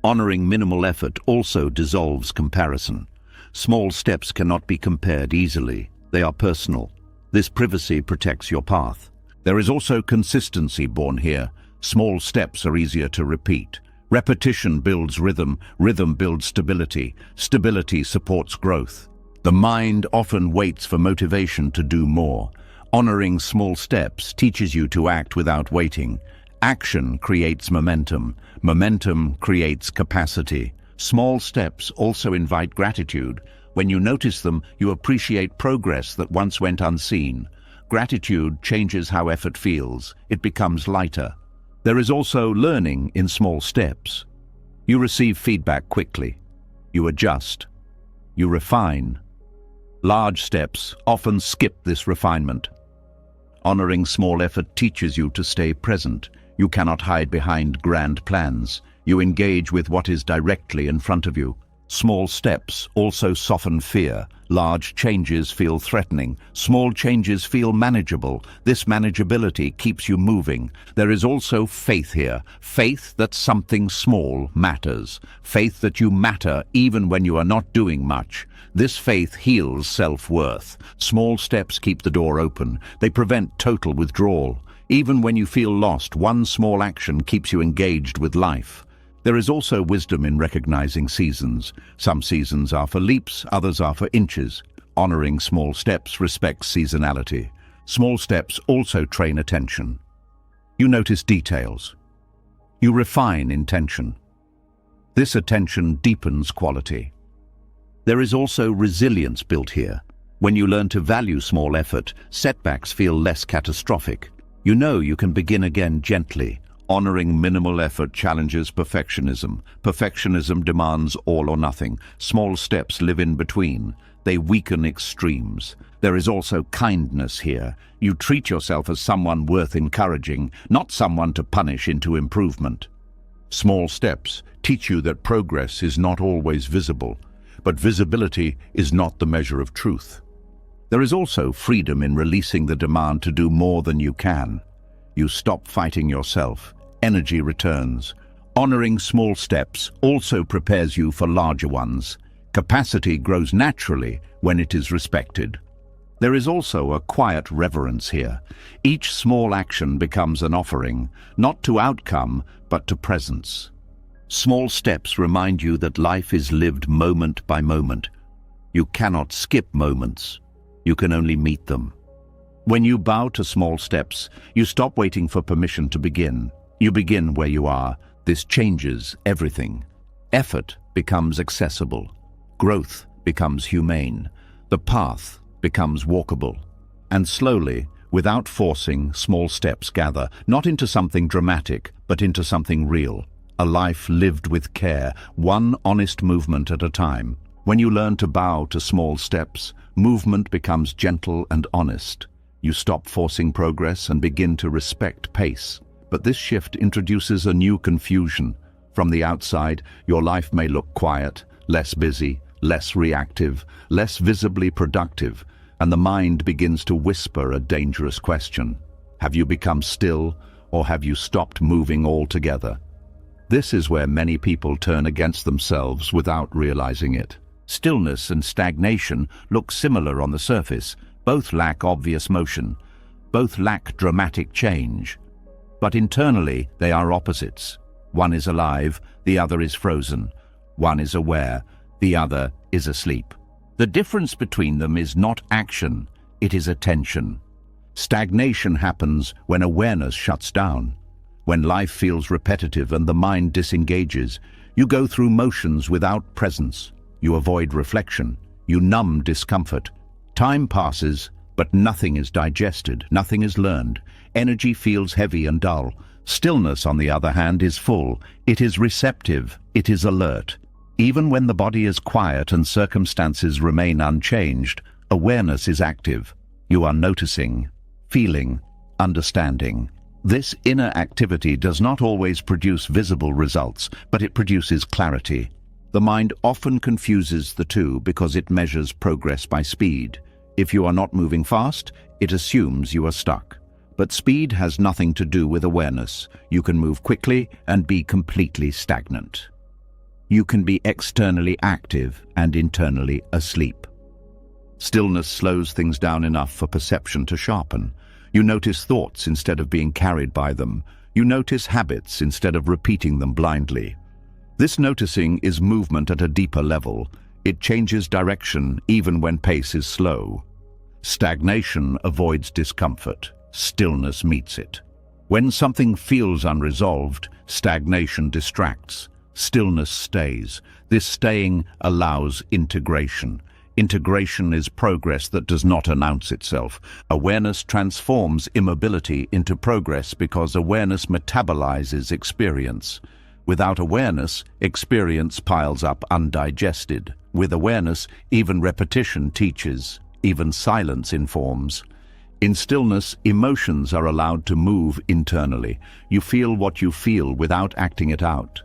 Honoring minimal effort also dissolves comparison. Small steps cannot be compared easily. They are personal. This privacy protects your path. There is also consistency born here. Small steps are easier to repeat. Repetition builds rhythm. Rhythm builds stability. Stability supports growth. The mind often waits for motivation to do more. Honoring small steps teaches you to act without waiting. Action creates momentum. Momentum creates capacity. Small steps also invite gratitude. When you notice them, you appreciate progress that once went unseen. Gratitude changes how effort feels. It becomes lighter. There is also learning in small steps. You receive feedback quickly. You adjust. You refine. Large steps often skip this refinement. Honoring small effort teaches you to stay present. You cannot hide behind grand plans. You engage with what is directly in front of you. Small steps also soften fear. Large changes feel threatening. Small changes feel manageable. This manageability keeps you moving. There is also faith here. Faith that something small matters. Faith that you matter even when you are not doing much. This faith heals self-worth. Small steps keep the door open. They prevent total withdrawal. Even when you feel lost, one small action keeps you engaged with life. There is also wisdom in recognizing seasons. Some seasons are for leaps, others are for inches. Honoring small steps respects seasonality. Small steps also train attention. You notice details. You refine intention. This attention deepens quality. There is also resilience built here. When you learn to value small effort, setbacks feel less catastrophic. You know you can begin again gently. Honoring minimal effort challenges perfectionism. Perfectionism demands all or nothing. Small steps live in between. They weaken extremes. There is also kindness here. You treat yourself as someone worth encouraging, not someone to punish into improvement. Small steps teach you that progress is not always visible, but visibility is not the measure of truth. There is also freedom in releasing the demand to do more than you can. You stop fighting yourself. Energy returns. Honoring small steps also prepares you for larger ones. Capacity grows naturally when it is respected. There is also a quiet reverence here. Each small action becomes an offering, not to outcome, but to presence. Small steps remind you that life is lived moment by moment. You cannot skip moments. You can only meet them. When you bow to small steps, you stop waiting for permission to begin. You begin where you are. This changes everything. Effort becomes accessible. Growth becomes humane. The path becomes walkable. And slowly, without forcing, small steps gather, not into something dramatic, but into something real. A life lived with care, one honest movement at a time. When you learn to bow to small steps, movement becomes gentle and honest. You stop forcing progress and begin to respect pace. But this shift introduces a new confusion. From the outside, your life may look quiet, less busy, less reactive, less visibly productive, and the mind begins to whisper a dangerous question. Have you become still, or have you stopped moving altogether? This is where many people turn against themselves without realizing it. Stillness and stagnation look similar on the surface. Both lack obvious motion. Both lack dramatic change. But internally, they are opposites. One is alive, the other is frozen. One is aware, the other is asleep. The difference between them is not action, it is attention. Stagnation happens when awareness shuts down. When life feels repetitive and the mind disengages, you go through motions without presence. You avoid reflection. You numb discomfort. Time passes, but nothing is digested, nothing is learned. Energy feels heavy and dull. Stillness, on the other hand, is full. It is receptive. It is alert. Even when the body is quiet and circumstances remain unchanged, awareness is active. You are noticing, feeling, understanding. This inner activity does not always produce visible results, but it produces clarity. The mind often confuses the two because it measures progress by speed. If you are not moving fast, it assumes you are stuck. But speed has nothing to do with awareness. You can move quickly and be completely stagnant. You can be externally active and internally asleep. Stillness slows things down enough for perception to sharpen. You notice thoughts instead of being carried by them. You notice habits instead of repeating them blindly. This noticing is movement at a deeper level. It changes direction even when pace is slow. Stagnation avoids discomfort. Stillness meets it. When something feels unresolved, stagnation distracts. Stillness stays. This staying allows integration. Integration is progress that does not announce itself. Awareness transforms immobility into progress because awareness metabolizes experience. Without awareness, experience piles up undigested. With awareness, even repetition teaches, even silence informs. In stillness, emotions are allowed to move internally. You feel what you feel without acting it out.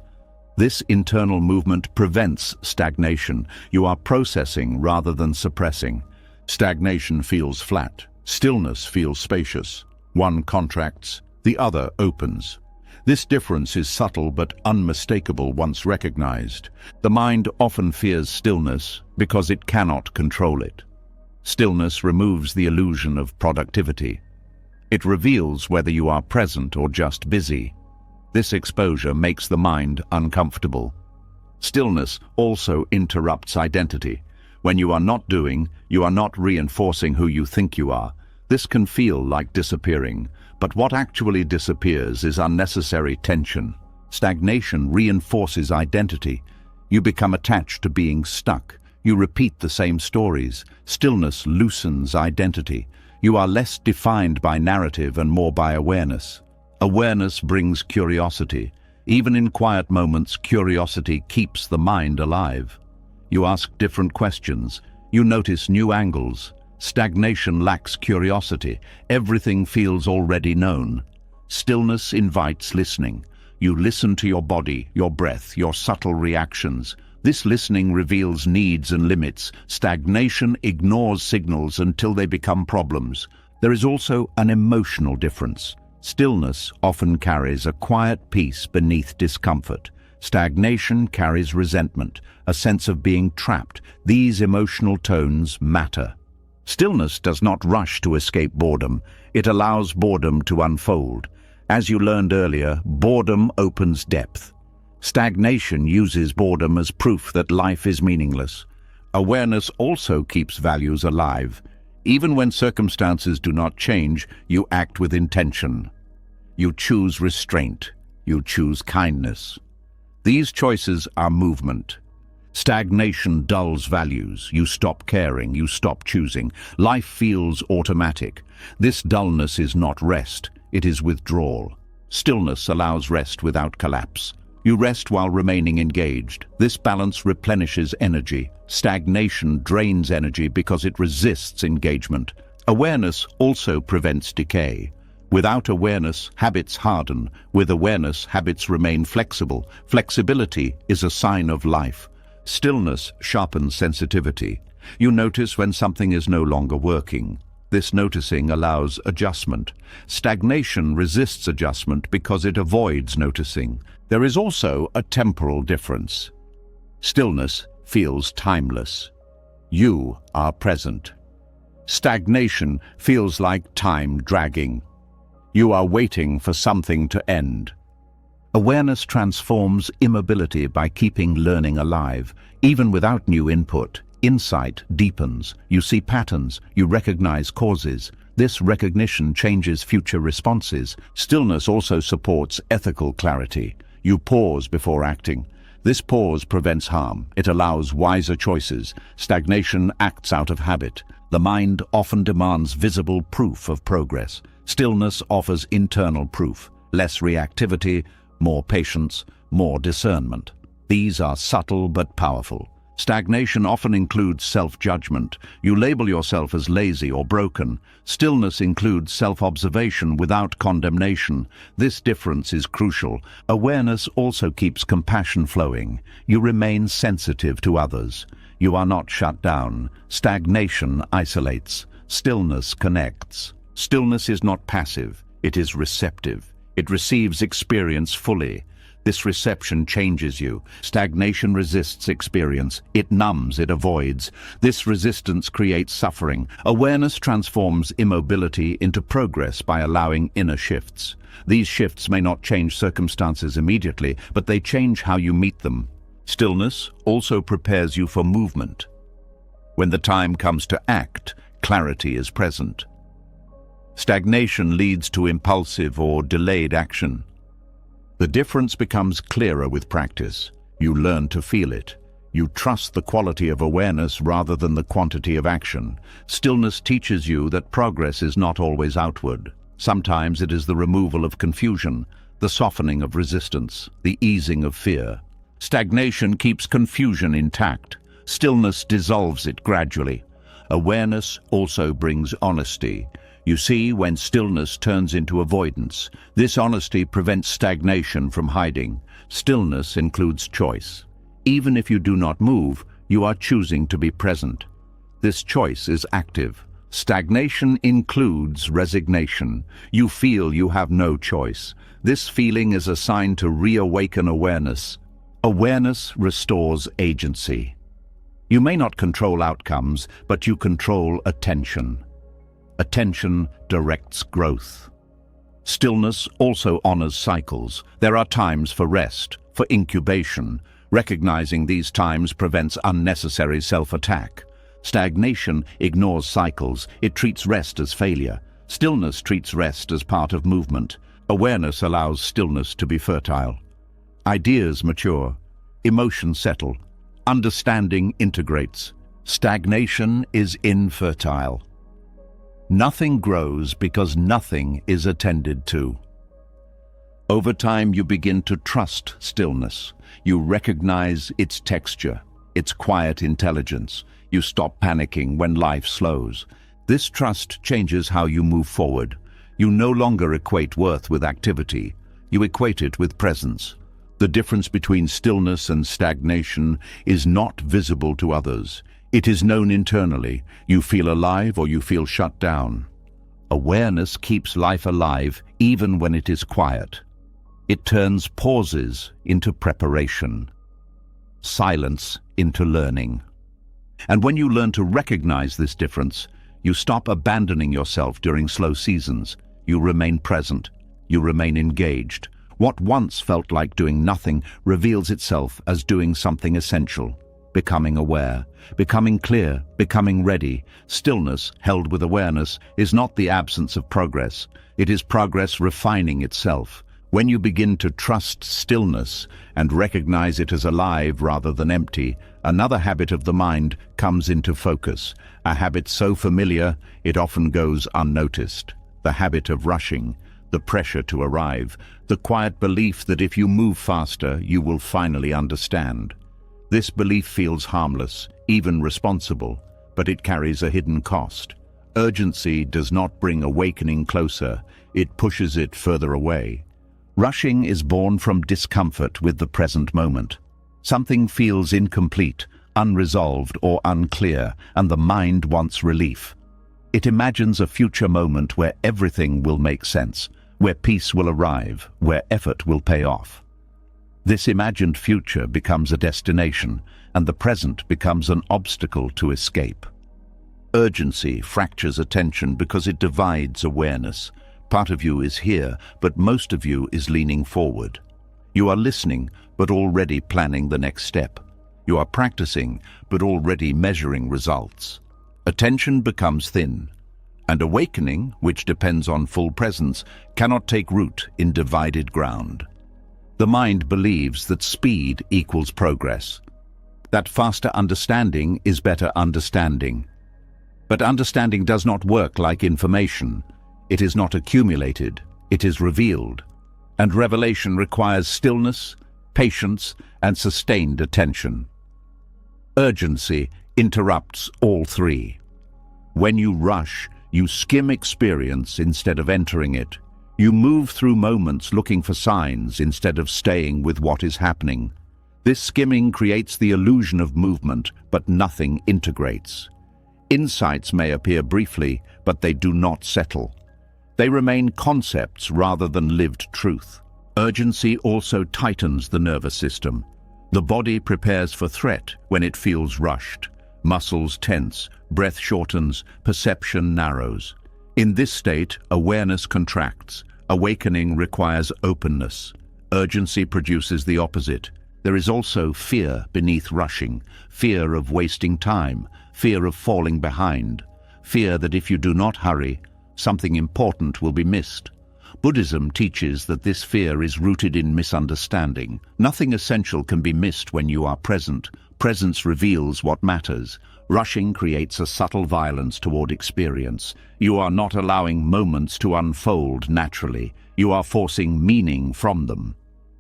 This internal movement prevents stagnation. You are processing rather than suppressing. Stagnation feels flat. Stillness feels spacious. One contracts, the other opens. This difference is subtle but unmistakable once recognized. The mind often fears stillness because it cannot control it. Stillness removes the illusion of productivity. It reveals whether you are present or just busy. This exposure makes the mind uncomfortable. Stillness also interrupts identity. When you are not doing, you are not reinforcing who you think you are. This can feel like disappearing, but what actually disappears is unnecessary tension. Stagnation reinforces identity. You become attached to being stuck. You repeat the same stories. Stillness loosens identity. You are less defined by narrative and more by awareness. Awareness brings curiosity. Even in quiet moments, curiosity keeps the mind alive. You ask different questions. You notice new angles. Stagnation lacks curiosity. Everything feels already known. Stillness invites listening. You listen to your body, your breath, your subtle reactions. This listening reveals needs and limits. Stagnation ignores signals until they become problems. There is also an emotional difference. Stillness often carries a quiet peace beneath discomfort. Stagnation carries resentment, a sense of being trapped. These emotional tones matter. Stillness does not rush to escape boredom. It allows boredom to unfold. As you learned earlier, boredom opens depth. Stagnation uses boredom as proof that life is meaningless. Awareness also keeps values alive. Even when circumstances do not change, you act with intention. You choose restraint. You choose kindness. These choices are movement. Stagnation dulls values. You stop caring. You stop choosing. Life feels automatic. This dullness is not rest. It is withdrawal. Stillness allows rest without collapse. You rest while remaining engaged. This balance replenishes energy. Stagnation drains energy because it resists engagement. Awareness also prevents decay. Without awareness, habits harden. With awareness, habits remain flexible. Flexibility is a sign of life. Stillness sharpens sensitivity. You notice when something is no longer working. This noticing allows adjustment. Stagnation resists adjustment because it avoids noticing. There is also a temporal difference. Stillness feels timeless. You are present. Stagnation feels like time dragging. You are waiting for something to end. Awareness transforms immobility by keeping learning alive. Even without new input, insight deepens. You see patterns, you recognize causes. This recognition changes future responses. Stillness also supports ethical clarity. You pause before acting. This pause prevents harm. It allows wiser choices. Stagnation acts out of habit. The mind often demands visible proof of progress. Stillness offers internal proof. Less reactivity, more patience, more discernment. These are subtle but powerful. Stagnation often includes self-judgment. You label yourself as lazy or broken. Stillness includes self-observation without condemnation. This difference is crucial. Awareness also keeps compassion flowing. You remain sensitive to others. You are not shut down. Stagnation isolates. Stillness connects. Stillness is not passive. It is receptive. It receives experience fully. This reception changes you. Stagnation resists experience. It numbs, it avoids. This resistance creates suffering. Awareness transforms immobility into progress by allowing inner shifts. These shifts may not change circumstances immediately, but they change how you meet them. Stillness also prepares you for movement. When the time comes to act, clarity is present. Stagnation leads to impulsive or delayed action. The difference becomes clearer with practice. You learn to feel it. You trust the quality of awareness rather than the quantity of action. Stillness teaches you that progress is not always outward. Sometimes it is the removal of confusion, the softening of resistance, the easing of fear. Stagnation keeps confusion intact. Stillness dissolves it gradually. Awareness also brings honesty. You see when stillness turns into avoidance. This honesty prevents stagnation from hiding. Stillness includes choice. Even if you do not move, you are choosing to be present. This choice is active. Stagnation includes resignation. You feel you have no choice. This feeling is a sign to reawaken awareness. Awareness restores agency. You may not control outcomes, but you control attention. Attention directs growth. Stillness also honors cycles. There are times for rest, for incubation. Recognizing these times prevents unnecessary self-attack. Stagnation ignores cycles. It treats rest as failure. Stillness treats rest as part of movement. Awareness allows stillness to be fertile. Ideas mature. Emotions settle. Understanding integrates. Stagnation is infertile. Nothing grows because nothing is attended to. Over time, you begin to trust stillness. You recognize its texture, its quiet intelligence. You stop panicking when life slows. This trust changes how you move forward. You no longer equate worth with activity. You equate it with presence. The difference between stillness and stagnation is not visible to others. It is known internally. You feel alive or you feel shut down. Awareness keeps life alive even when it is quiet. It turns pauses into preparation, silence into learning. And when you learn to recognize this difference, you stop abandoning yourself during slow seasons. You remain present. You remain engaged. What once felt like doing nothing reveals itself as doing something essential. Becoming aware, becoming clear, becoming ready. Stillness, held with awareness, is not the absence of progress. It is progress refining itself. When you begin to trust stillness and recognize it as alive rather than empty, another habit of the mind comes into focus. A habit so familiar, it often goes unnoticed. The habit of rushing, the pressure to arrive, the quiet belief that if you move faster, you will finally understand. This belief feels harmless, even responsible, but it carries a hidden cost. Urgency does not bring awakening closer, it pushes it further away. Rushing is born from discomfort with the present moment. Something feels incomplete, unresolved, or unclear, and the mind wants relief. It imagines a future moment where everything will make sense, where peace will arrive, where effort will pay off. This imagined future becomes a destination, and the present becomes an obstacle to escape. Urgency fractures attention because it divides awareness. Part of you is here, but most of you is leaning forward. You are listening, but already planning the next step. You are practicing, but already measuring results. Attention becomes thin, and awakening, which depends on full presence, cannot take root in divided ground. The mind believes that speed equals progress, that faster understanding is better understanding. But understanding does not work like information. It is not accumulated, it is revealed. And revelation requires stillness, patience, and sustained attention. Urgency interrupts all three. When you rush, you skim experience instead of entering it. You move through moments looking for signs instead of staying with what is happening. This skimming creates the illusion of movement, but nothing integrates. Insights may appear briefly, but they do not settle. They remain concepts rather than lived truth. Urgency also tightens the nervous system. The body prepares for threat when it feels rushed. Muscles tense, breath shortens, perception narrows. In this state, awareness contracts. Awakening requires openness. Urgency produces the opposite. There is also fear beneath rushing, fear of wasting time, fear of falling behind, fear that if you do not hurry, something important will be missed. Buddhism teaches that this fear is rooted in misunderstanding. Nothing essential can be missed when you are present. Presence reveals what matters. Rushing creates a subtle violence toward experience. You are not allowing moments to unfold naturally. You are forcing meaning from them.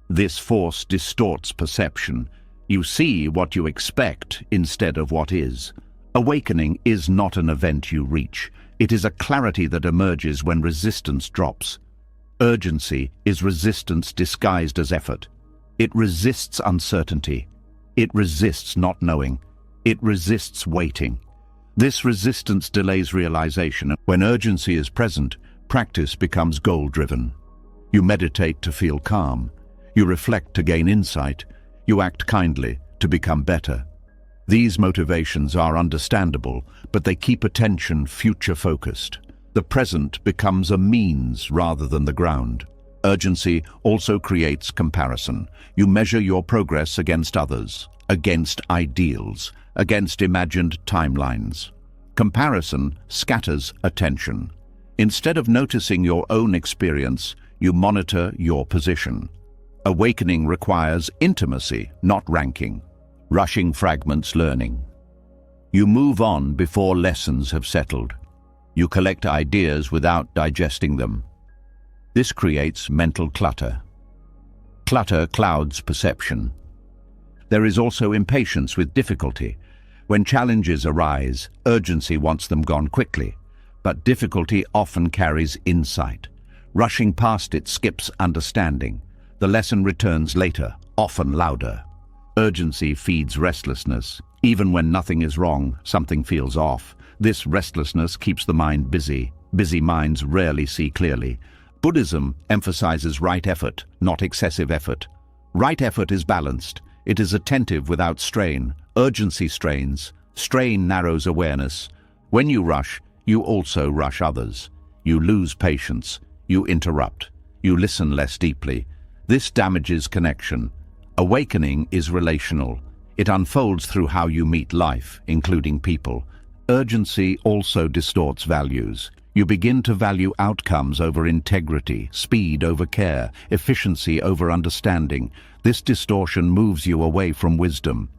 This force distorts perception. You see what you expect instead of what is. Awakening is not an event you reach. It is a clarity that emerges when resistance drops. Urgency is resistance disguised as effort. It resists uncertainty. It resists not knowing. It resists waiting. This resistance delays realization. When urgency is present, practice becomes goal-driven. You meditate to feel calm. You reflect to gain insight. You act kindly to become better. These motivations are understandable, but they keep attention future-focused. The present becomes a means rather than the ground. Urgency also creates comparison. You measure your progress against others, against ideals, against imagined timelines. Comparison scatters attention. Instead of noticing your own experience, you monitor your position. Awakening requires intimacy, not ranking. Rushing fragments learning. You move on before lessons have settled. You collect ideas without digesting them. This creates mental clutter. Clutter clouds perception. There is also impatience with difficulty. When challenges arise, urgency wants them gone quickly, but difficulty often carries insight. Rushing past it skips understanding. The lesson returns later, often louder. Urgency feeds restlessness. Even when nothing is wrong, something feels off. This restlessness keeps the mind busy. Busy minds rarely see clearly. Buddhism emphasizes right effort, not excessive effort. Right effort is balanced. It is attentive without strain. Urgency strains. Strain narrows awareness. When you rush, you also rush others. You lose patience. You interrupt. You listen less deeply. This damages connection. Awakening is relational. It unfolds through how you meet life, including people. Urgency also distorts values. You begin to value outcomes over integrity, speed over care, efficiency over understanding. This distortion moves you away from wisdom.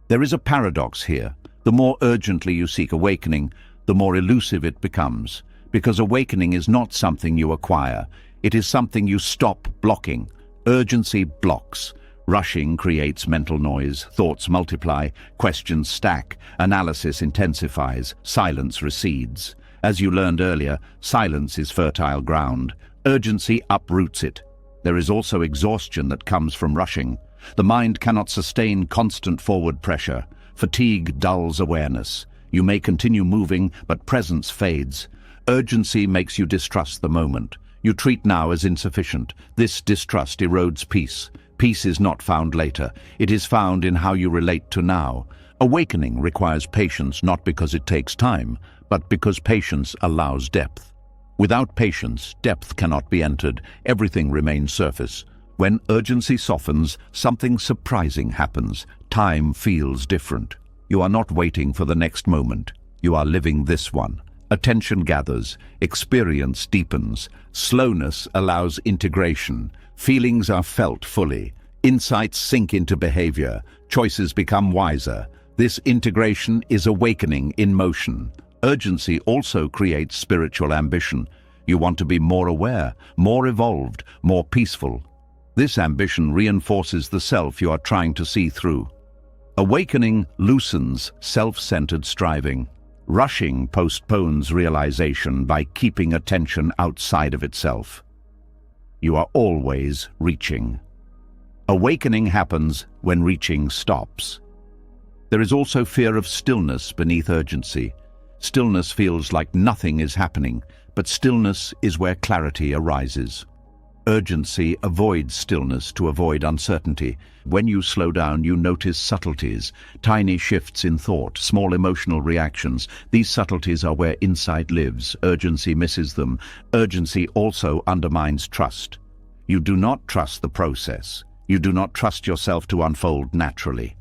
There is a paradox here. The more urgently you seek awakening, the more elusive it becomes. Because awakening is not something you acquire. It is something you stop blocking. Urgency blocks. Rushing creates mental noise, thoughts multiply, questions stack, analysis intensifies, silence recedes. As you learned earlier, silence is fertile ground. Urgency uproots it. There is also exhaustion that comes from rushing. The mind cannot sustain constant forward pressure. Fatigue dulls awareness. You may continue moving, but presence fades. Urgency makes you distrust the moment. You treat now as insufficient. This distrust erodes peace. Peace is not found later. It is found in how you relate to now. Awakening requires patience not because it takes time, but because patience allows depth. Without patience, depth cannot be entered. Everything remains surface. When urgency softens, something surprising happens. Time feels different. You are not waiting for the next moment. You are living this one. Attention gathers, experience deepens, slowness allows integration, feelings are felt fully, insights sink into behavior, choices become wiser. This integration is awakening in motion. Urgency also creates spiritual ambition. You want to be more aware, more evolved, more peaceful. This ambition reinforces the self you are trying to see through. Awakening loosens self-centered striving. Rushing postpones realization by keeping attention outside of itself. You are always reaching. Awakening happens when reaching stops. There is also fear of stillness beneath urgency. Stillness feels like nothing is happening, but stillness is where clarity arises. Urgency avoids stillness to avoid uncertainty. When you slow down, you notice subtleties, tiny shifts in thought, small emotional reactions. These subtleties are where insight lives. Urgency misses them. Urgency also undermines trust. You do not trust the process. You do not trust yourself to unfold naturally.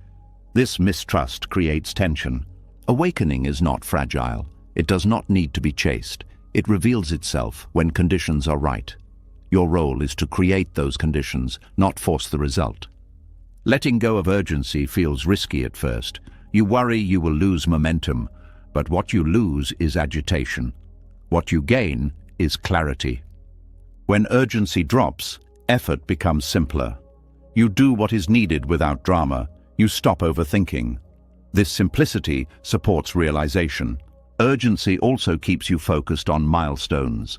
This mistrust creates tension. Awakening is not fragile. It does not need to be chased. It reveals itself when conditions are right. Your role is to create those conditions, not force the result. Letting go of urgency feels risky at first. You worry you will lose momentum, but what you lose is agitation. What you gain is clarity. When urgency drops, effort becomes simpler. You do what is needed without drama. You stop overthinking. This simplicity supports realization. Urgency also keeps you focused on milestones.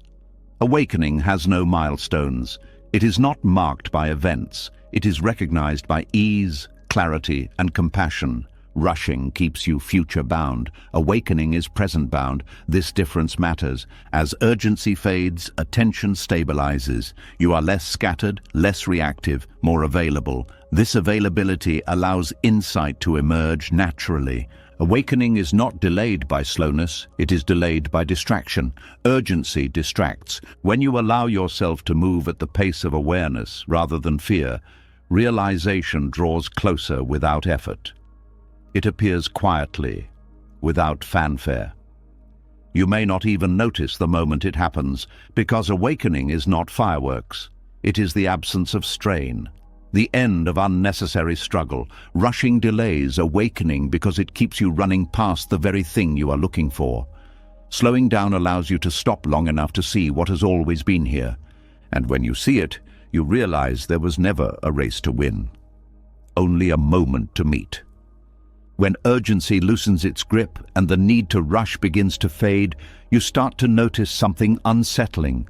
Awakening has no milestones. It is not marked by events. It is recognized by ease, clarity, and compassion. Rushing keeps you future-bound. Awakening is present-bound. This difference matters. As urgency fades, attention stabilizes. You are less scattered, less reactive, more available. This availability allows insight to emerge naturally. Awakening is not delayed by slowness, it is delayed by distraction. Urgency distracts. When you allow yourself to move at the pace of awareness rather than fear, realization draws closer without effort. It appears quietly, without fanfare. You may not even notice the moment it happens, because awakening is not fireworks. It is the absence of strain. The end of unnecessary struggle. Rushing delays awakening because it keeps you running past the very thing you are looking for. Slowing down allows you to stop long enough to see what has always been here. And when you see it, you realize there was never a race to win, only a moment to meet. When urgency loosens its grip and the need to rush begins to fade, you start to notice something unsettling.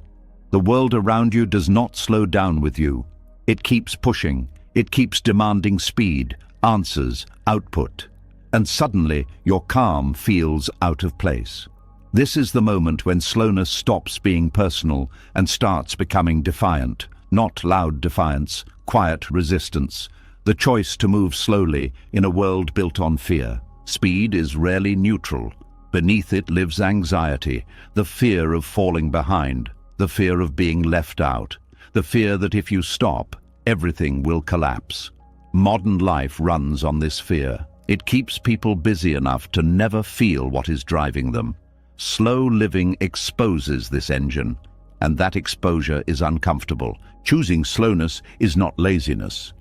The world around you does not slow down with you. It keeps pushing. It keeps demanding speed, answers, output. And suddenly, your calm feels out of place. This is the moment when slowness stops being personal and starts becoming defiant. Not loud defiance, quiet resistance. The choice to move slowly in a world built on fear. Speed is rarely neutral. Beneath it lives anxiety, the fear of falling behind, the fear of being left out. The fear that if you stop, everything will collapse. Modern life runs on this fear. It keeps people busy enough to never feel what is driving them. Slow living exposes this engine, and that exposure is uncomfortable. Choosing slowness is not laziness.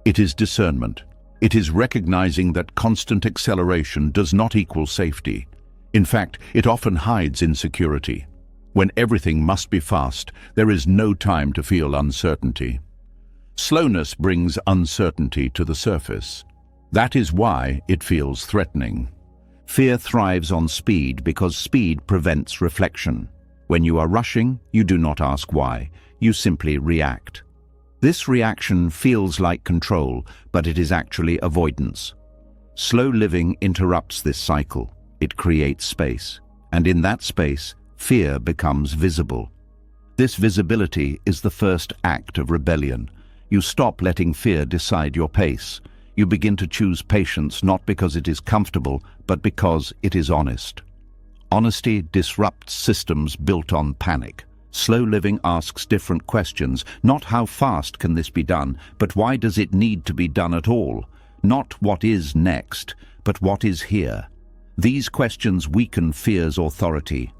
It is discernment. It is recognizing that constant acceleration does not equal safety. In fact, it often hides insecurity. When everything must be fast, there is no time to feel uncertainty. Slowness brings uncertainty to the surface. That is why it feels threatening. Fear thrives on speed because speed prevents reflection. When you are rushing, you do not ask why. You simply react. This reaction feels like control, but it is actually avoidance. Slow living interrupts this cycle. It creates space, and in that space, fear becomes visible. This visibility is the first act of rebellion. You stop letting fear decide your pace. You begin to choose patience not because it is comfortable, but because it is honest. Honesty disrupts systems built on panic. Slow living asks different questions, not how fast can this be done, but why does it need to be done at all? Not what is next, but what is here. These questions weaken fear's authority.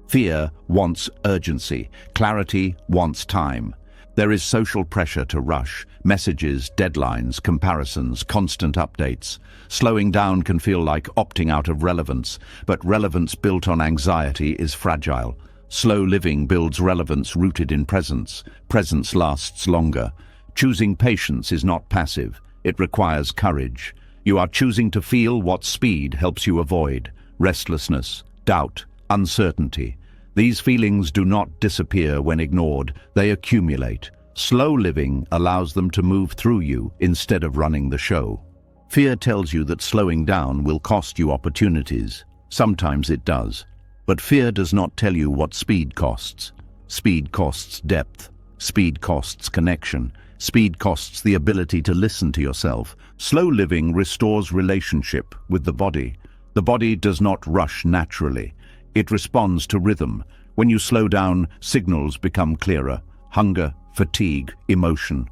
Fear wants urgency. Clarity wants time. There is social pressure to rush. Messages, deadlines, comparisons, constant updates. Slowing down can feel like opting out of relevance, but relevance built on anxiety is fragile. Slow living builds relevance rooted in presence. Presence lasts longer. Choosing patience is not passive. It requires courage. You are choosing to feel what speed helps you avoid. Restlessness, doubt, uncertainty. These feelings do not disappear when ignored. They accumulate. Slow living allows them to move through you instead of running the show. Fear tells you that slowing down will cost you opportunities. Sometimes it does. But fear does not tell you what speed costs. Speed costs depth. Speed costs connection. Speed costs the ability to listen to yourself. Slow living restores relationship with the body. The body does not rush naturally. It responds to rhythm. When you slow down, signals become clearer. Hunger, fatigue, emotion.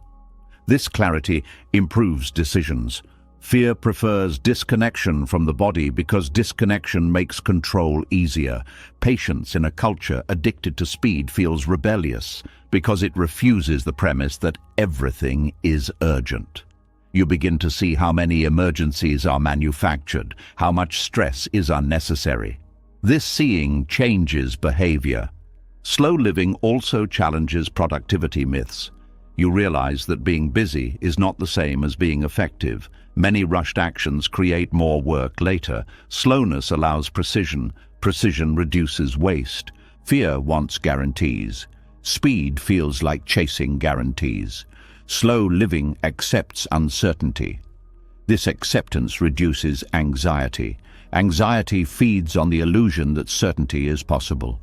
This clarity improves decisions. Fear prefers disconnection from the body because disconnection makes control easier. Patience in a culture addicted to speed feels rebellious because it refuses the premise that everything is urgent. You begin to see how many emergencies are manufactured, how much stress is unnecessary. This seeing changes behavior. Slow living also challenges productivity myths. You realize that being busy is not the same as being effective. Many rushed actions create more work later. Slowness allows precision. Precision reduces waste. Fear wants guarantees. Speed feels like chasing guarantees. Slow living accepts uncertainty. This acceptance reduces anxiety. Anxiety feeds on the illusion that certainty is possible.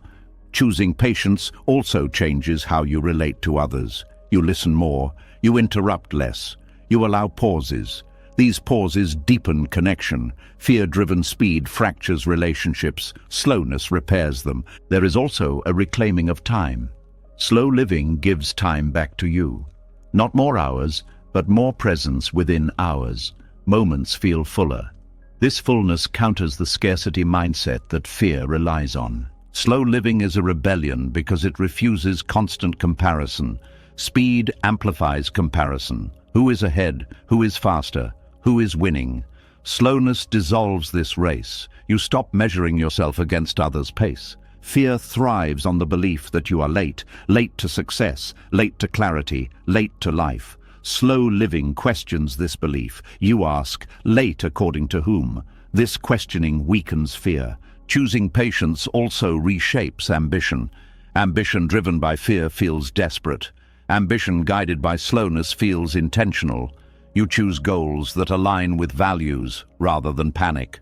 Choosing patience also changes how you relate to others. You listen more. You interrupt less. You allow pauses. These pauses deepen connection. Fear-driven speed fractures relationships. Slowness repairs them. There is also a reclaiming of time. Slow living gives time back to you. Not more hours, but more presence within hours. Moments feel fuller. This fullness counters the scarcity mindset that fear relies on. Slow living is a rebellion because it refuses constant comparison. Speed amplifies comparison. Who is ahead? Who is faster? Who is winning? Slowness dissolves this race. You stop measuring yourself against others' pace. Fear thrives on the belief that you are late, late to success, late to clarity, late to life. Slow living questions this belief. You ask, late according to whom? This questioning weakens fear. Choosing patience also reshapes ambition. Ambition driven by fear feels desperate. Ambition guided by slowness feels intentional. You choose goals that align with values rather than panic.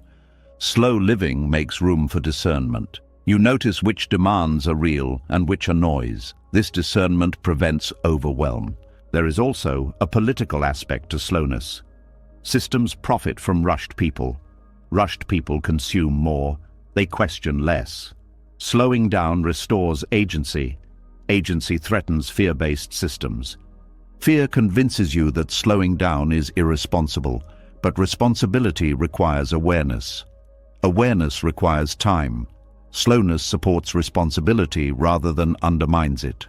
Slow living makes room for discernment. You notice which demands are real and which are noise. This discernment prevents overwhelm. There is also a political aspect to slowness. Systems profit from rushed people. Rushed people consume more. They question less. Slowing down restores agency. Agency threatens fear-based systems. Fear convinces you that slowing down is irresponsible, but responsibility requires awareness. Awareness requires time. Slowness supports responsibility rather than undermines it.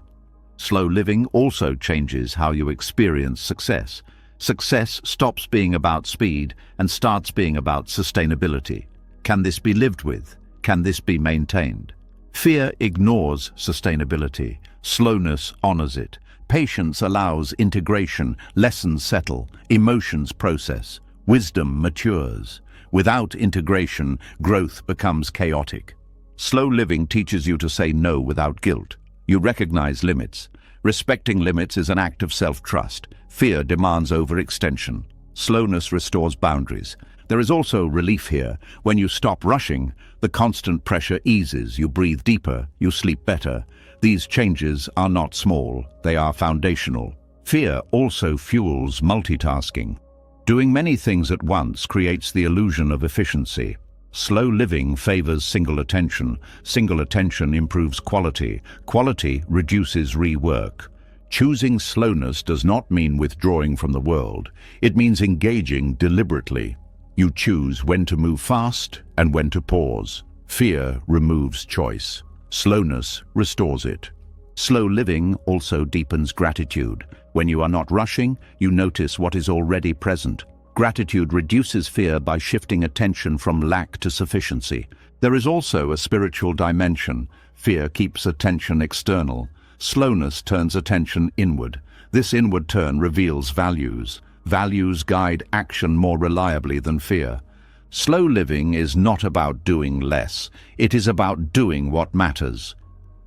Slow living also changes how you experience success. Success stops being about speed and starts being about sustainability. Can this be lived with? Can this be maintained? Fear ignores sustainability. Slowness honors it. Patience allows integration. Lessons settle. Emotions process. Wisdom matures. Without integration, growth becomes chaotic. Slow living teaches you to say no without guilt. You recognize limits. Respecting limits is an act of self-trust. Fear demands overextension. Slowness restores boundaries. There is also relief here. When you stop rushing, the constant pressure eases. You breathe deeper. You sleep better. These changes are not small. They are foundational. Fear also fuels multitasking. Doing many things at once creates the illusion of efficiency. Slow living favors single attention. Single attention improves quality. Quality reduces rework. Choosing slowness does not mean withdrawing from the world. It means engaging deliberately. You choose when to move fast and when to pause. Fear removes choice. Slowness restores it. Slow living also deepens gratitude. When you are not rushing, you notice what is already present. Gratitude reduces fear by shifting attention from lack to sufficiency. There is also a spiritual dimension. Fear keeps attention external. Slowness turns attention inward. This inward turn reveals values. Values guide action more reliably than fear. Slow living is not about doing less. It is about doing what matters.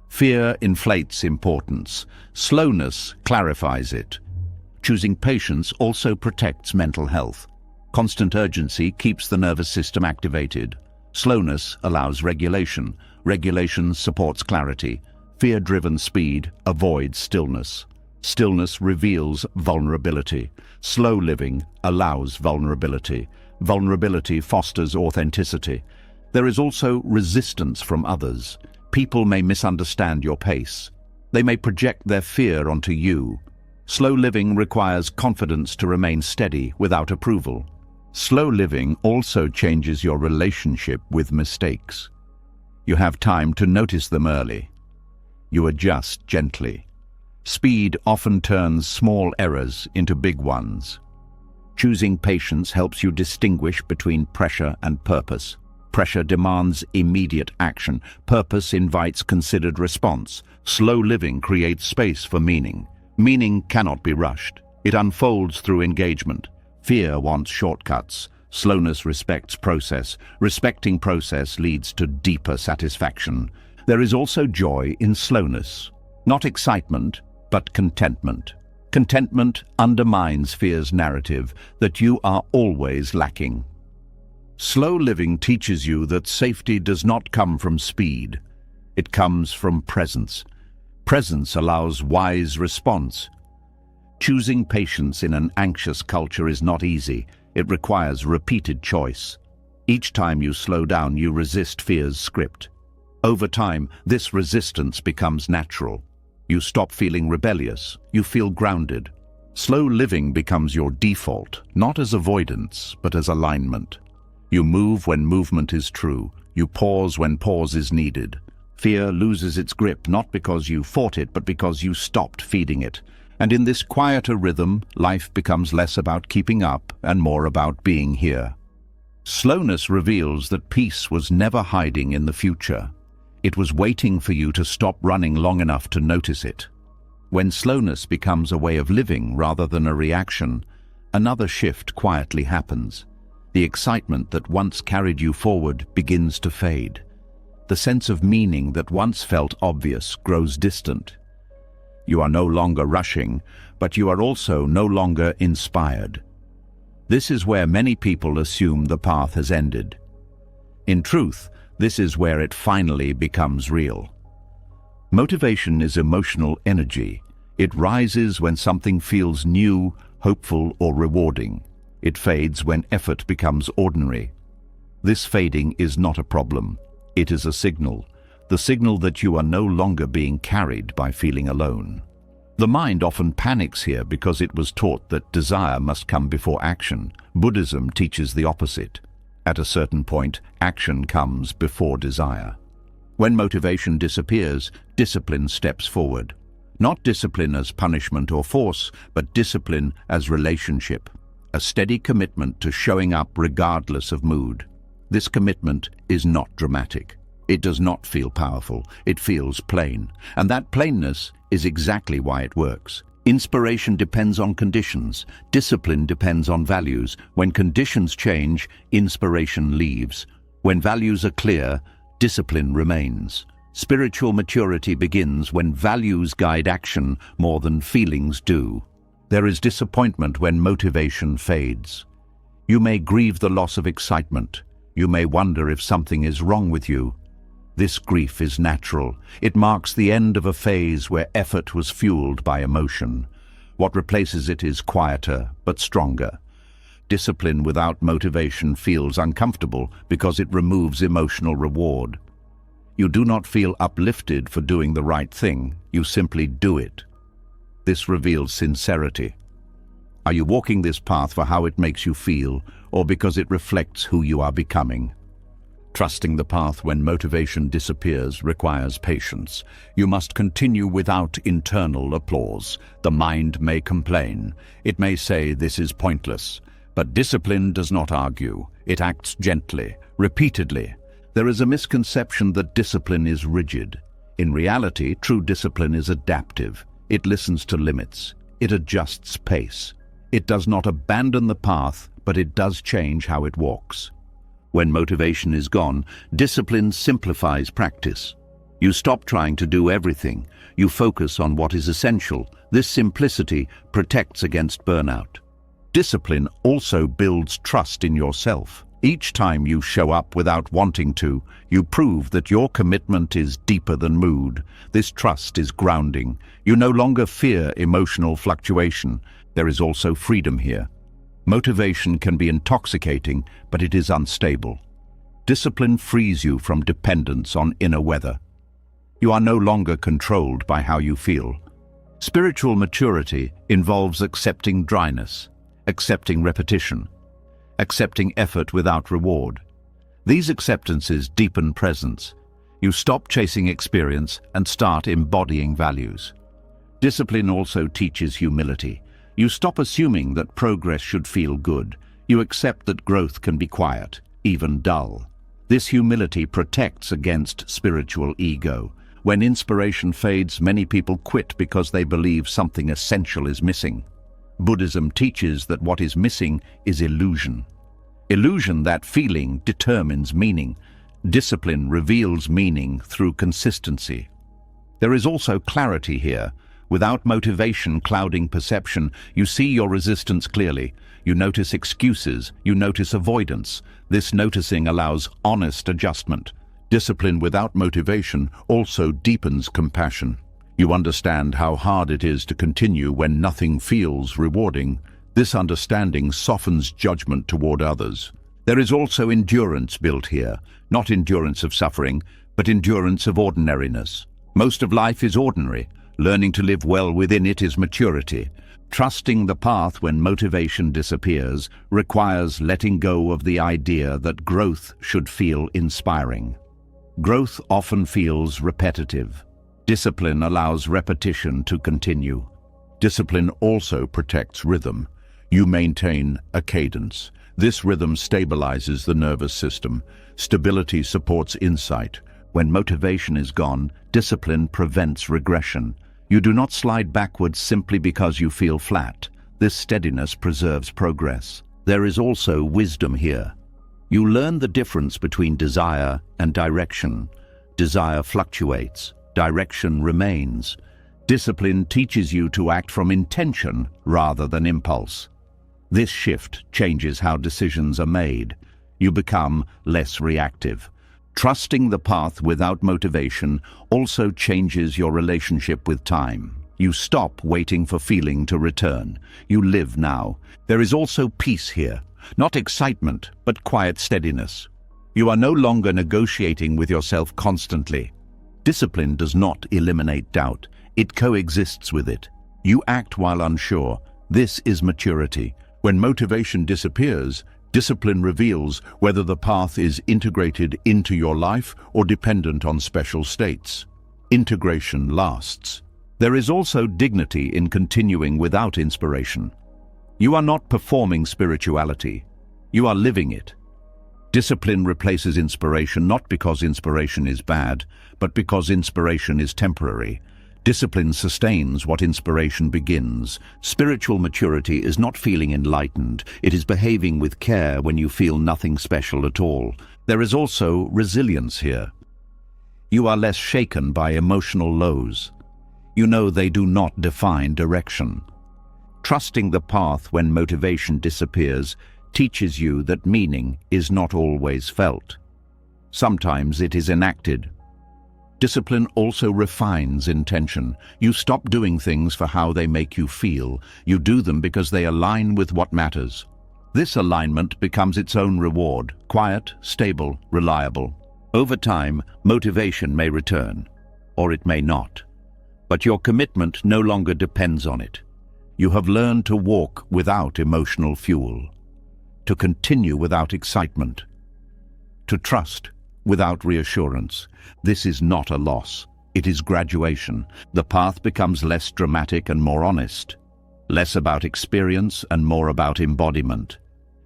Fear inflates importance. Slowness clarifies it. Choosing patience also protects mental health. Constant urgency keeps the nervous system activated. Slowness allows regulation. Regulation supports clarity. Fear-driven speed avoids stillness. Stillness reveals vulnerability. Slow living allows vulnerability. Vulnerability fosters authenticity. There is also resistance from others. People may misunderstand your pace. They may project their fear onto you. Slow living requires confidence to remain steady without approval. Slow living also changes your relationship with mistakes. You have time to notice them early. You adjust gently. Speed often turns small errors into big ones. Choosing patience helps you distinguish between pressure and purpose. Pressure demands immediate action. Purpose invites considered response. Slow living creates space for meaning. Meaning cannot be rushed. It unfolds through engagement. Fear wants shortcuts. Slowness respects process. Respecting process leads to deeper satisfaction. There is also joy in slowness. Not excitement, but contentment. Contentment undermines fear's narrative that you are always lacking. Slow living teaches you that safety does not come from speed. It comes from presence. Presence allows wise response. Choosing patience in an anxious culture is not easy. It requires repeated choice. Each time you slow down, you resist fear's script. Over time, this resistance becomes natural. You stop feeling rebellious. You feel grounded. Slow living becomes your default, not as avoidance, but as alignment. You move when movement is true. You pause when pause is needed. Fear loses its grip not because you fought it, but because you stopped feeding it. And in this quieter rhythm, life becomes less about keeping up and more about being here. Slowness reveals that peace was never hiding in the future. It was waiting for you to stop running long enough to notice it. When slowness becomes a way of living rather than a reaction, another shift quietly happens. The excitement that once carried you forward begins to fade. The sense of meaning that once felt obvious grows distant. You are no longer rushing, but you are also no longer inspired. This is where many people assume the path has ended. In truth, this is where it finally becomes real. Motivation is emotional energy. It rises when something feels new, hopeful, or rewarding. It fades when effort becomes ordinary. This fading is not a problem. It is a signal. The signal that you are no longer being carried by feeling alone. The mind often panics here because it was taught that desire must come before action. Buddhism teaches the opposite. At a certain point, action comes before desire. When motivation disappears, discipline steps forward. Not discipline as punishment or force, but discipline as relationship. A steady commitment to showing up regardless of mood. This commitment is not dramatic. It does not feel powerful. It feels plain. And that plainness is exactly why it works. Inspiration depends on conditions. Discipline depends on values. When conditions change, inspiration leaves. When values are clear, discipline remains. Spiritual maturity begins when values guide action more than feelings do. There is disappointment when motivation fades. You may grieve the loss of excitement. You may wonder if something is wrong with you. This grief is natural. It marks the end of a phase where effort was fueled by emotion. What replaces it is quieter but stronger. Discipline without motivation feels uncomfortable because it removes emotional reward. You do not feel uplifted for doing the right thing, you simply do it. This reveals sincerity. Are you walking this path for how it makes you feel, or because it reflects who you are becoming? Trusting the path when motivation disappears requires patience. You must continue without internal applause. The mind may complain. It may say this is pointless. But discipline does not argue. It acts gently, repeatedly. There is a misconception that discipline is rigid. In reality, true discipline is adaptive. It listens to limits. It adjusts pace. It does not abandon the path, but it does change how it walks. When motivation is gone, discipline simplifies practice. You stop trying to do everything. You focus on what is essential. This simplicity protects against burnout. Discipline also builds trust in yourself. Each time you show up without wanting to, you prove that your commitment is deeper than mood. This trust is grounding. You no longer fear emotional fluctuation. There is also freedom here. Motivation can be intoxicating, but it is unstable. Discipline frees you from dependence on inner weather. You are no longer controlled by how you feel. Spiritual maturity involves accepting dryness, accepting repetition, accepting effort without reward. These acceptances deepen presence. You stop chasing experience and start embodying values. Discipline also teaches humility. You stop assuming that progress should feel good. You accept that growth can be quiet, even dull. This humility protects against spiritual ego. When inspiration fades, many people quit because they believe something essential is missing. Buddhism teaches that what is missing is illusion. Illusion, that feeling, determines meaning. Discipline reveals meaning through consistency. There is also clarity here. Without motivation clouding perception, you see your resistance clearly. You notice excuses, you notice avoidance. This noticing allows honest adjustment. Discipline without motivation also deepens compassion. You understand how hard it is to continue when nothing feels rewarding. This understanding softens judgment toward others. There is also endurance built here, not endurance of suffering, but endurance of ordinariness. Most of life is ordinary. Learning to live well within it is maturity. Trusting the path when motivation disappears requires letting go of the idea that growth should feel inspiring. Growth often feels repetitive. Discipline allows repetition to continue. Discipline also protects rhythm. You maintain a cadence. This rhythm stabilizes the nervous system. Stability supports insight. When motivation is gone, discipline prevents regression. You do not slide backwards simply because you feel flat. This steadiness preserves progress. There is also wisdom here. You learn the difference between desire and direction. Desire fluctuates. Direction remains. Discipline teaches you to act from intention rather than impulse. This shift changes how decisions are made. You become less reactive. Trusting the path without motivation also changes your relationship with time. You stop waiting for feeling to return. You live now. There is also peace here. Not excitement, but quiet steadiness. You are no longer negotiating with yourself constantly. Discipline does not eliminate doubt. It coexists with it. You act while unsure. This is maturity. When motivation disappears, discipline reveals whether the path is integrated into your life or dependent on special states. Integration lasts. There is also dignity in continuing without inspiration. You are not performing spirituality. You are living it. Discipline replaces inspiration not because inspiration is bad, but because inspiration is temporary. Discipline sustains what inspiration begins. Spiritual maturity is not feeling enlightened. It is behaving with care when you feel nothing special at all. There is also resilience here. You are less shaken by emotional lows. You know they do not define direction. Trusting the path when motivation disappears teaches you that meaning is not always felt. Sometimes it is enacted. Discipline also refines intention. You stop doing things for how they make you feel. You do them because they align with what matters. This alignment becomes its own reward, quiet, stable, reliable. Over time, motivation may return, or it may not. But your commitment no longer depends on it. You have learned to walk without emotional fuel, to continue without excitement, to trust without reassurance. This is not a loss. It is graduation. The path becomes less dramatic and more honest, less about experience and more about embodiment.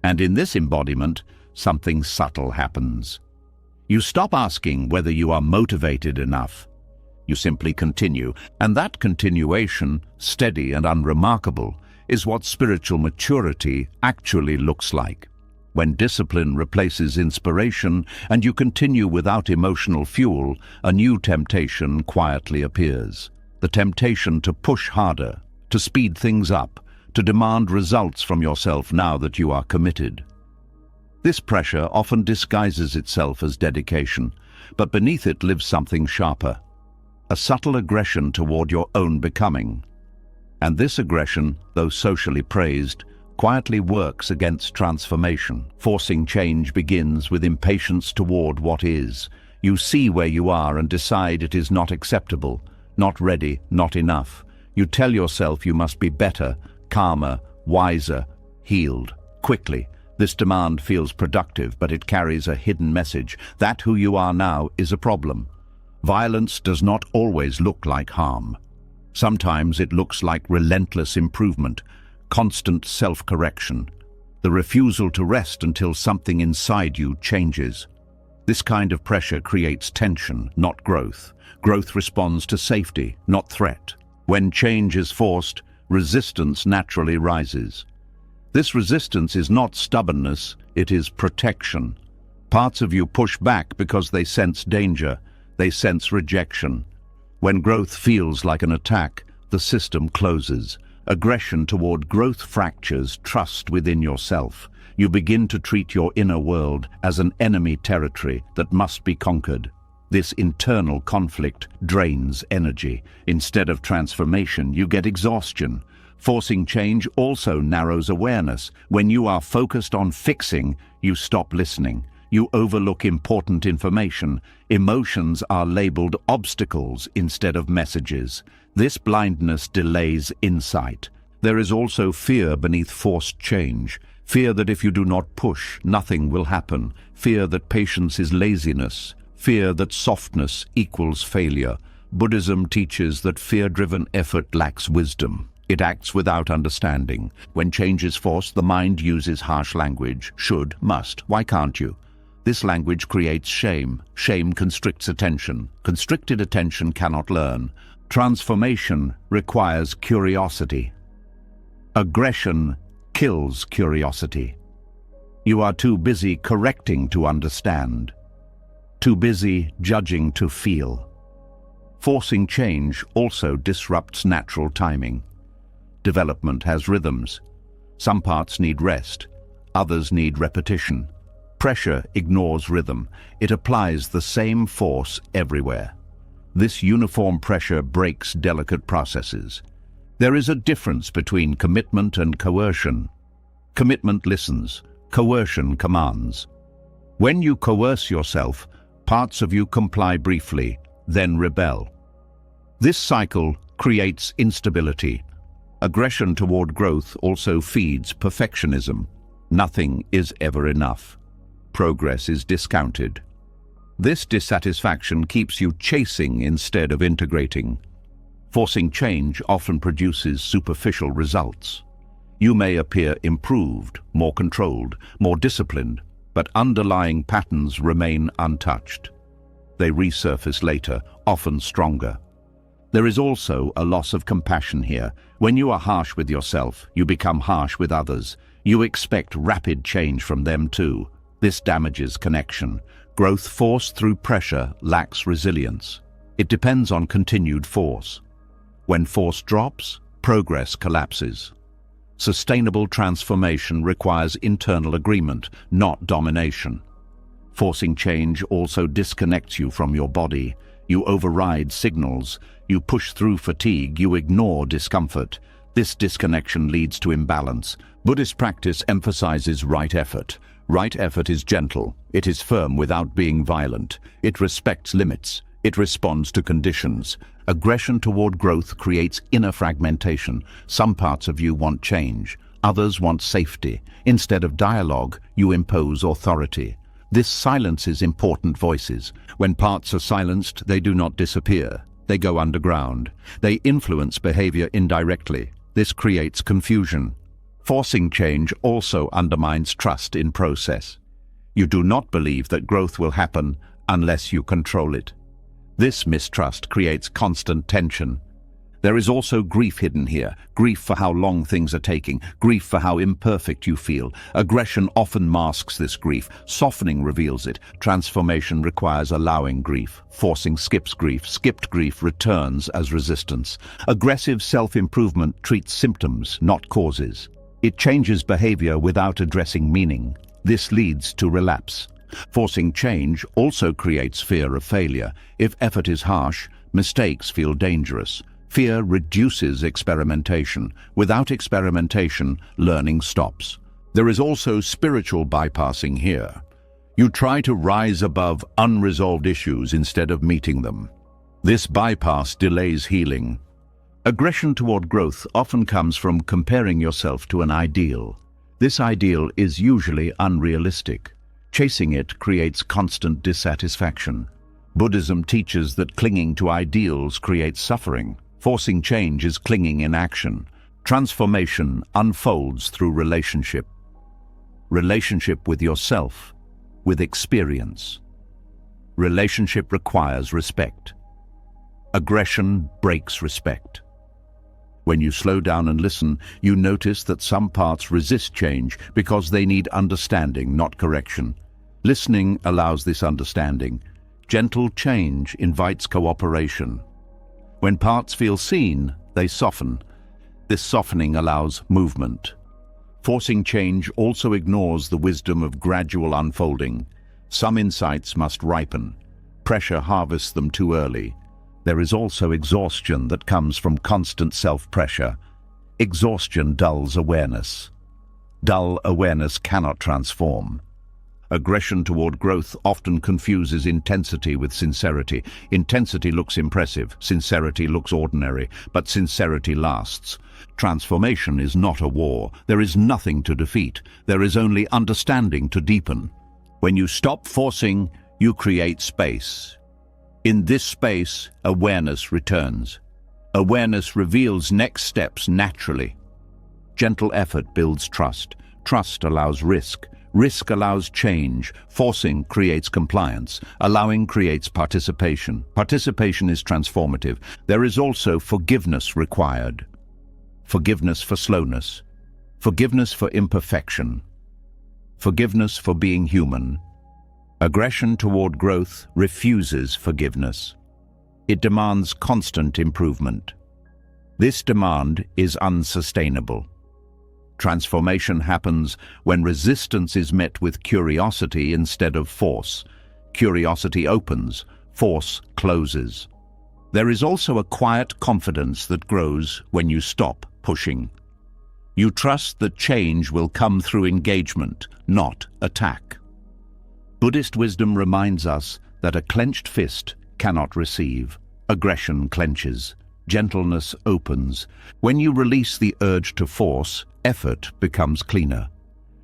And in this embodiment, something subtle happens. You stop asking whether you are motivated enough. You simply continue, and that continuation, steady and unremarkable, is what spiritual maturity actually looks like. When discipline replaces inspiration and you continue without emotional fuel, a new temptation quietly appears. The temptation to push harder, to speed things up, to demand results from yourself now that you are committed. This pressure often disguises itself as dedication, but beneath it lives something sharper, a subtle aggression toward your own becoming. And this aggression, though socially praised, quietly works against transformation. Forcing change begins with impatience toward what is. You see where you are and decide it is not acceptable, not ready, not enough. You tell yourself you must be better, calmer, wiser, healed, quickly. This demand feels productive, but it carries a hidden message that who you are now is a problem. Violence does not always look like harm. Sometimes it looks like relentless improvement, constant self-correction, the refusal to rest until something inside you changes. This kind of pressure creates tension, not growth. Growth responds to safety, not threat. When change is forced, resistance naturally rises. This resistance is not stubbornness, it is protection. Parts of you push back because they sense danger, they sense rejection. When growth feels like an attack, the system closes. Aggression toward growth fractures trust within yourself. You begin to treat your inner world as an enemy territory that must be conquered. This internal conflict drains energy. Instead of transformation, you get exhaustion. Forcing change also narrows awareness. When you are focused on fixing, you stop listening. You overlook important information. Emotions are labeled obstacles instead of messages. This blindness delays insight. There is also fear beneath forced change. Fear that if you do not push, nothing will happen. Fear that patience is laziness. Fear that softness equals failure. Buddhism teaches that fear-driven effort lacks wisdom. It acts without understanding. When change is forced, the mind uses harsh language. Should, must, why can't you? This language creates shame. Shame constricts attention. Constricted attention cannot learn. Transformation requires curiosity. Aggression kills curiosity. You are too busy correcting to understand, too busy judging to feel. Forcing change also disrupts natural timing. Development has rhythms. Some parts need rest, others need repetition. Pressure ignores rhythm. It applies the same force everywhere. This uniform pressure breaks delicate processes. There is a difference between commitment and coercion. Commitment listens, coercion commands. When you coerce yourself, parts of you comply briefly, then rebel. This cycle creates instability. Aggression toward growth also feeds perfectionism. Nothing is ever enough. Progress is discounted. This dissatisfaction keeps you chasing instead of integrating. Forcing change often produces superficial results. You may appear improved, more controlled, more disciplined, but underlying patterns remain untouched. They resurface later, often stronger. There is also a loss of compassion here. When you are harsh with yourself, you become harsh with others. You expect rapid change from them too. This damages connection. Growth forced through pressure lacks resilience. It depends on continued force. When force drops, progress collapses. Sustainable transformation requires internal agreement, not domination. Forcing change also disconnects you from your body. You override signals. You push through fatigue. You ignore discomfort. This disconnection leads to imbalance. Buddhist practice emphasizes right effort. Right effort is gentle. It is firm without being violent. It respects limits. It responds to conditions. Aggression toward growth creates inner fragmentation. Some parts of you want change. Others want safety. Instead of dialogue, you impose authority. This silences important voices. When parts are silenced, they do not disappear. They go underground. They influence behavior indirectly. This creates confusion. Forcing change also undermines trust in process. You do not believe that growth will happen unless you control it. This mistrust creates constant tension. There is also grief hidden here. Grief for how long things are taking. Grief for how imperfect you feel. Aggression often masks this grief. Softening reveals it. Transformation requires allowing grief. Forcing skips grief. Skipped grief returns as resistance. Aggressive self-improvement treats symptoms, not causes. It changes behavior without addressing meaning. This leads to relapse. Forcing change also creates fear of failure. If effort is harsh, mistakes feel dangerous. Fear reduces experimentation. Without experimentation, learning stops. There is also spiritual bypassing here. You try to rise above unresolved issues instead of meeting them. This bypass delays healing. Aggression toward growth often comes from comparing yourself to an ideal. This ideal is usually unrealistic. Chasing it creates constant dissatisfaction. Buddhism teaches that clinging to ideals creates suffering. Forcing change is clinging in action. Transformation unfolds through relationship. Relationship with yourself, with experience. Relationship requires respect. Aggression breaks respect. When you slow down and listen, you notice that some parts resist change because they need understanding, not correction. Listening allows this understanding. Gentle change invites cooperation. When parts feel seen, they soften. This softening allows movement. Forcing change also ignores the wisdom of gradual unfolding. Some insights must ripen. Pressure harvests them too early. There is also exhaustion that comes from constant self-pressure. Exhaustion dulls awareness. Dull awareness cannot transform. Aggression toward growth often confuses intensity with sincerity. Intensity looks impressive, sincerity looks ordinary, but sincerity lasts. Transformation is not a war. There is nothing to defeat. There is only understanding to deepen. When you stop forcing, you create space. In this space, awareness returns. Awareness reveals next steps naturally. Gentle effort builds trust. Trust allows risk. Risk allows change. Forcing creates compliance. Allowing creates participation. Participation is transformative. There is also forgiveness required. Forgiveness for slowness. Forgiveness for imperfection. Forgiveness for being human. Aggression toward growth refuses forgiveness. It demands constant improvement. This demand is unsustainable. Transformation happens when resistance is met with curiosity instead of force. Curiosity opens, force closes. There is also a quiet confidence that grows when you stop pushing. You trust that change will come through engagement, not attack. Buddhist wisdom reminds us that a clenched fist cannot receive. Aggression clenches. Gentleness opens. When you release the urge to force, effort becomes cleaner.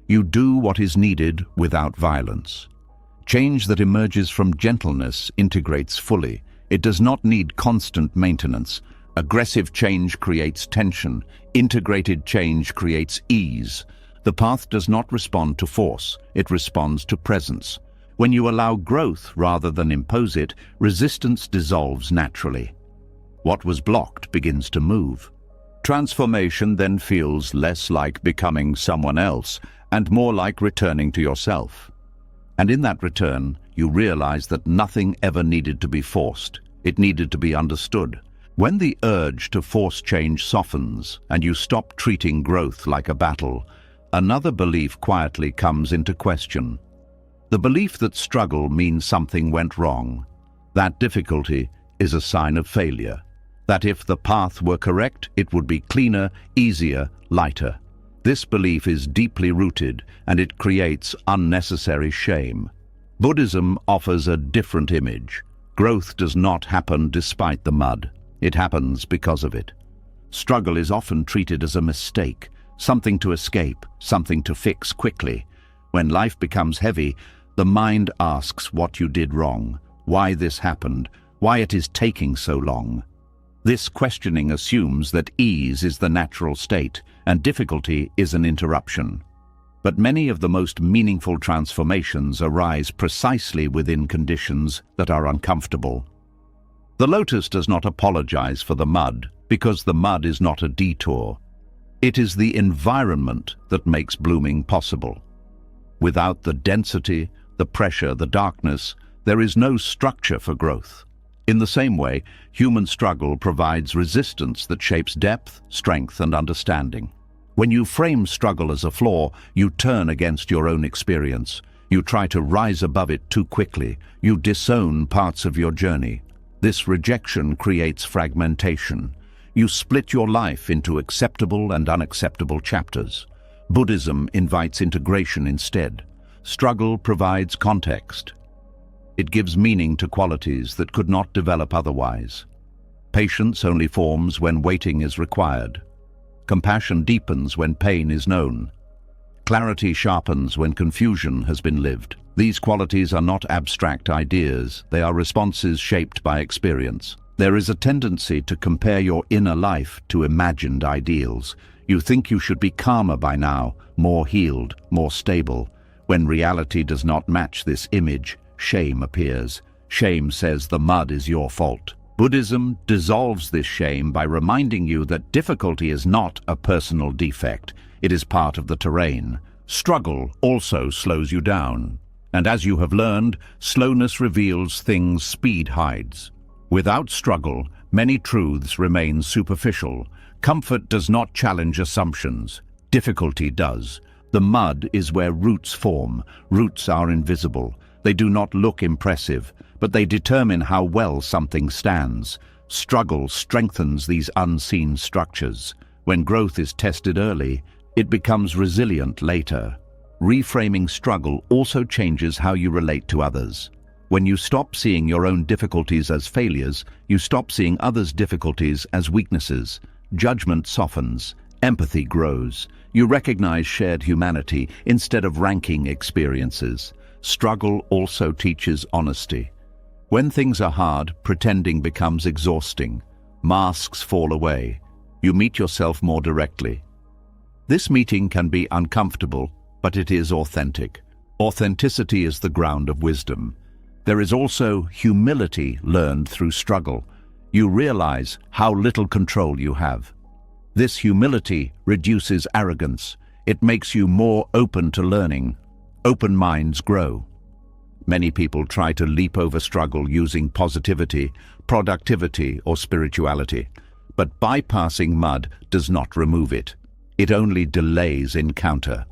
You do what is needed without violence. Change that emerges from gentleness integrates fully. It does not need constant maintenance. Aggressive change creates tension. Integrated change creates ease. The path does not respond to force. It responds to presence. When you allow growth rather than impose it, resistance dissolves naturally. What was blocked begins to move. Transformation then feels less like becoming someone else and more like returning to yourself. And in that return, you realize that nothing ever needed to be forced. It needed to be understood. When the urge to force change softens and you stop treating growth like a battle, another belief quietly comes into question. The belief that struggle means something went wrong. That difficulty is a sign of failure. that if the path were correct, it would be cleaner, easier, lighter. This belief is deeply rooted, and it creates unnecessary shame. Buddhism offers a different image. Growth does not happen despite the mud. It happens because of it. Struggle is often treated as a mistake, something to escape, something to fix quickly. When life becomes heavy, the mind asks what you did wrong, why this happened, why it is taking so long. This questioning assumes that ease is the natural state and difficulty is an interruption. But many of the most meaningful transformations arise precisely within conditions that are uncomfortable. The lotus does not apologize for the mud because the mud is not a detour. It is the environment that makes blooming possible. Without the density, the pressure, the darkness, there is no structure for growth. In the same way, human struggle provides resistance that shapes depth, strength, and understanding. When you frame struggle as a flaw, you turn against your own experience. You try to rise above it too quickly. You disown parts of your journey. This rejection creates fragmentation. You split your life into acceptable and unacceptable chapters. Buddhism invites integration instead. Struggle provides context. It gives meaning to qualities that could not develop otherwise. Patience only forms when waiting is required. Compassion deepens when pain is known. Clarity sharpens when confusion has been lived. These qualities are not abstract ideas, they are responses shaped by experience. There is a tendency to compare your inner life to imagined ideals. You think you should be calmer by now, more healed, more stable. When reality does not match this image, shame appears. Shame says the mud is your fault. Buddhism dissolves this shame by reminding you that difficulty is not a personal defect. It is part of the terrain. Struggle also slows you down. And as you have learned, slowness reveals things speed hides. Without struggle, many truths remain superficial. Comfort does not challenge assumptions. Difficulty does. The mud is where roots form. Roots are invisible. They do not look impressive, but they determine how well something stands. Struggle strengthens these unseen structures. When growth is tested early, it becomes resilient later. Reframing struggle also changes how you relate to others. When you stop seeing your own difficulties as failures, you stop seeing others' difficulties as weaknesses. Judgment softens. Empathy grows. You recognize shared humanity instead of ranking experiences. Struggle also teaches honesty. When things are hard, pretending becomes exhausting. Masks fall away. You meet yourself more directly. This meeting can be uncomfortable, but it is authentic. Authenticity is the ground of wisdom. There is also humility learned through struggle. You realize how little control you have. This humility reduces arrogance. It makes you more open to learning. Open minds grow. Many people try to leap over struggle using positivity, productivity, or spirituality. But bypassing mud does not remove it. It only delays encounter.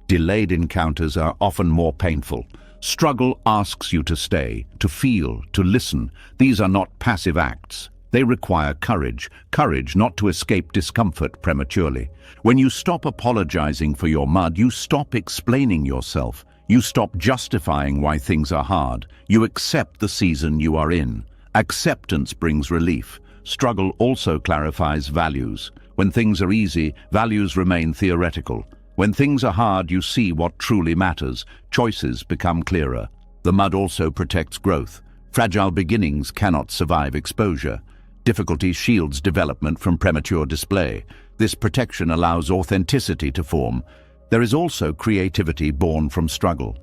Delayed encounters are often more painful. Struggle asks you to stay, to feel, to listen. These are not passive acts. They require courage. Courage not to escape discomfort prematurely. When you stop apologizing for your mud, you stop explaining yourself. You stop justifying why things are hard. You accept the season you are in. Acceptance brings relief. Struggle also clarifies values. When things are easy, values remain theoretical. When things are hard, you see what truly matters. Choices become clearer. The mud also protects growth. Fragile beginnings cannot survive exposure. Difficulty shields development from premature display. This protection allows authenticity to form. There is also creativity born from struggle.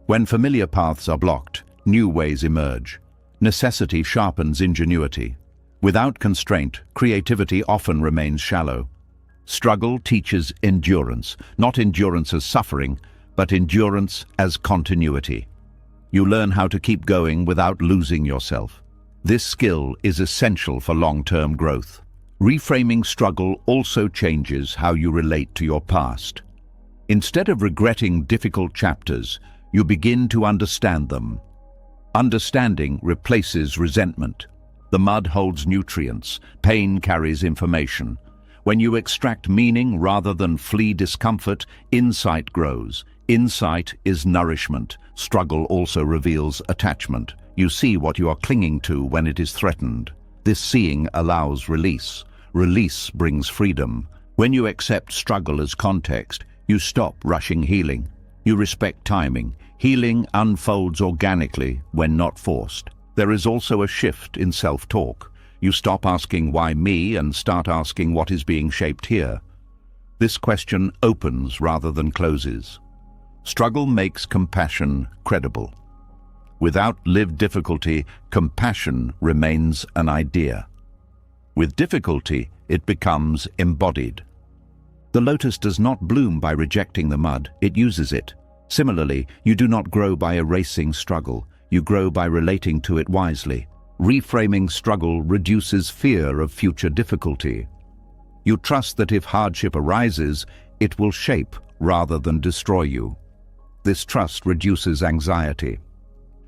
When familiar paths are blocked, new ways emerge. Necessity sharpens ingenuity. Without constraint, creativity often remains shallow. Struggle teaches endurance, not endurance as suffering, but endurance as continuity. You learn how to keep going without losing yourself. This skill is essential for long-term growth. Reframing struggle also changes how you relate to your past. Instead of regretting difficult chapters, you begin to understand them. Understanding replaces resentment. The mud holds nutrients. Pain carries information. When you extract meaning rather than flee discomfort, insight grows. Insight is nourishment. Struggle also reveals attachment. You see what you are clinging to when it is threatened. This seeing allows release. Release brings freedom. When you accept struggle as context, you stop rushing healing. You respect timing. Healing unfolds organically when not forced. There is also a shift in self-talk. You stop asking why me and start asking what is being shaped here. This question opens rather than closes. Struggle makes compassion credible. Without lived difficulty, compassion remains an idea. With difficulty, it becomes embodied. The lotus does not bloom by rejecting the mud, it uses it. Similarly, you do not grow by erasing struggle, you grow by relating to it wisely. Reframing struggle reduces fear of future difficulty. You trust that if hardship arises, it will shape rather than destroy you. This trust reduces anxiety.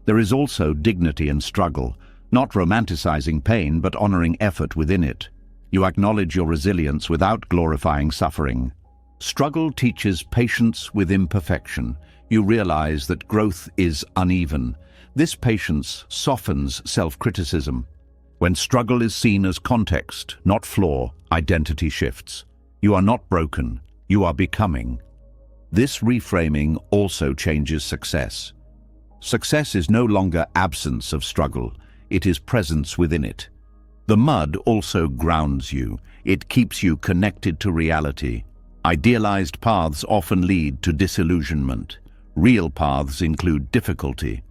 There is also dignity in struggle, not romanticizing pain but honoring effort within it. You acknowledge your resilience without glorifying suffering. Struggle teaches patience with imperfection. You realize that growth is uneven. This patience softens self-criticism. When struggle is seen as context, not flaw, identity shifts. You are not broken, you are becoming. This reframing also changes success. Success is no longer absence of struggle, it is presence within it. The mud also grounds you. It keeps you connected to reality. Idealized paths often lead to disillusionment. Real paths include difficulty.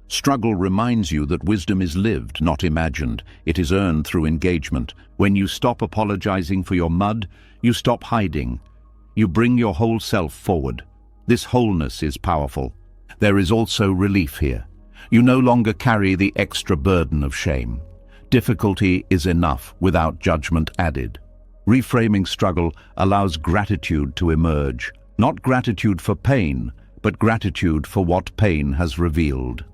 Struggle reminds you that wisdom is lived, not imagined. It is earned through engagement. When you stop apologizing for your mud, you stop hiding. You bring your whole self forward. This wholeness is powerful. There is also relief here. You no longer carry the extra burden of shame. Difficulty is enough without judgment added. Reframing struggle allows gratitude to emerge. Not gratitude for pain, but gratitude for what pain has revealed.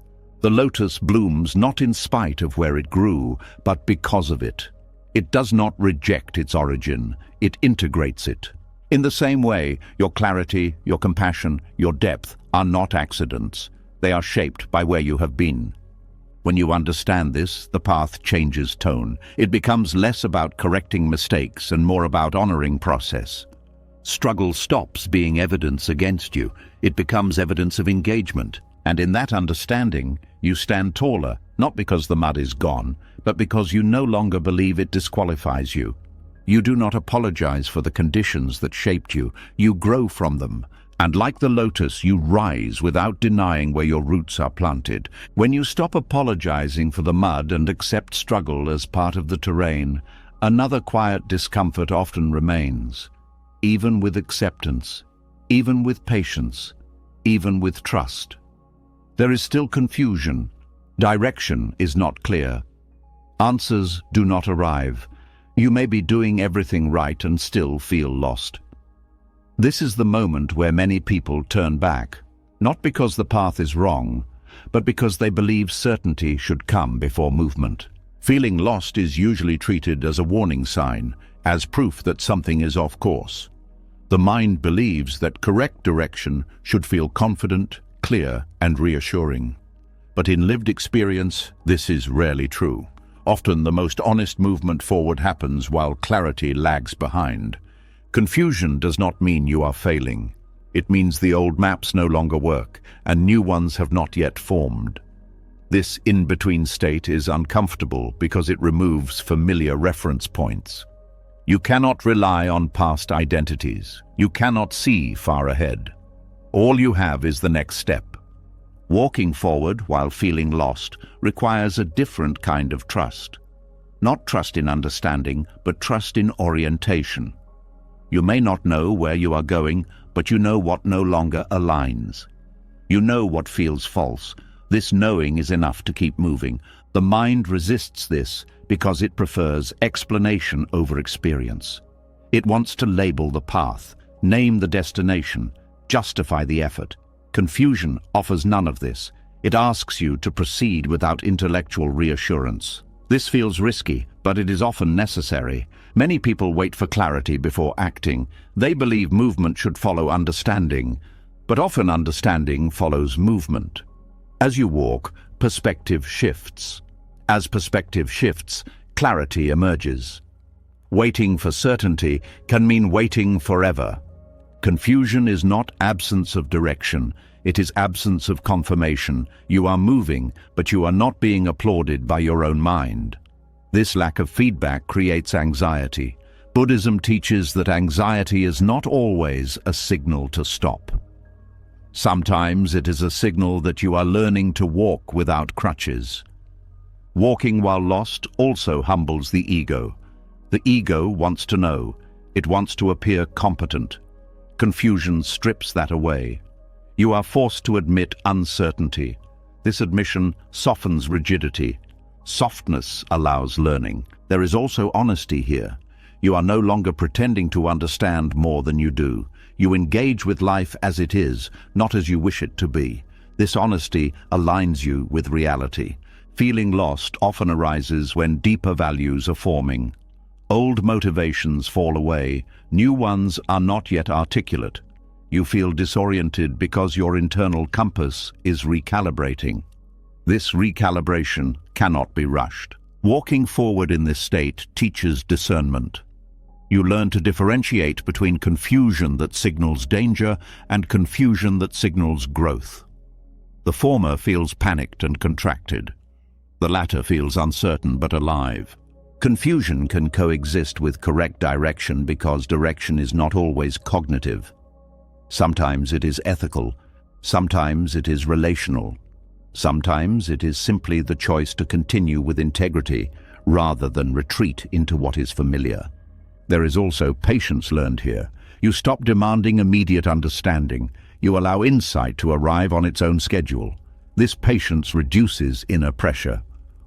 The lotus blooms not in spite of where it grew, but because of it. It does not reject its origin, it integrates it. In the same way, your clarity, your compassion, your depth are not accidents. They are shaped by where you have been. When you understand this, the path changes tone. It becomes less about correcting mistakes and more about honoring process. Struggle stops being evidence against you. It becomes evidence of engagement. And in that understanding, you stand taller, not because the mud is gone, but because you no longer believe it disqualifies you. You do not apologize for the conditions that shaped you. You grow from them. And like the lotus, you rise without denying where your roots are planted. When you stop apologizing for the mud and accept struggle as part of the terrain, another quiet discomfort often remains. Even with acceptance, even with patience, even with trust. There is still confusion. Direction is not clear. Answers do not arrive. You may be doing everything right and still feel lost. This is the moment where many people turn back, not because the path is wrong, but because they believe certainty should come before movement. Feeling lost is usually treated as a warning sign, as proof that something is off course. The mind believes that correct direction should feel confident, clear, and reassuring. But in lived experience, this is rarely true. Often the most honest movement forward happens while clarity lags behind. Confusion does not mean you are failing. It means the old maps no longer work, and new ones have not yet formed. This in-between state is uncomfortable because it removes familiar reference points. You cannot rely on past identities. You cannot see far ahead. All you have is the next step. Walking forward while feeling lost requires a different kind of trust. Not trust in understanding, but trust in orientation. You may not know where you are going, but you know what no longer aligns. You know what feels false. This knowing is enough to keep moving. The mind resists this because it prefers explanation over experience. It wants to label the path, name the destination, justify the effort. Confusion offers none of this. It asks you to proceed without intellectual reassurance. This feels risky, but it is often necessary. Many people wait for clarity before acting. They believe movement should follow understanding, but often understanding follows movement. As you walk, perspective shifts. As perspective shifts, clarity emerges. Waiting for certainty can mean waiting forever. Confusion is not absence of direction, it is absence of confirmation. You are moving, but you are not being applauded by your own mind. This lack of feedback creates anxiety. Buddhism teaches that anxiety is not always a signal to stop. Sometimes it is a signal that you are learning to walk without crutches. Walking while lost also humbles the ego. The ego wants to know. It wants to appear competent. Confusion strips that away. You are forced to admit uncertainty. This admission softens rigidity. Softness allows learning. There is also honesty here. You are no longer pretending to understand more than you do. You engage with life as it is, not as you wish it to be. This honesty aligns you with reality. Feeling lost often arises when deeper values are forming. Old motivations fall away. New ones are not yet articulate. You feel disoriented because your internal compass is recalibrating. This recalibration cannot be rushed. Walking forward in this state teaches discernment. You learn to differentiate between confusion that signals danger and confusion that signals growth. The former feels panicked and contracted. The latter feels uncertain but alive. Confusion can coexist with correct direction because direction is not always cognitive. Sometimes it is ethical, sometimes it is relational, sometimes it is simply the choice to continue with integrity rather than retreat into what is familiar. There is also patience learned here. You stop demanding immediate understanding. You allow insight to arrive on its own schedule. This patience reduces inner pressure.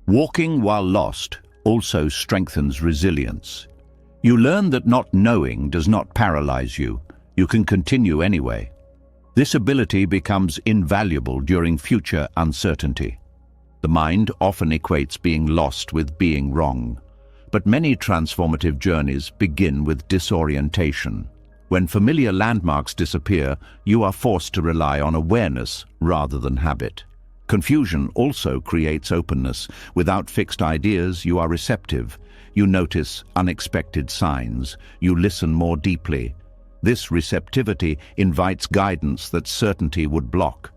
Walking while lost also strengthens resilience. You learn that not knowing does not paralyze you. You can continue anyway. This ability becomes invaluable during future uncertainty. The mind often equates being lost with being wrong, but many transformative journeys begin with disorientation. When familiar landmarks disappear, you are forced to rely on awareness rather than habit. Confusion also creates openness. Without fixed ideas, you are receptive. You notice unexpected signs. You listen more deeply. This receptivity invites guidance that certainty would block.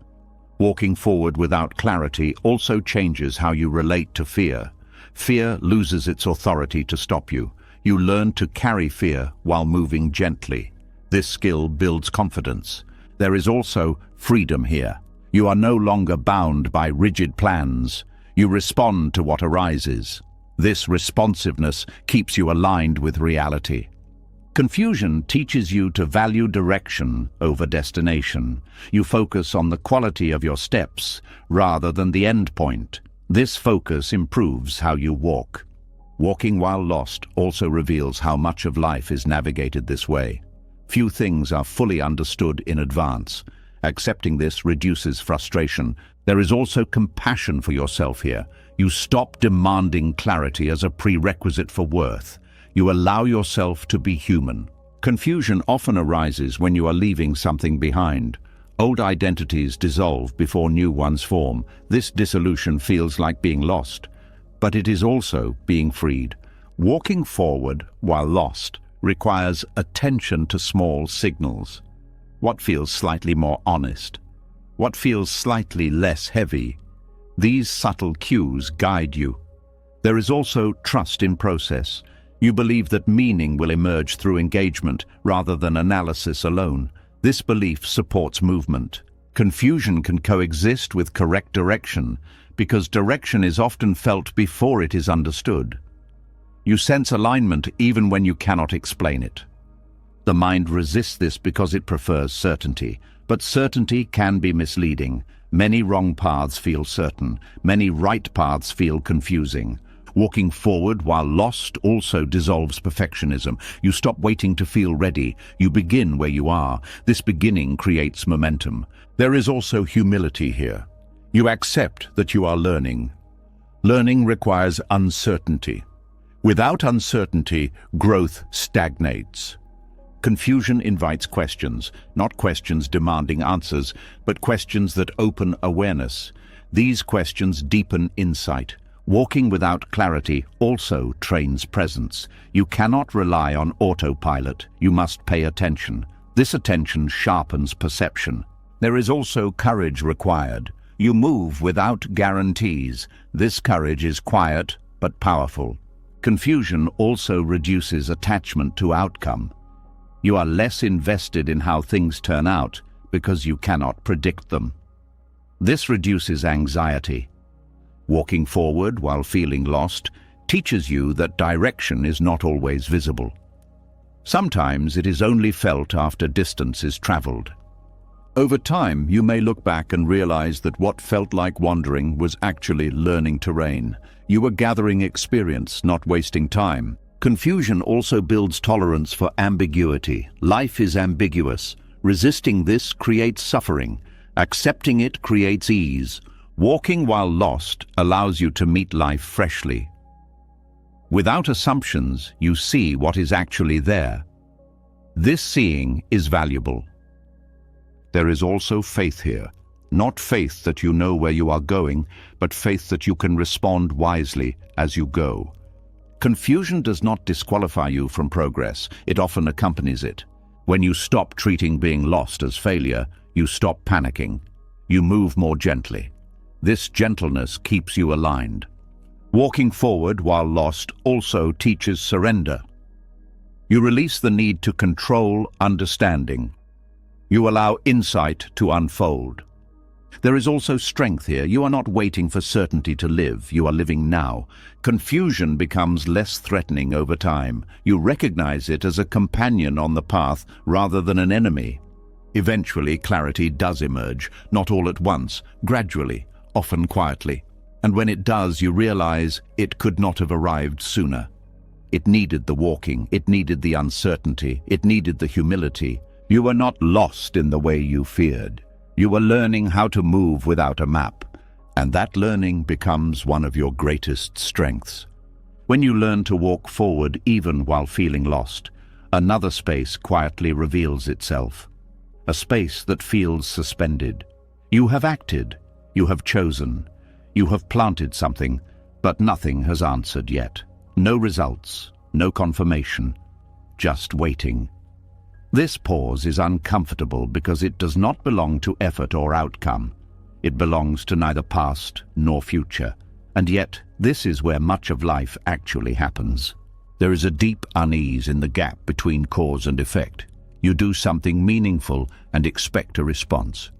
Walking forward without clarity also changes how you relate to fear. Fear loses its authority to stop you. You learn to carry fear while moving gently. This skill builds confidence. There is also freedom here. You are no longer bound by rigid plans. You respond to what arises. This responsiveness keeps you aligned with reality. Confusion teaches you to value direction over destination. You focus on the quality of your steps rather than the end point. This focus improves how you walk. Walking while lost also reveals how much of life is navigated this way. Few things are fully understood in advance. Accepting this reduces frustration. There is also compassion for yourself here. You stop demanding clarity as a prerequisite for worth. You allow yourself to be human. Confusion often arises when you are leaving something behind. Old identities dissolve before new ones form. This dissolution feels like being lost, but it is also being freed. Walking forward while lost requires attention to small signals. What feels slightly more honest? What feels slightly less heavy? These subtle cues guide you. There is also trust in process. You believe that meaning will emerge through engagement rather than analysis alone. This belief supports movement. Confusion can coexist with correct direction because direction is often felt before it is understood. You sense alignment even when you cannot explain it. The mind resists this because it prefers certainty, but certainty can be misleading. Many wrong paths feel certain, many right paths feel confusing. Walking forward while lost also dissolves perfectionism. You stop waiting to feel ready. You begin where you are. This beginning creates momentum. There is also humility here. You accept that you are learning. Learning requires uncertainty. Without uncertainty, growth stagnates. Confusion invites questions, not questions demanding answers, but questions that open awareness. These questions deepen insight. Walking without clarity also trains presence. You cannot rely on autopilot. You must pay attention. This attention sharpens perception. There is also courage required. You move without guarantees. This courage is quiet but powerful. Confusion also reduces attachment to outcome. You are less invested in how things turn out because you cannot predict them. This reduces anxiety. Walking forward while feeling lost teaches you that direction is not always visible. Sometimes it is only felt after distance is traveled. Over time, you may look back and realize that what felt like wandering was actually learning terrain. You were gathering experience, not wasting time. Confusion also builds tolerance for ambiguity. Life is ambiguous. Resisting this creates suffering. Accepting it creates ease. Walking while lost allows you to meet life freshly. Without assumptions, you see what is actually there. This seeing is valuable. There is also faith here. Not faith that you know where you are going, but faith that you can respond wisely as you go. Confusion does not disqualify you from progress. It often accompanies it. When you stop treating being lost as failure, you stop panicking. You move more gently. This gentleness keeps you aligned. Walking forward while lost also teaches surrender. You release the need to control understanding. You allow insight to unfold. There is also strength here. You are not waiting for certainty to live. You are living now. Confusion becomes less threatening over time. You recognize it as a companion on the path rather than an enemy. Eventually, clarity does emerge, not all at once, gradually, often quietly. And when it does, you realize it could not have arrived sooner. It needed the walking, it needed the uncertainty, it needed the humility. You were not lost in the way you feared. You were learning how to move without a map, and that learning becomes one of your greatest strengths. When you learn to walk forward even while feeling lost, another space quietly reveals itself. A space that feels suspended. You have acted, you have chosen, you have planted something, but nothing has answered yet. No results, no confirmation, just waiting. This pause is uncomfortable because it does not belong to effort or outcome. It belongs to neither past nor future. And yet, this is where much of life actually happens. There is a deep unease in the gap between cause and effect. You do something meaningful and expect a response.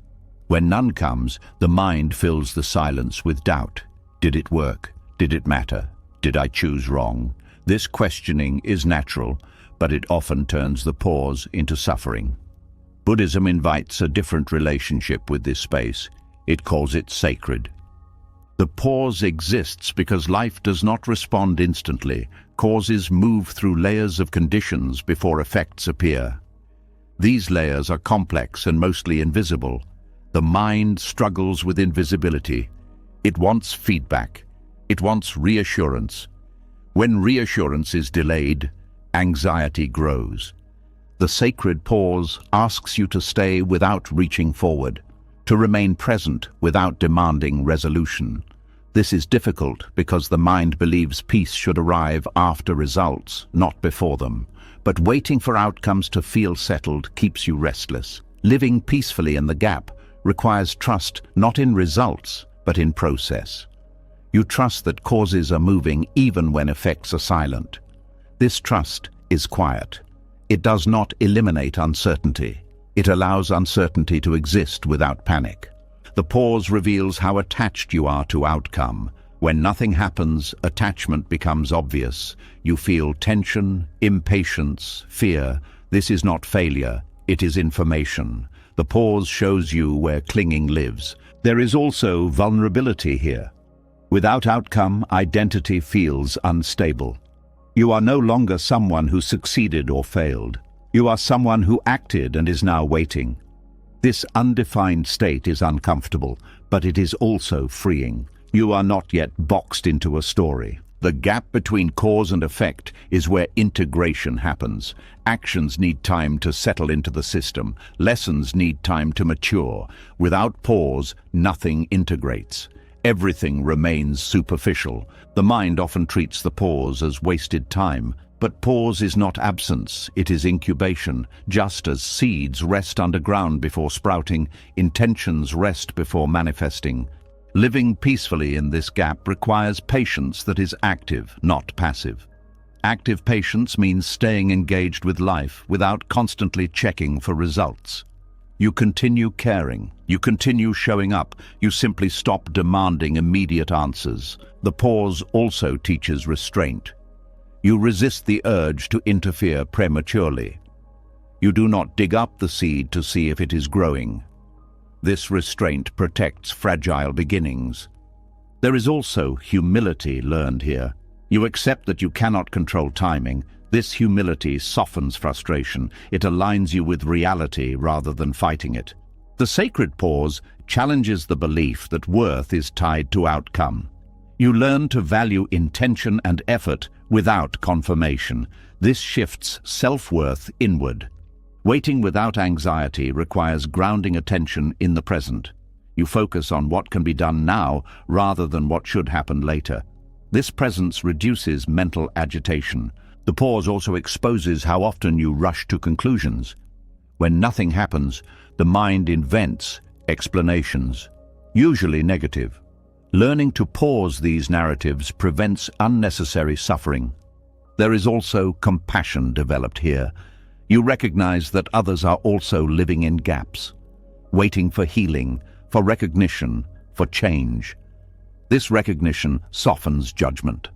When none comes, the mind fills the silence with doubt. Did it work? Did it matter? Did I choose wrong? This questioning is natural, but it often turns the pause into suffering. Buddhism invites a different relationship with this space. It calls it sacred. The pause exists because life does not respond instantly. Causes move through layers of conditions before effects appear. These layers are complex and mostly invisible. The mind struggles with invisibility. It wants feedback. It wants reassurance. When reassurance is delayed, anxiety grows. The sacred pause asks you to stay without reaching forward, to remain present without demanding resolution. This is difficult because the mind believes peace should arrive after results, not before them. But waiting for outcomes to feel settled keeps you restless. Living peacefully in the gap requires trust not in results, but in process. You trust that causes are moving even when effects are silent. This trust is quiet. It does not eliminate uncertainty. It allows uncertainty to exist without panic. The pause reveals how attached you are to outcome. When nothing happens, attachment becomes obvious. You feel tension, impatience, fear. This is not failure, it is information. The pause shows you where clinging lives. There is also vulnerability here. Without outcome, identity feels unstable. You are no longer someone who succeeded or failed. You are someone who acted and is now waiting. This undefined state is uncomfortable, but it is also freeing. You are not yet boxed into a story. The gap between cause and effect is where integration happens. Actions need time to settle into the system. Lessons need time to mature. Without pause, nothing integrates. Everything remains superficial. The mind often treats the pause as wasted time. But pause is not absence, it is incubation. Just as seeds rest underground before sprouting, intentions rest before manifesting. Living peacefully in this gap requires patience that is active, not passive. Active patience means staying engaged with life without constantly checking for results. You continue caring, you continue showing up, you simply stop demanding immediate answers. The pause also teaches restraint. You resist the urge to interfere prematurely. You do not dig up the seed to see if it is growing. This restraint protects fragile beginnings. There is also humility learned here. You accept that you cannot control timing. This humility softens frustration. It aligns you with reality rather than fighting it. The sacred pause challenges the belief that worth is tied to outcome. You learn to value intention and effort without confirmation. This shifts self-worth inward. Waiting without anxiety requires grounding attention in the present. You focus on what can be done now rather than what should happen later. This presence reduces mental agitation. The pause also exposes how often you rush to conclusions. When nothing happens, the mind invents explanations, usually negative. Learning to pause these narratives prevents unnecessary suffering. There is also compassion developed here. You recognize that others are also living in gaps, waiting for healing, for recognition, for change. This recognition softens judgment.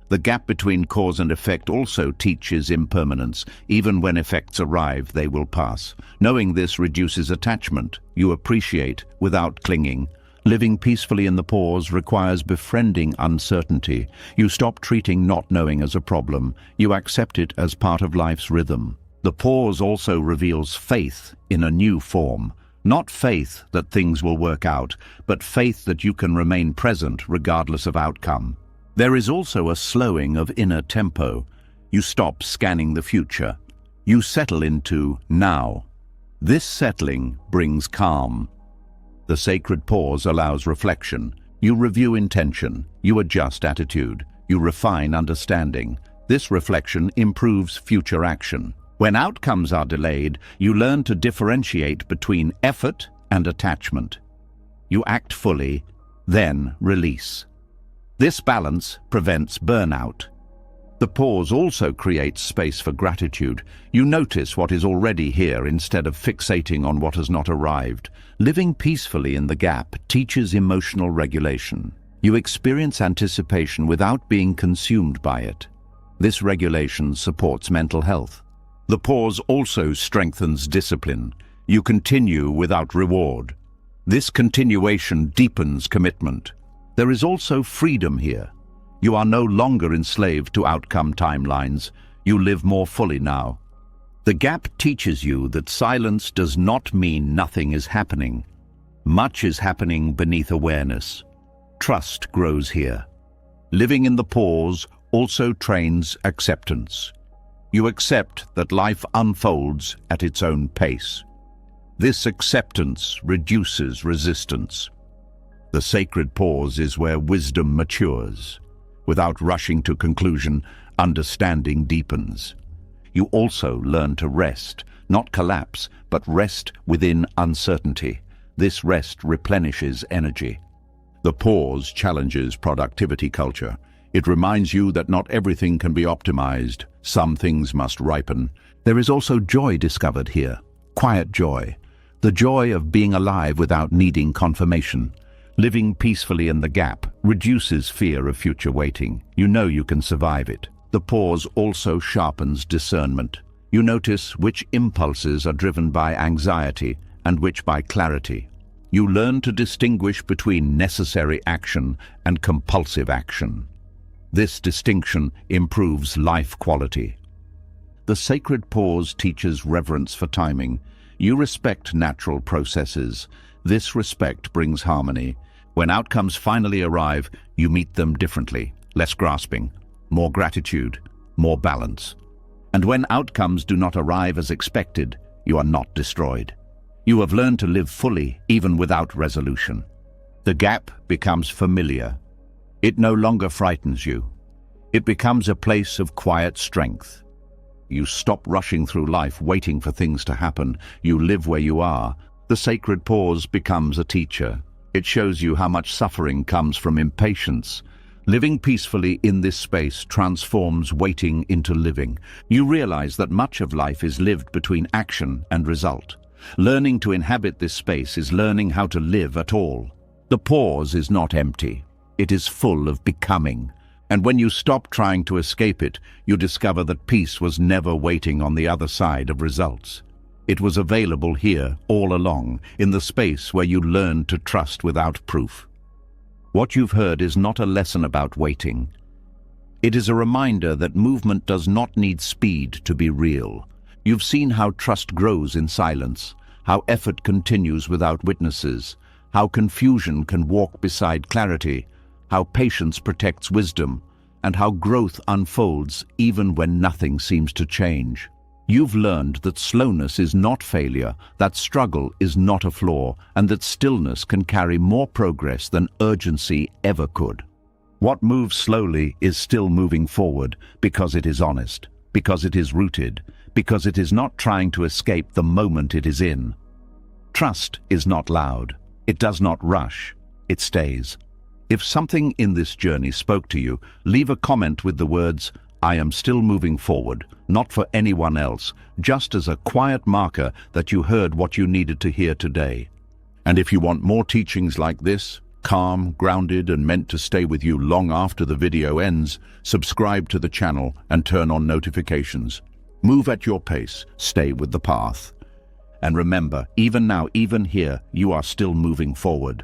The gap between cause and effect also teaches impermanence. Even when effects arrive, they will pass. Knowing this reduces attachment. You appreciate without clinging. Living peacefully in the pause requires befriending uncertainty. You stop treating not knowing as a problem. You accept it as part of life's rhythm. The pause also reveals faith in a new form. Not faith that things will work out, but faith that you can remain present regardless of outcome. There is also a slowing of inner tempo. You stop scanning the future. You settle into now. This settling brings calm. The sacred pause allows reflection. You review intention. You adjust attitude. You refine understanding. This reflection improves future action. When outcomes are delayed, you learn to differentiate between effort and attachment. You act fully, then release. This balance prevents burnout. The pause also creates space for gratitude. You notice what is already here instead of fixating on what has not arrived. Living peacefully in the gap teaches emotional regulation. You experience anticipation without being consumed by it. This regulation supports mental health. The pause also strengthens discipline. You continue without reward. This continuation deepens commitment. There is also freedom here. You are no longer enslaved to outcome timelines. You live more fully now. The gap teaches you that silence does not mean nothing is happening. Much is happening beneath awareness. Trust grows here. Living in the pause also trains acceptance. You accept that life unfolds at its own pace. This acceptance reduces resistance. The sacred pause is where wisdom matures. Without rushing to conclusion, understanding deepens. You also learn to rest, not collapse, but rest within uncertainty. This rest replenishes energy. The pause challenges productivity culture. It reminds you that not everything can be optimized. Some things must ripen. There is also joy discovered here. Quiet joy. The joy of being alive without needing confirmation. Living peacefully in the gap reduces fear of future waiting. You know you can survive it. The pause also sharpens discernment. You notice which impulses are driven by anxiety and which by clarity. You learn to distinguish between necessary action and compulsive action. This distinction improves life quality. The sacred pause teaches reverence for timing. You respect natural processes. This respect brings harmony. When outcomes finally arrive, you meet them differently, less grasping, more gratitude, more balance. And when outcomes do not arrive as expected, you are not destroyed. You have learned to live fully, even without resolution. The gap becomes familiar. It no longer frightens you. It becomes a place of quiet strength. You stop rushing through life waiting for things to happen. You live where you are. The sacred pause becomes a teacher. It shows you how much suffering comes from impatience. Living peacefully in this space transforms waiting into living. You realize that much of life is lived between action and result. Learning to inhabit this space is learning how to live at all. The pause is not empty. It is full of becoming. And when you stop trying to escape it, you discover that peace was never waiting on the other side of results. It was available here all along, in the space where you learned to trust without proof. What you've heard is not a lesson about waiting. It is a reminder that movement does not need speed to be real. You've seen how trust grows in silence, how effort continues without witnesses, how confusion can walk beside clarity, how patience protects wisdom, and how growth unfolds even when nothing seems to change. You've learned that slowness is not failure, that struggle is not a flaw, and that stillness can carry more progress than urgency ever could. What moves slowly is still moving forward because it is honest, because it is rooted, because it is not trying to escape the moment it is in. Trust is not loud. It does not rush. It stays. If something in this journey spoke to you, leave a comment with the words, "I am still moving forward," not for anyone else, just as a quiet marker that you heard what you needed to hear today. And if you want more teachings like this, calm, grounded, and meant to stay with you long after the video ends, subscribe to the channel and turn on notifications. Move at your pace, stay with the path. And remember, even now, even here, you are still moving forward.